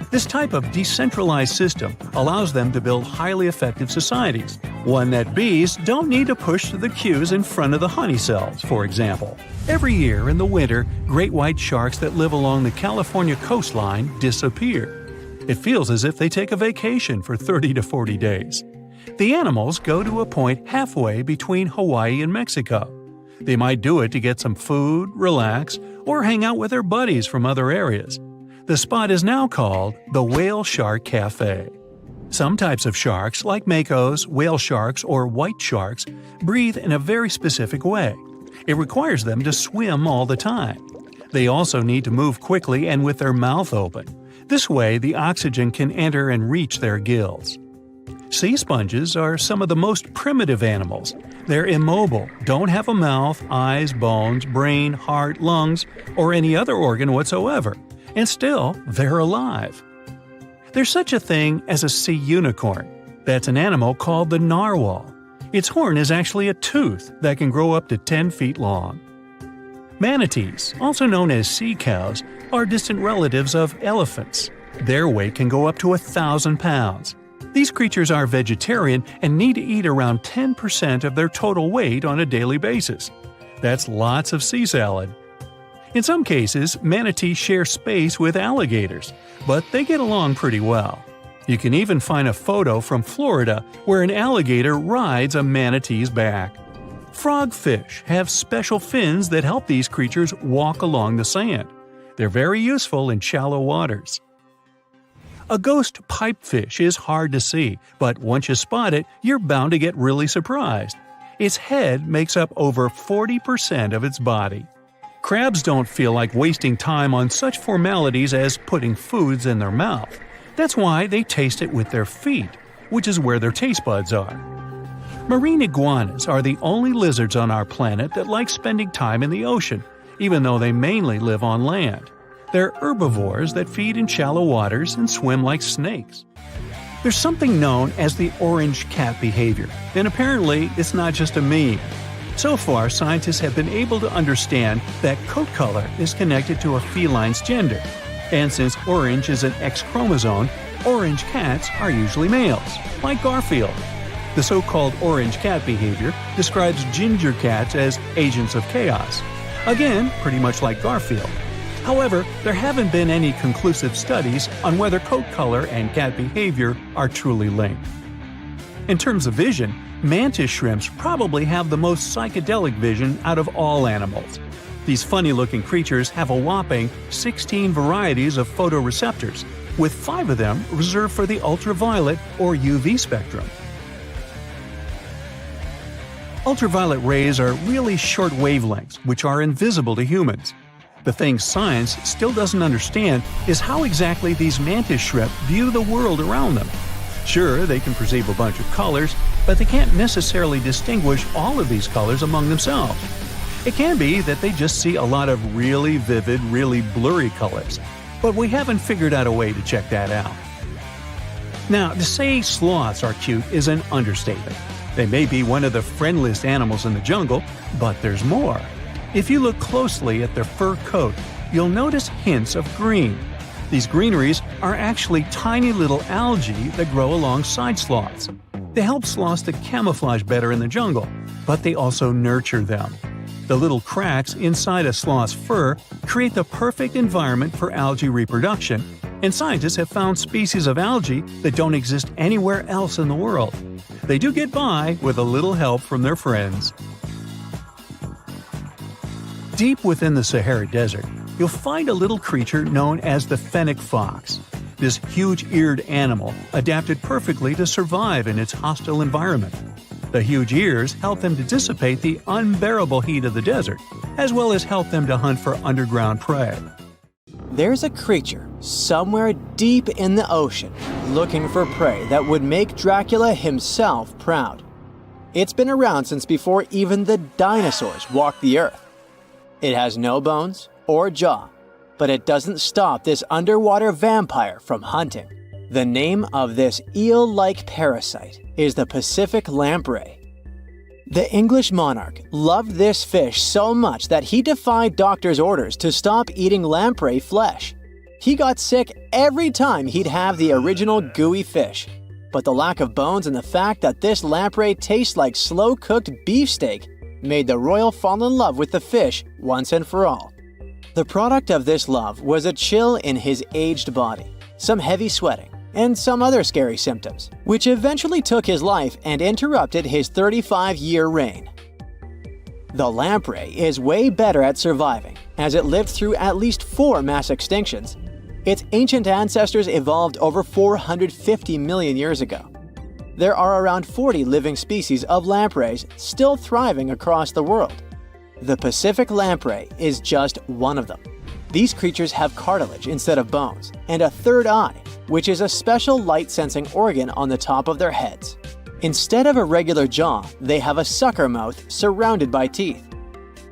This type of decentralized system allows them to build highly effective societies, one that bees don't need to push the queues in front of the honey cells, for example. Every year in the winter, great white sharks that live along the California coastline disappear. It feels as if they take a vacation for 30 to 40 days. The animals go to a point halfway between Hawaii and Mexico. They might do it to get some food, relax, or hang out with their buddies from other areas. The spot is now called the Whale Shark Cafe. Some types of sharks, like makos, whale sharks, or white sharks, breathe in a very specific way. It requires them to swim all the time. They also need to move quickly and with their mouth open. This way, the oxygen can enter and reach their gills. Sea sponges are some of the most primitive animals. They're immobile, don't have a mouth, eyes, bones, brain, heart, lungs, or any other organ whatsoever. And still, they're alive. There's such a thing as a sea unicorn. That's an animal called the narwhal. Its horn is actually a tooth that can grow up to 10 feet long. Manatees, also known as sea cows, are distant relatives of elephants. Their weight can go up to 1,000 pounds. These creatures are vegetarian and need to eat around 10% of their total weight on a daily basis. That's lots of sea salad. In some cases, manatees share space with alligators, but they get along pretty well. You can even find a photo from Florida where an alligator rides a manatee's back. Frogfish have special fins that help these creatures walk along the sand. They're very useful in shallow waters. A ghost pipefish is hard to see, but once you spot it, you're bound to get really surprised. Its head makes up over 40% of its body. Crabs don't feel like wasting time on such formalities as putting foods in their mouth. That's why they taste it with their feet, which is where their taste buds are. Marine iguanas are the only lizards on our planet that like spending time in the ocean, even though they mainly live on land. They're herbivores that feed in shallow waters and swim like snakes. There's something known as the orange cat behavior, and apparently it's not just a meme. So far, scientists have been able to understand that coat color is connected to a feline's gender. And since orange is an X chromosome, orange cats are usually males, like Garfield. The so-called orange cat behavior describes ginger cats as agents of chaos. Again, pretty much like Garfield. However, there haven't been any conclusive studies on whether coat color and cat behavior are truly linked. In terms of vision, mantis shrimps probably have the most psychedelic vision out of all animals. These funny-looking creatures have a whopping 16 varieties of photoreceptors, with 5 of them reserved for the ultraviolet or UV spectrum. Ultraviolet rays are really short wavelengths, which are invisible to humans. The thing science still doesn't understand is how exactly these mantis shrimp view the world around them. Sure, they can perceive a bunch of colors, but they can't necessarily distinguish all of these colors among themselves. It can be that they just see a lot of really vivid, really blurry colors, but we haven't figured out a way to check that out. Now, to say sloths are cute is an understatement. They may be one of the friendliest animals in the jungle, but there's more. If you look closely at their fur coat, you'll notice hints of green. These greeneries are actually tiny little algae that grow alongside sloths. They help sloths to camouflage better in the jungle, but they also nurture them. The little cracks inside a sloth's fur create the perfect environment for algae reproduction, and scientists have found species of algae that don't exist anywhere else in the world. They do get by with a little help from their friends. Deep within the Sahara Desert, you'll find a little creature known as the fennec fox. This huge-eared animal adapted perfectly to survive in its hostile environment. The huge ears help them to dissipate the unbearable heat of the desert, as well as help them to hunt for underground prey. There's a creature somewhere deep in the ocean looking for prey that would make Dracula himself proud. It's been around since before even the dinosaurs walked the earth. It has no bones or jaw, but it doesn't stop this underwater vampire from hunting. The name of this eel-like parasite is the Pacific lamprey. The English monarch loved this fish so much that he defied doctors' orders to stop eating lamprey flesh. He got sick every time he'd have the original gooey fish. But the lack of bones and the fact that this lamprey tastes like slow-cooked beefsteak made the royal fall in love with the fish once and for all. The product of this love was a chill in his aged body, some heavy sweating, and some other scary symptoms, which eventually took his life and interrupted his 35-year reign. The lamprey is way better at surviving, as it lived through at least 4 mass extinctions. Its ancient ancestors evolved over 450 million years ago. There are around 40 living species of lampreys still thriving across the world. The Pacific lamprey is just one of them. These creatures have cartilage instead of bones, and a third eye, which is a special light-sensing organ on the top of their heads. Instead of a regular jaw, they have a sucker mouth surrounded by teeth.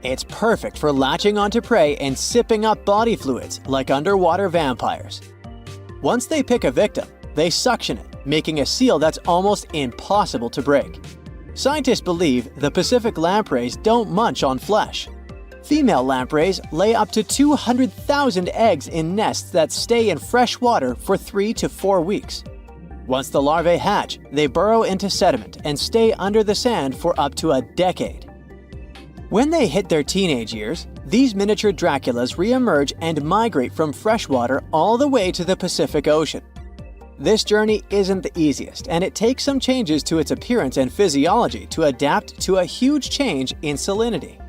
It's perfect for latching onto prey and sipping up body fluids like underwater vampires. Once they pick a victim, they suction it, making a seal that's almost impossible to break. Scientists believe the Pacific lampreys don't munch on flesh. Female lampreys lay up to 200,000 eggs in nests that stay in fresh water for 3 to 4 weeks. Once the larvae hatch, they burrow into sediment and stay under the sand for up to a decade. When they hit their teenage years, these miniature Draculas re-emerge and migrate from freshwater all the way to the Pacific Ocean. This journey isn't the easiest, and it takes some changes to its appearance and physiology to adapt to a huge change in salinity.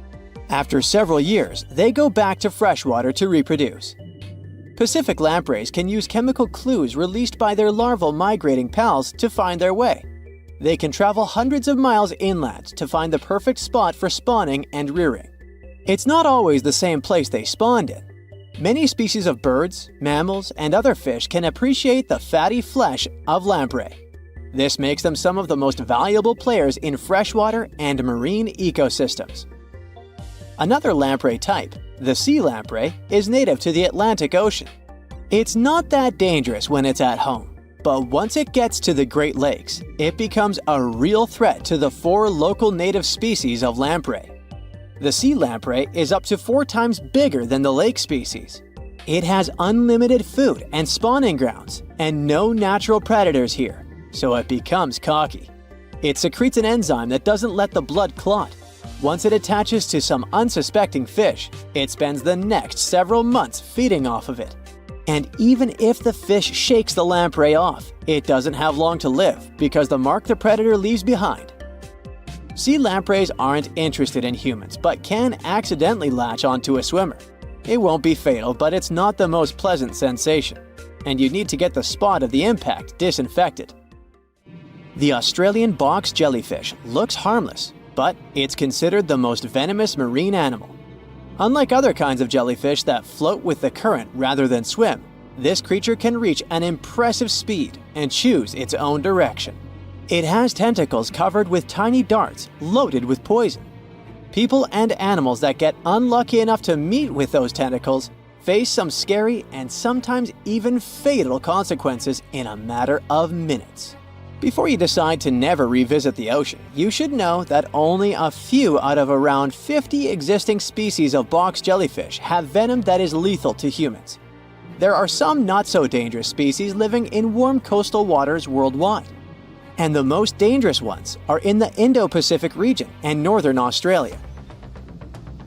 After several years, they go back to freshwater to reproduce. Pacific lampreys can use chemical clues released by their larval migrating pals to find their way. They can travel hundreds of miles inland to find the perfect spot for spawning and rearing. It's not always the same place they spawned in. Many species of birds, mammals, and other fish can appreciate the fatty flesh of lamprey. This makes them some of the most valuable players in freshwater and marine ecosystems. Another lamprey type, The sea lamprey is native to the Atlantic Ocean. It's not that dangerous when it's at home, but once it gets to the Great Lakes, it becomes a real threat to the 4 local native species of lamprey. The sea lamprey is up to 4 times bigger than the lake species. It has unlimited food and spawning grounds, and no natural predators here, so it becomes cocky. It secretes an enzyme that doesn't let the blood clot. Once it attaches to some unsuspecting fish, it spends the next several months feeding off of it. And even if the fish shakes the lamprey off, it doesn't have long to live because the mark the predator leaves behind. Sea lampreys aren't interested in humans, but can accidentally latch onto a swimmer. It won't be fatal, but it's not the most pleasant sensation, and you need to get the spot of the impact disinfected. The Australian box jellyfish looks harmless, but it's considered the most venomous marine animal. Unlike other kinds of jellyfish that float with the current rather than swim, this creature can reach an impressive speed and choose its own direction. It has tentacles covered with tiny darts loaded with poison. People and animals that get unlucky enough to meet with those tentacles face some scary and sometimes even fatal consequences in a matter of minutes. Before you decide to never revisit the ocean, you should know that only a few out of around 50 existing species of box jellyfish have venom that is lethal to humans. There are some not-so-dangerous species living in warm coastal waters worldwide. And the most dangerous ones are in the Indo-Pacific region and northern Australia.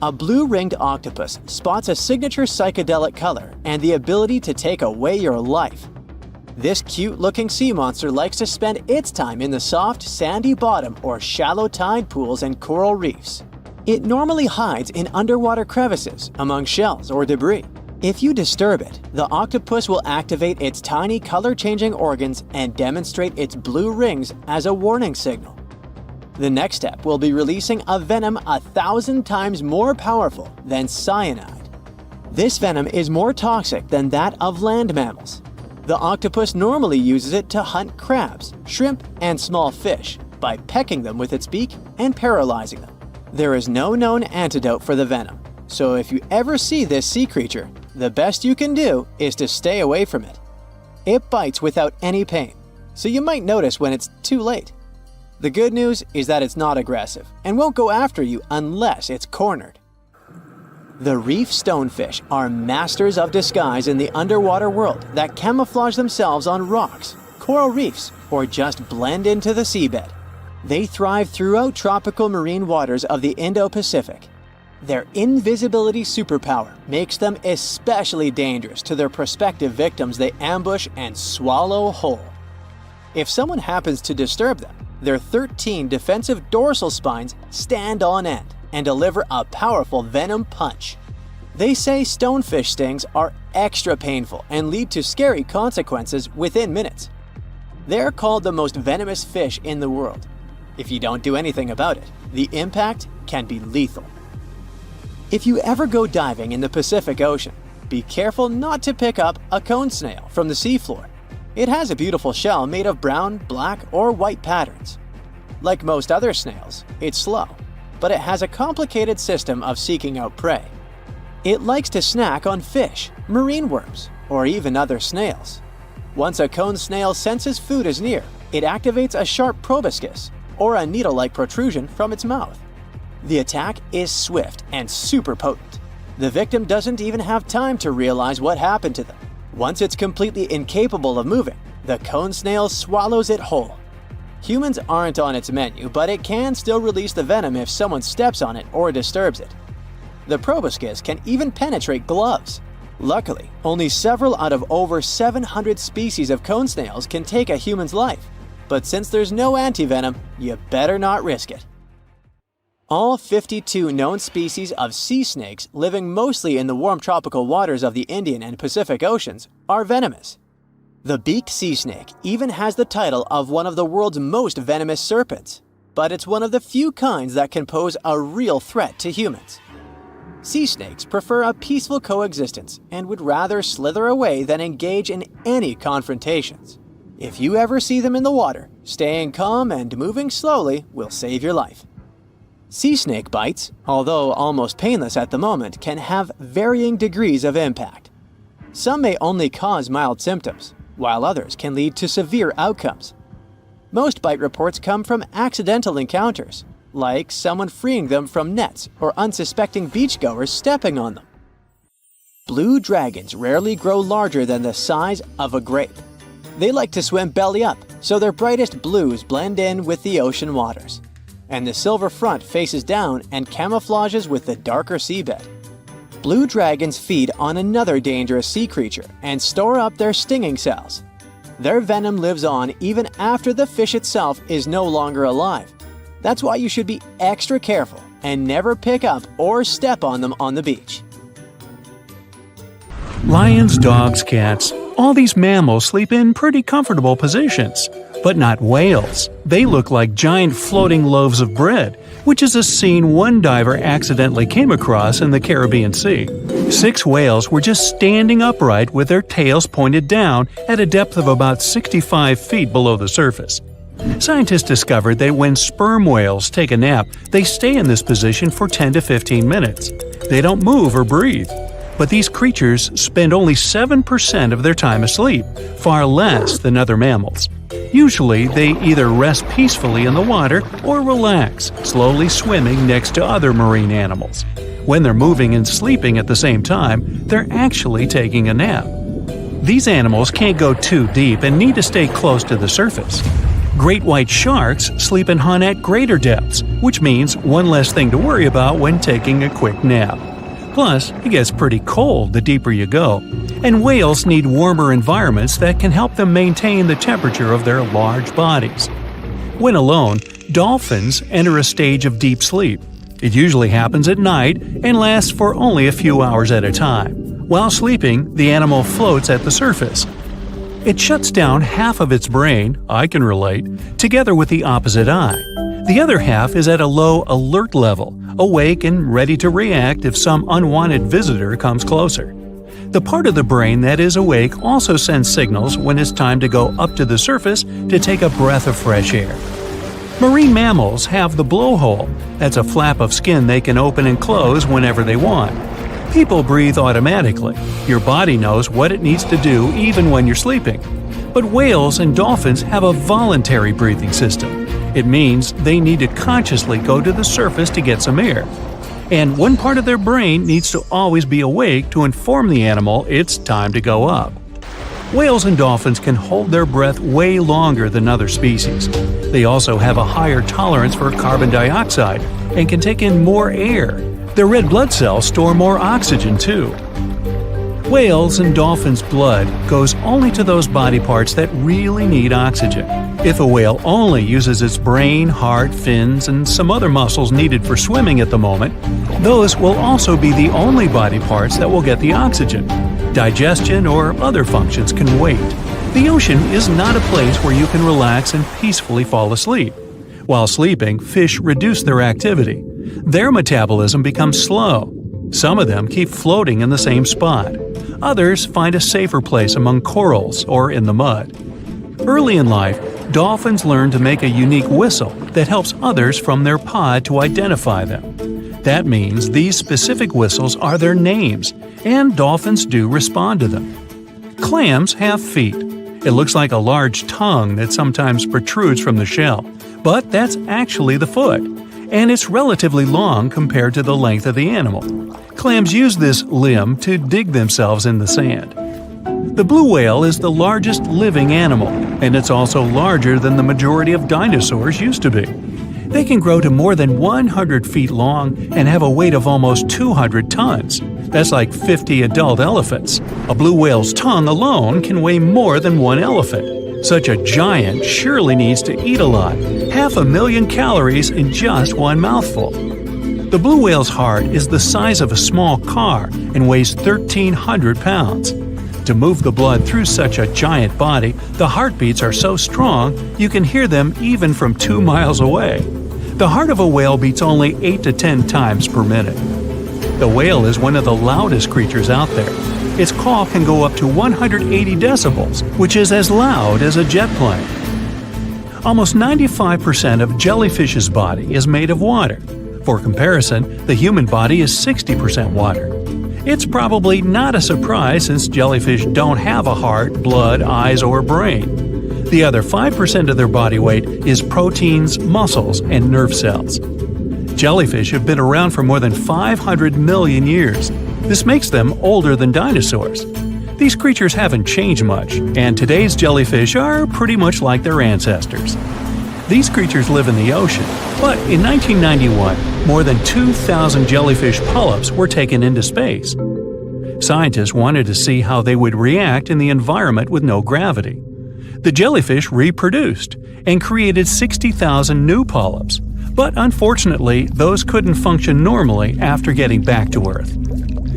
A blue-ringed octopus spots a signature psychedelic color and the ability to take away your life. This cute-looking sea monster likes to spend its time in the soft, sandy bottom or shallow tide pools and coral reefs. It normally hides in underwater crevices, among shells or debris. If you disturb it, the octopus will activate its tiny color-changing organs and demonstrate its blue rings as a warning signal. The next step will be releasing a venom 1,000 times more powerful than cyanide. This venom is more toxic than that of land mammals. The octopus normally uses it to hunt crabs, shrimp, and small fish by pecking them with its beak and paralyzing them. There is no known antidote for the venom, so if you ever see this sea creature, the best you can do is to stay away from it. It bites without any pain, so you might notice when it's too late. The good news is that it's not aggressive and won't go after you unless it's cornered. The reef stonefish are masters of disguise in the underwater world that camouflage themselves on rocks, coral reefs, or just blend into the seabed. They thrive throughout tropical marine waters of the Indo-Pacific. Their invisibility superpower makes them especially dangerous to their prospective victims they ambush and swallow whole. If someone happens to disturb them, their 13 defensive dorsal spines stand on end and deliver a powerful venom punch. They say stonefish stings are extra painful and lead to scary consequences within minutes. They're called the most venomous fish in the world. If you don't do anything about it, the impact can be lethal. If you ever go diving in the Pacific Ocean, be careful not to pick up a cone snail from the seafloor. It has a beautiful shell made of brown, black, or white patterns. Like most other snails, it's slow, but it has a complicated system of seeking out prey. It likes to snack on fish, marine worms, or even other snails. Once a cone snail senses food is near, it activates a sharp proboscis, or a needle-like protrusion from its mouth. The attack is swift and super potent. The victim doesn't even have time to realize what happened to them. Once it's completely incapable of moving, the cone snail swallows it whole. Humans aren't on its menu, but it can still release the venom if someone steps on it or disturbs it. The proboscis can even penetrate gloves. Luckily, only several out of over 700 species of cone snails can take a human's life. But since there's no antivenom, you better not risk it. All 52 known species of sea snakes living mostly in the warm tropical waters of the Indian and Pacific Oceans are venomous. The beaked sea snake even has the title of one of the world's most venomous serpents, but it's one of the few kinds that can pose a real threat to humans. Sea snakes prefer a peaceful coexistence and would rather slither away than engage in any confrontations. If you ever see them in the water, staying calm and moving slowly will save your life. Sea snake bites, although almost painless at the moment, can have varying degrees of impact. Some may only cause mild symptoms, while others can lead to severe outcomes. Most bite reports come from accidental encounters, like someone freeing them from nets or unsuspecting beachgoers stepping on them. Blue dragons rarely grow larger than the size of a grape. They like to swim belly up, so their brightest blues blend in with the ocean waters. And the silver front faces down and camouflages with the darker seabed. Blue dragons feed on another dangerous sea creature and store up their stinging cells. Their venom lives on even after the fish itself is no longer alive. That's why you should be extra careful and never pick up or step on them on the beach. Lions, dogs, cats, all these mammals sleep in pretty comfortable positions. But not whales. They look like giant floating loaves of bread, which is a scene one diver accidentally came across in the Caribbean Sea. 6 whales were just standing upright with their tails pointed down at a depth of about 65 feet below the surface. Scientists discovered that when sperm whales take a nap, they stay in this position for 10 to 15 minutes. They don't move or breathe. But these creatures spend only 7% of their time asleep, far less than other mammals. Usually, they either rest peacefully in the water or relax, slowly swimming next to other marine animals. When they're moving and sleeping at the same time, they're actually taking a nap. These animals can't go too deep and need to stay close to the surface. Great white sharks sleep and hunt at greater depths, which means one less thing to worry about when taking a quick nap. Plus, it gets pretty cold the deeper you go, and whales need warmer environments that can help them maintain the temperature of their large bodies. When alone, dolphins enter a stage of deep sleep. It usually happens at night and lasts for only a few hours at a time. While sleeping, the animal floats at the surface. It shuts down half of its brain, I can relate, together with the opposite eye. The other half is at a low alert level, awake and ready to react if some unwanted visitor comes closer. The part of the brain that is awake also sends signals when it's time to go up to the surface to take a breath of fresh air. Marine mammals have the blowhole. That's a flap of skin they can open and close whenever they want. People breathe automatically. Your body knows what it needs to do even when you're sleeping. But whales and dolphins have a voluntary breathing system. It means they need to consciously go to the surface to get some air. And one part of their brain needs to always be awake to inform the animal it's time to go up. Whales and dolphins can hold their breath way longer than other species. They also have a higher tolerance for carbon dioxide and can take in more air. Their red blood cells store more oxygen too. Whales and dolphins' blood goes only to those body parts that really need oxygen. If a whale only uses its brain, heart, fins, and some other muscles needed for swimming at the moment, those will also be the only body parts that will get the oxygen. Digestion or other functions can wait. The ocean is not a place where you can relax and peacefully fall asleep. While sleeping, fish reduce their activity. Their metabolism becomes slow. Some of them keep floating in the same spot. Others find a safer place among corals or in the mud. Early in life, dolphins learn to make a unique whistle that helps others from their pod to identify them. That means these specific whistles are their names, and dolphins do respond to them. Clams have feet. It looks like a large tongue that sometimes protrudes from the shell, but that's actually the foot, and it's relatively long compared to the length of the animal. Clams use this limb to dig themselves in the sand. The blue whale is the largest living animal, and it's also larger than the majority of dinosaurs used to be. They can grow to more than 100 feet long and have a weight of almost 200 tons. That's like 50 adult elephants. A blue whale's tongue alone can weigh more than one elephant. Such a giant surely needs to eat a lot, 500,000 calories in just one mouthful. The blue whale's heart is the size of a small car and weighs 1,300 pounds. To move the blood through such a giant body, the heartbeats are so strong you can hear them even from 2 miles away. The heart of a whale beats only 8 to 10 times per minute. The whale is one of the loudest creatures out there. Its call can go up to 180 decibels, which is as loud as a jet plane. Almost 95% of jellyfish's body is made of water. For comparison, the human body is 60% water. It's probably not a surprise since jellyfish don't have a heart, blood, eyes, or brain. The other 5% of their body weight is proteins, muscles, and nerve cells. Jellyfish have been around for more than 500 million years. This makes them older than dinosaurs. These creatures haven't changed much, and today's jellyfish are pretty much like their ancestors. These creatures live in the ocean, but in 1991, more than 2,000 jellyfish polyps were taken into space. Scientists wanted to see how they would react in the environment with no gravity. The jellyfish reproduced and created 60,000 new polyps, but unfortunately, those couldn't function normally after getting back to Earth.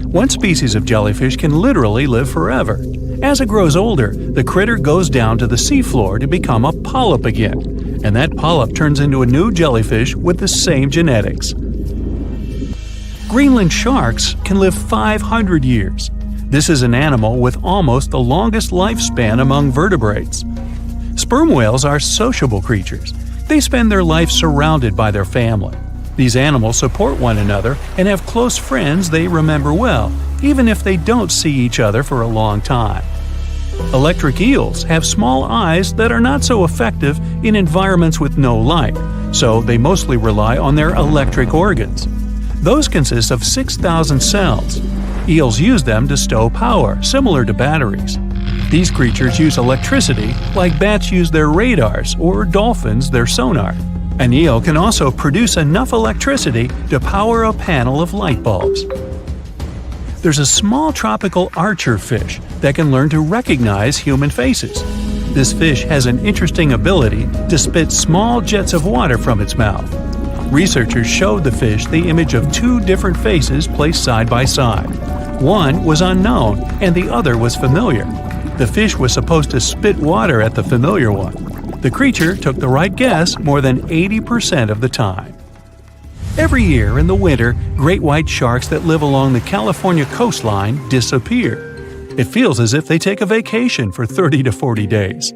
One species of jellyfish can literally live forever. As it grows older, the critter goes down to the seafloor to become a polyp again, and that polyp turns into a new jellyfish with the same genetics. Greenland sharks can live 500 years. This is an animal with almost the longest lifespan among vertebrates. Sperm whales are sociable creatures. They spend their life surrounded by their family. These animals support one another and have close friends they remember well, even if they don't see each other for a long time. Electric eels have small eyes that are not so effective in environments with no light, so they mostly rely on their electric organs. Those consist of 6,000 cells. Eels use them to stow power, similar to batteries. These creatures use electricity like bats use their radars or dolphins their sonar. An eel can also produce enough electricity to power a panel of light bulbs. There's a small tropical archer fish that can learn to recognize human faces. This fish has an interesting ability to spit small jets of water from its mouth. Researchers showed the fish the image of two different faces placed side by side. One was unknown and the other was familiar. The fish was supposed to spit water at the familiar one. The creature took the right guess more than 80% of the time. Every year in the winter, great white sharks that live along the California coastline disappear. It feels as if they take a vacation for 30 to 40 days.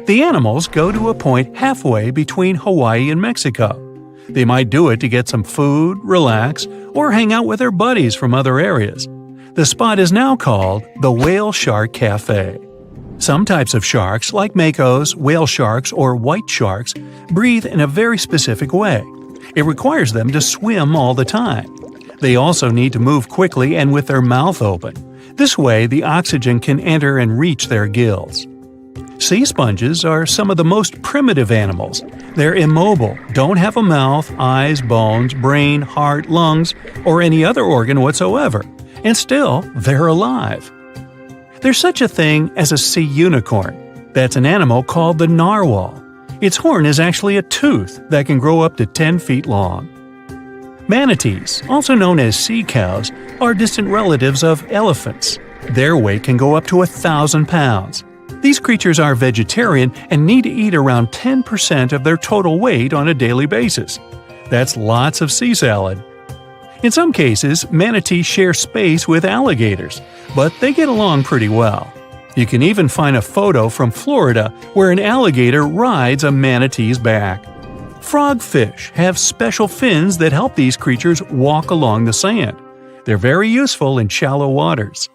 The animals go to a point halfway between Hawaii and Mexico. They might do it to get some food, relax, or hang out with their buddies from other areas. The spot is now called the Whale Shark Cafe. Some types of sharks, like makos, whale sharks, or white sharks, breathe in a very specific way. It requires them to swim all the time. They also need to move quickly and with their mouth open. This way, the oxygen can enter and reach their gills. Sea sponges are some of the most primitive animals. They're immobile, don't have a mouth, eyes, bones, brain, heart, lungs, or any other organ whatsoever, and still, they're alive. There's such a thing as a sea unicorn. That's an animal called the narwhal. Its horn is actually a tooth that can grow up to 10 feet long. Manatees, also known as sea cows, are distant relatives of elephants. Their weight can go up to 1,000 pounds. These creatures are vegetarian and need to eat around 10% of their total weight on a daily basis. That's lots of sea salad. In some cases, manatees share space with alligators, but they get along pretty well. You can even find a photo from Florida where an alligator rides a manatee's back. Frogfish have special fins that help these creatures walk along the sand. They're very useful in shallow waters.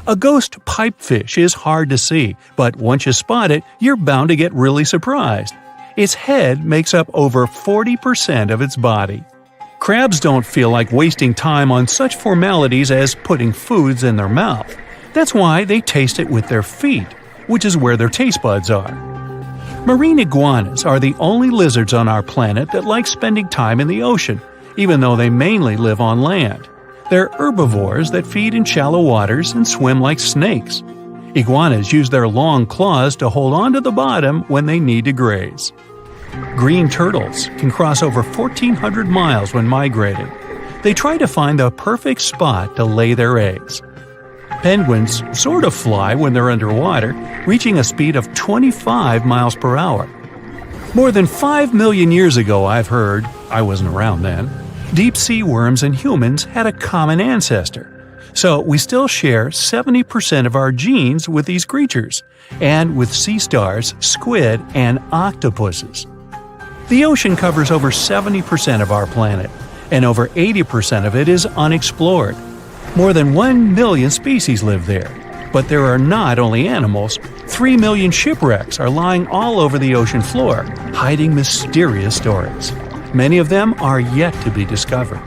A ghost pipefish is hard to see, but once you spot it, you're bound to get really surprised. Its head makes up over 40% of its body. Crabs don't feel like wasting time on such formalities as putting foods in their mouth. That's why they taste it with their feet, which is where their taste buds are. Marine iguanas are the only lizards on our planet that like spending time in the ocean, even though they mainly live on land. They're herbivores that feed in shallow waters and swim like snakes. Iguanas use their long claws to hold onto the bottom when they need to graze. Green turtles can cross over 1,400 miles when migrating. They try to find the perfect spot to lay their eggs. Penguins sort of fly when they're underwater, reaching a speed of 25 miles per hour. More than 5 million years ago, I've heard, I wasn't around then, deep-sea worms and humans had a common ancestor. So we still share 70% of our genes with these creatures, and with sea stars, squid, and octopuses. The ocean covers over 70% of our planet, and over 80% of it is unexplored. More than 1 million species live there. But there are not only animals, 3 million shipwrecks are lying all over the ocean floor, hiding mysterious stories. Many of them are yet to be discovered.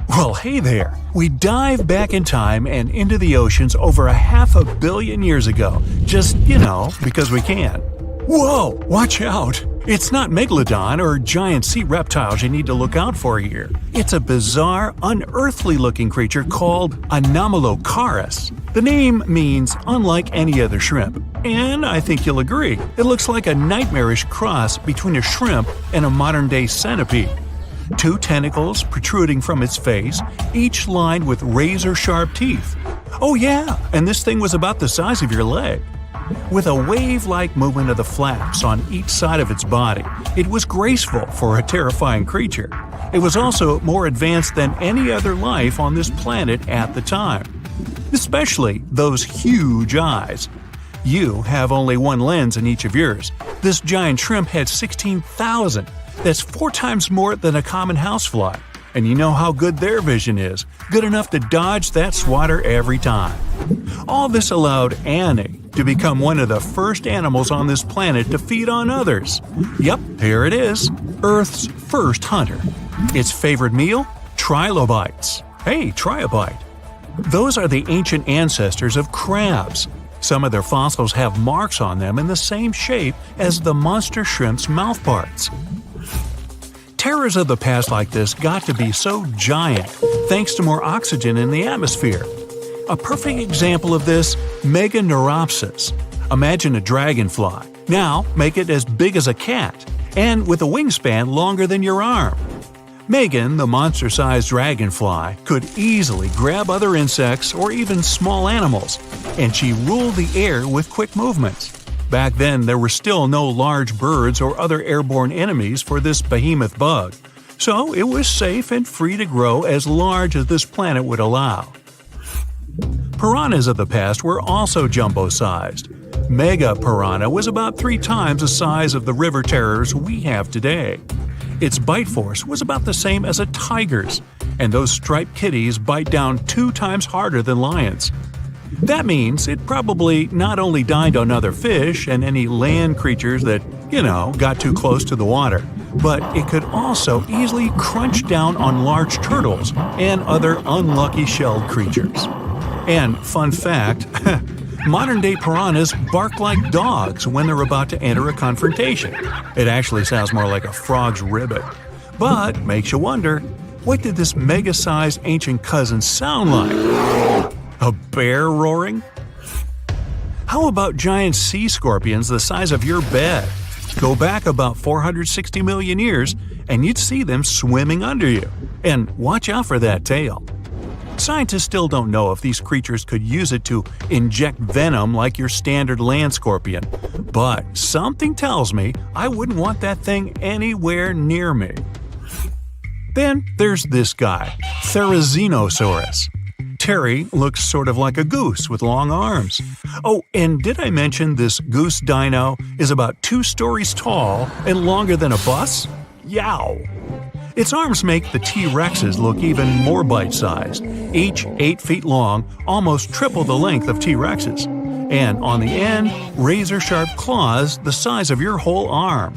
Well, hey there! We dive back in time and into the oceans over 500 million years ago, just, because we can. Whoa! Watch out! It's not megalodon or giant sea reptiles you need to look out for here. It's a bizarre, unearthly-looking creature called anomalocaris. The name means unlike any other shrimp, and I think you'll agree, it looks like a nightmarish cross between a shrimp and a modern-day centipede. 2 tentacles protruding from its face, each lined with razor-sharp teeth. Oh yeah, and this thing was about the size of your leg. With a wave-like movement of the flaps on each side of its body, it was graceful for a terrifying creature. It was also more advanced than any other life on this planet at the time. Especially those huge eyes. You have only one lens in each of yours. This giant shrimp had 16,000. That's 4 times more than a common housefly. And you know how good their vision is. Good enough to dodge that swatter every time. All this allowed Annie to become one of the first animals on this planet to feed on others. Yep, here it is. Earth's first hunter. Its favorite meal? Trilobites. Hey, try a bite. Those are the ancient ancestors of crabs. Some of their fossils have marks on them in the same shape as the monster shrimp's mouthparts. Terrors of the past like this got to be so giant thanks to more oxygen in the atmosphere. A perfect example of this, Meganeuropsis. Imagine a dragonfly. Now make it as big as a cat, and with a wingspan longer than your arm. Megan, the monster-sized dragonfly, could easily grab other insects or even small animals, and she ruled the air with quick movements. Back then, there were still no large birds or other airborne enemies for this behemoth bug, so it was safe and free to grow as large as this planet would allow. Piranhas of the past were also jumbo-sized. Mega piranha was about 3 times the size of the river terrors we have today. Its bite force was about the same as a tiger's, and those striped kitties bite down 2 times harder than lions. That means it probably not only dined on other fish and any land creatures that, got too close to the water, but it could also easily crunch down on large turtles and other unlucky shelled creatures. And fun fact, modern-day piranhas bark like dogs when they're about to enter a confrontation. It actually sounds more like a frog's ribbit. But makes you wonder, what did this mega-sized ancient cousin sound like? A bear roaring? How about giant sea scorpions the size of your bed? Go back about 460 million years and you'd see them swimming under you. And watch out for that tail. Scientists still don't know if these creatures could use it to inject venom like your standard land scorpion. But something tells me I wouldn't want that thing anywhere near me. Then there's this guy, Therizinosaurus. Terry looks sort of like a goose with long arms. Oh, and did I mention this goose dino is about 2 stories tall and longer than a bus? Yow! Its arms make the T-Rexes look even more bite-sized, each 8 feet long, almost triple the length of T-Rexes. And on the end, razor-sharp claws the size of your whole arm.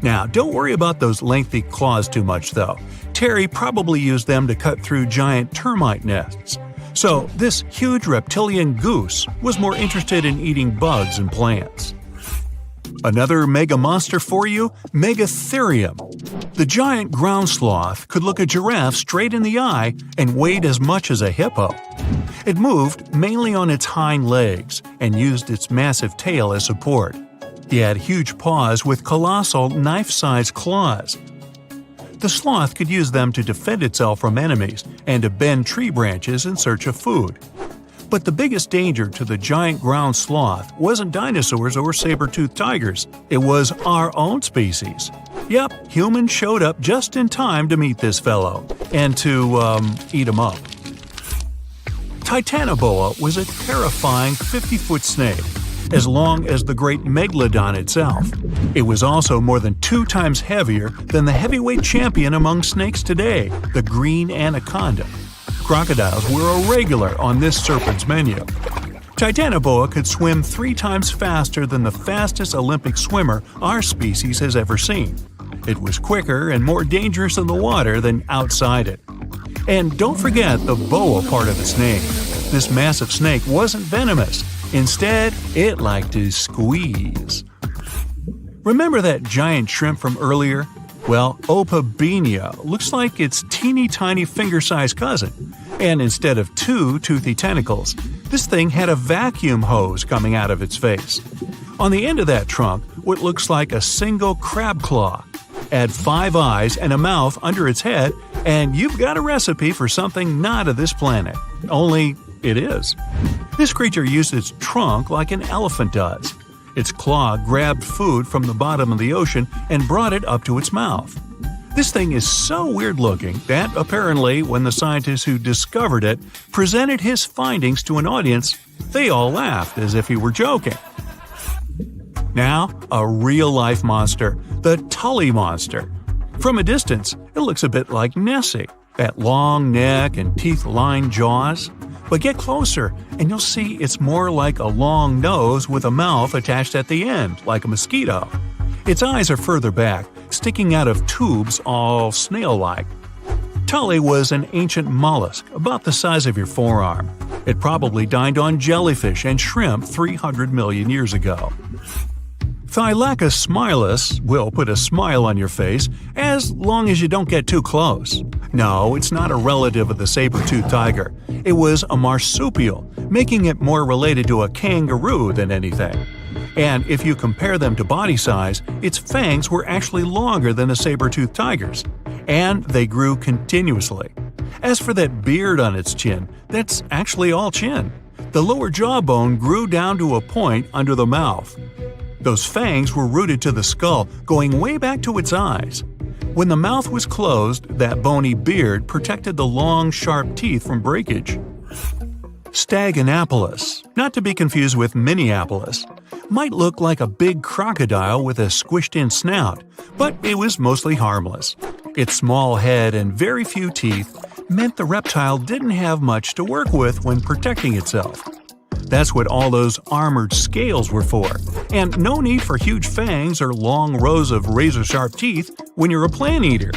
Now, don't worry about those lengthy claws too much, though. Terry probably used them to cut through giant termite nests. So, this huge reptilian goose was more interested in eating bugs and plants. Another mega monster for you, Megatherium. The giant ground sloth could look a giraffe straight in the eye and weighed as much as a hippo. It moved mainly on its hind legs and used its massive tail as support. He had huge paws with colossal knife-sized claws. The sloth could use them to defend itself from enemies and to bend tree branches in search of food. But the biggest danger to the giant ground sloth wasn't dinosaurs or saber-toothed tigers. It was our own species. Yep, humans showed up just in time to meet this fellow and to, eat him up. Titanoboa was a terrifying 50-foot snake. as long as the great megalodon itself. It was also more than 2 times heavier than the heavyweight champion among snakes today, the green anaconda. Crocodiles were a regular on this serpent's menu. Titanoboa could swim 3 times faster than the fastest Olympic swimmer our species has ever seen. It was quicker and more dangerous in the water than outside it. And don't forget the boa part of the snake. This massive snake wasn't venomous. Instead, it liked to squeeze. Remember that giant shrimp from earlier? Well, Opabenia looks like its teeny tiny finger-sized cousin. And instead of 2 toothy tentacles, this thing had a vacuum hose coming out of its face. On the end of that trunk, what looks like a single crab claw. Add 5 eyes and a mouth under its head, and you've got a recipe for something not of this planet. Only it is. This creature used its trunk like an elephant does. Its claw grabbed food from the bottom of the ocean and brought it up to its mouth. This thing is so weird-looking that apparently when the scientists who discovered it presented his findings to an audience, they all laughed as if he were joking. Now, a real-life monster, the Tully monster. From a distance, it looks a bit like Nessie, that long neck and teeth-lined jaws. But get closer, and you'll see it's more like a long nose with a mouth attached at the end, like a mosquito. Its eyes are further back, sticking out of tubes all snail-like. Tully was an ancient mollusk, about the size of your forearm. It probably dined on jellyfish and shrimp 300 million years ago. Thylacus smilus will put a smile on your face as long as you don't get too close. No, it's not a relative of the saber-toothed tiger. It was a marsupial, making it more related to a kangaroo than anything. And if you compare them to body size, its fangs were actually longer than a saber-toothed tiger's. And they grew continuously. As for that beard on its chin, that's actually all chin. The lower jawbone grew down to a point under the mouth. Those fangs were rooted to the skull, going way back to its eyes. When the mouth was closed, that bony beard protected the long, sharp teeth from breakage. Staganapolis, not to be confused with Minneapolis, might look like a big crocodile with a squished-in snout, but it was mostly harmless. Its small head and very few teeth meant the reptile didn't have much to work with when protecting itself. That's what all those armored scales were for, and no need for huge fangs or long rows of razor-sharp teeth when you're a plant eater.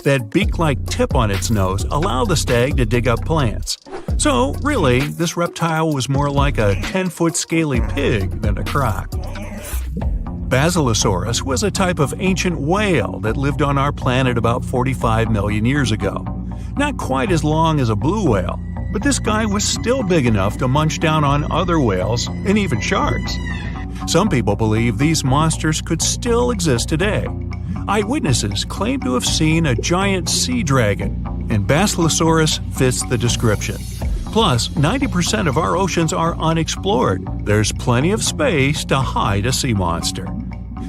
That beak-like tip on its nose allowed the stag to dig up plants. So, really, this reptile was more like a 10-foot scaly pig than a croc. Basilosaurus was a type of ancient whale that lived on our planet about 45 million years ago. Not quite as long as a blue whale, but this guy was still big enough to munch down on other whales and even sharks. Some people believe these monsters could still exist today. Eyewitnesses claim to have seen a giant sea dragon, and Basilosaurus fits the description. Plus, 90% of our oceans are unexplored. There's plenty of space to hide a sea monster.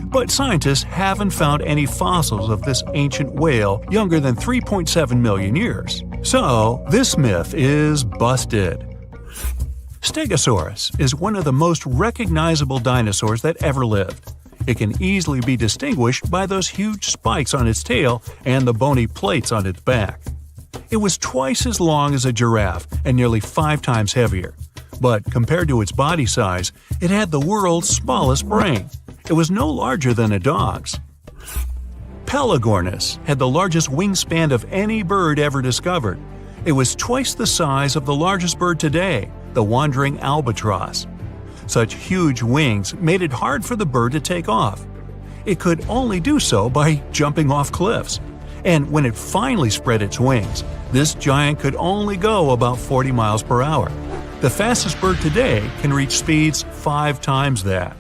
But scientists haven't found any fossils of this ancient whale younger than 3.7 million years. So, this myth is busted. Stegosaurus is one of the most recognizable dinosaurs that ever lived. It can easily be distinguished by those huge spikes on its tail and the bony plates on its back. It was twice as long as a giraffe and nearly 5 times heavier. But compared to its body size, it had the world's smallest brain. It was no larger than a dog's. Pelagornis had the largest wingspan of any bird ever discovered. It was twice the size of the largest bird today, the wandering albatross. Such huge wings made it hard for the bird to take off. It could only do so by jumping off cliffs. And when it finally spread its wings, this giant could only go about 40 miles per hour. The fastest bird today can reach speeds 5 times that.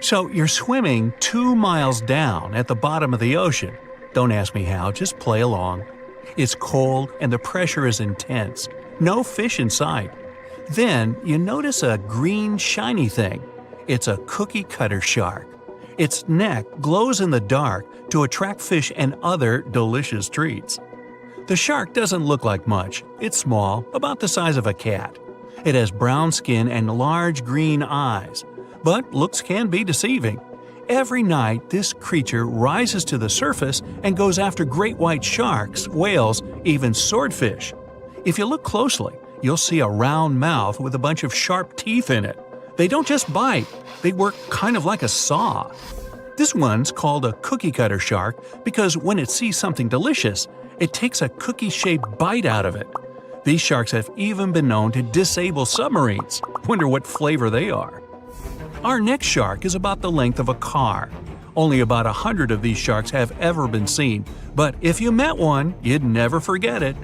So you're swimming 2 miles down at the bottom of the ocean. Don't ask me how, just play along. It's cold and the pressure is intense. No fish in sight. Then you notice a green shiny thing. It's a cookie cutter shark. Its neck glows in the dark to attract fish and other delicious treats. The shark doesn't look like much. It's small, about the size of a cat. It has brown skin and large green eyes. But looks can be deceiving. Every night, this creature rises to the surface and goes after great white sharks, whales, even swordfish. If you look closely, you'll see a round mouth with a bunch of sharp teeth in it. They don't just bite, they work kind of like a saw. This one's called a cookie cutter shark because when it sees something delicious, it takes a cookie-shaped bite out of it. These sharks have even been known to disable submarines. Wonder what flavor they are. Our next shark is about the length of a car. Only about 100 of these sharks have ever been seen, but if you met one, you'd never forget it.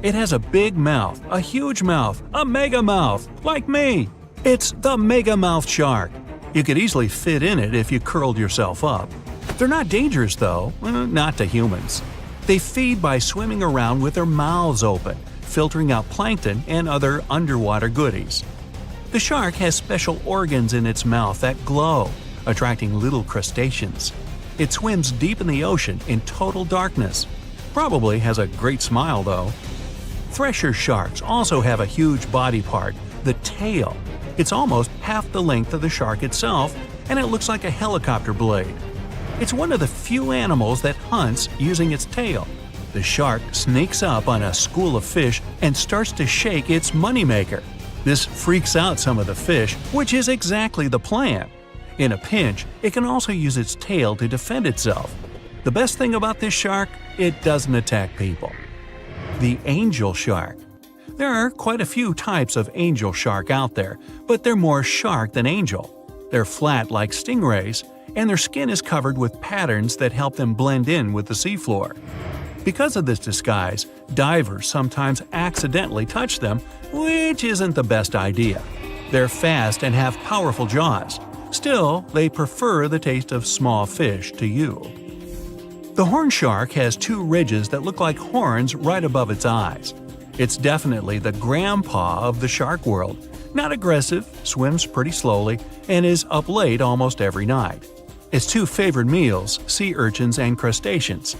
It has a big mouth, a huge mouth, a mega mouth, like me. It's the mega mouth shark. You could easily fit in it if you curled yourself up. They're not dangerous though, not to humans. They feed by swimming around with their mouths open, filtering out plankton and other underwater goodies. The shark has special organs in its mouth that glow, attracting little crustaceans. It swims deep in the ocean in total darkness. Probably has a great smile though. Thresher sharks also have a huge body part, the tail. It's almost half the length of the shark itself, and it looks like a helicopter blade. It's one of the few animals that hunts using its tail. The shark sneaks up on a school of fish and starts to shake its moneymaker. This freaks out some of the fish, which is exactly the plan. In a pinch, it can also use its tail to defend itself. The best thing about this shark, it doesn't attack people. The angel shark. There are quite a few types of angel shark out there, but they're more shark than angel. They're flat like stingrays, and their skin is covered with patterns that help them blend in with the seafloor. Because of this disguise, divers sometimes accidentally touch them, which isn't the best idea. They're fast and have powerful jaws. Still, they prefer the taste of small fish to you. The horn shark has two ridges that look like horns right above its eyes. It's definitely the grandpa of the shark world. Not aggressive, swims pretty slowly, and is up late almost every night. Its two favorite meals, sea urchins and crustaceans.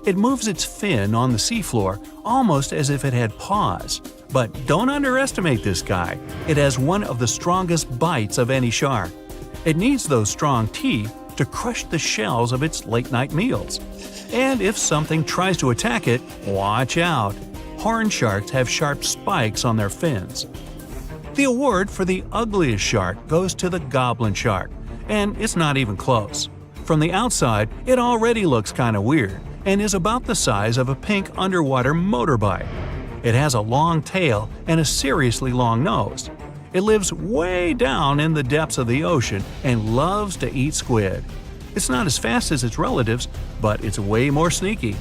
It moves its fin on the seafloor almost as if it had paws. But don't underestimate this guy. It has one of the strongest bites of any shark. It needs those strong teeth to crush the shells of its late-night meals. And if something tries to attack it, watch out. Horn sharks have sharp spikes on their fins. The award for the ugliest shark goes to the goblin shark, and it's not even close. From the outside, it already looks kinda weird and is about the size of a pink underwater motorbike. It has a long tail and a seriously long nose. It lives way down in the depths of the ocean and loves to eat squid. It's not as fast as its relatives, but it's way more sneaky.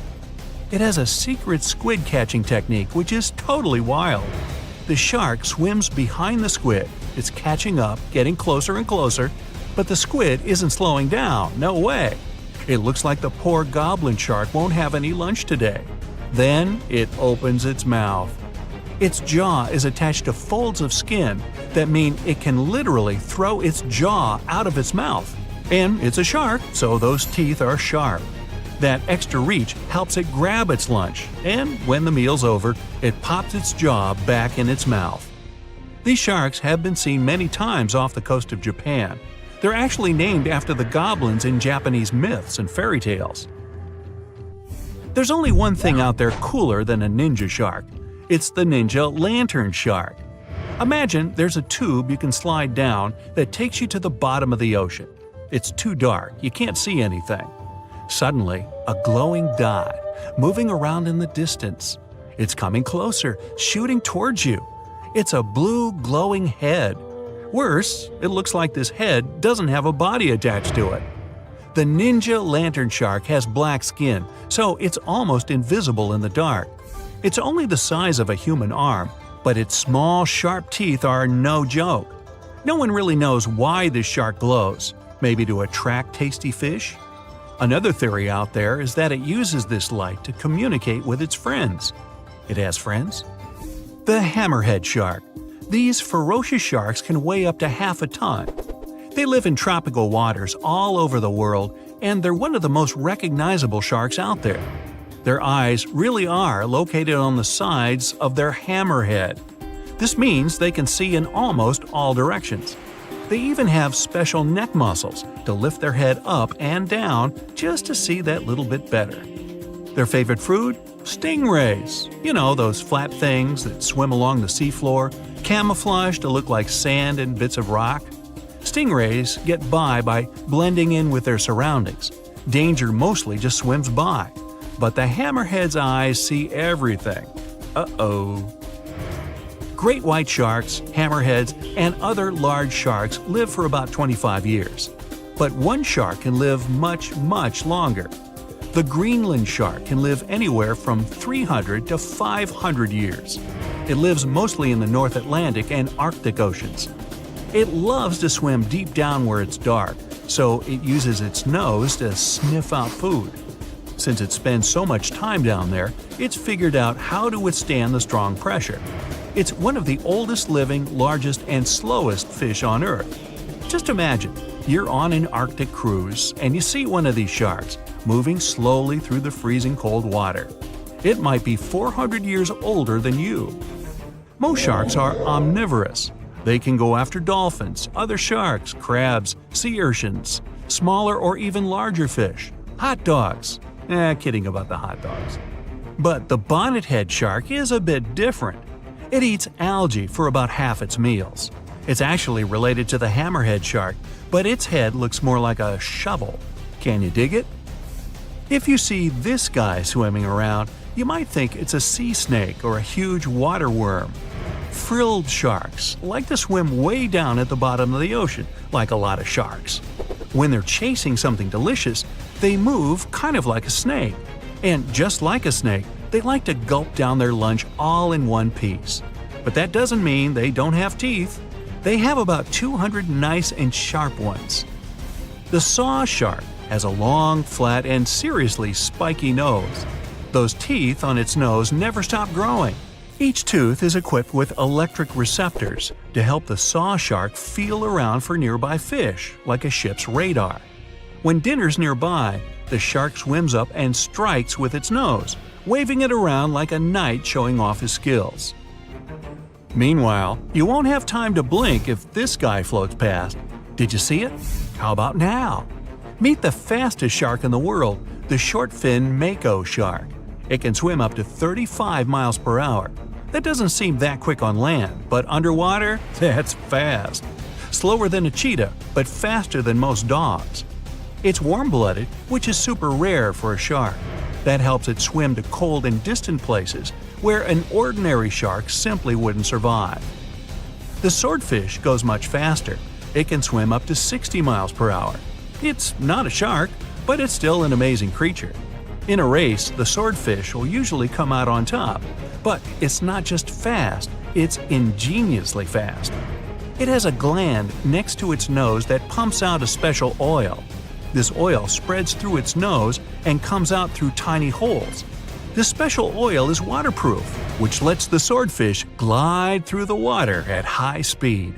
It has a secret squid catching technique which is totally wild. The shark swims behind the squid. It's catching up, getting closer and closer, but the squid isn't slowing down, no way. It looks like the poor goblin shark won't have any lunch today. Then it opens its mouth. Its jaw is attached to folds of skin that mean it can literally throw its jaw out of its mouth. And it's a shark, so those teeth are sharp. That extra reach helps it grab its lunch, and when the meal's over, it pops its jaw back in its mouth. These sharks have been seen many times off the coast of Japan. They're actually named after the goblins in Japanese myths and fairy tales. There's only one thing out there cooler than a ninja shark. It's the ninja lantern shark. Imagine there's a tube you can slide down that takes you to the bottom of the ocean. It's too dark, you can't see anything. Suddenly, a glowing dot, moving around in the distance. It's coming closer, shooting towards you. It's a blue glowing head. Worse, it looks like this head doesn't have a body attached to it. The ninja lantern shark has black skin, so it's almost invisible in the dark. It's only the size of a human arm, but its small, sharp teeth are no joke. No one really knows why this shark glows. Maybe to attract tasty fish? Another theory out there is that it uses this light to communicate with its friends. It has friends? The hammerhead shark. These ferocious sharks can weigh up to half a ton. They live in tropical waters all over the world, and they're one of the most recognizable sharks out there. Their eyes really are located on the sides of their hammerhead. This means they can see in almost all directions. They even have special neck muscles to lift their head up and down just to see that little bit better. Their favorite food? Stingrays. You know, those flat things that swim along the seafloor, camouflaged to look like sand and bits of rock. Stingrays get by blending in with their surroundings. Danger mostly just swims by. But the hammerhead's eyes see everything. Uh-oh. Great white sharks, hammerheads, and other large sharks live for about 25 years. But one shark can live much, much longer. The Greenland shark can live anywhere from 300 to 500 years. It lives mostly in the North Atlantic and Arctic oceans. It loves to swim deep down where it's dark, so it uses its nose to sniff out food. Since it spends so much time down there, it's figured out how to withstand the strong pressure. It's one of the oldest living, largest, and slowest fish on Earth. Just imagine, you're on an Arctic cruise and you see one of these sharks moving slowly through the freezing cold water. It might be 400 years older than you. Most sharks are omnivorous. They can go after dolphins, other sharks, crabs, sea urchins, smaller or even larger fish, hot dogs. Kidding about the hot dogs. But the bonnethead shark is a bit different. It eats algae for about half its meals. It's actually related to the hammerhead shark, but its head looks more like a shovel. Can you dig it? If you see this guy swimming around, you might think it's a sea snake or a huge water worm. Frilled sharks like to swim way down at the bottom of the ocean, like a lot of sharks. When they're chasing something delicious, they move kind of like a snake. And just like a snake, they like to gulp down their lunch all in one piece. But that doesn't mean they don't have teeth. They have about 200 nice and sharp ones. The saw shark has a long, flat, and seriously spiky nose. Those teeth on its nose never stop growing. Each tooth is equipped with electric receptors to help the saw shark feel around for nearby fish, like a ship's radar. When dinner's nearby, the shark swims up and strikes with its nose, waving it around like a knight showing off his skills. Meanwhile, you won't have time to blink if this guy floats past. Did you see it? How about now? Meet the fastest shark in the world, the short-fin mako shark. It can swim up to 35 miles per hour. That doesn't seem that quick on land, but underwater, that's fast. Slower than a cheetah, but faster than most dogs. It's warm-blooded, which is super rare for a shark. That helps it swim to cold and distant places where an ordinary shark simply wouldn't survive. The swordfish goes much faster. It can swim up to 60 miles per hour. It's not a shark, but it's still an amazing creature. In a race, the swordfish will usually come out on top, but it's not just fast, it's ingeniously fast. It has a gland next to its nose that pumps out a special oil. This oil spreads through its nose and comes out through tiny holes. This special oil is waterproof, which lets the swordfish glide through the water at high speed.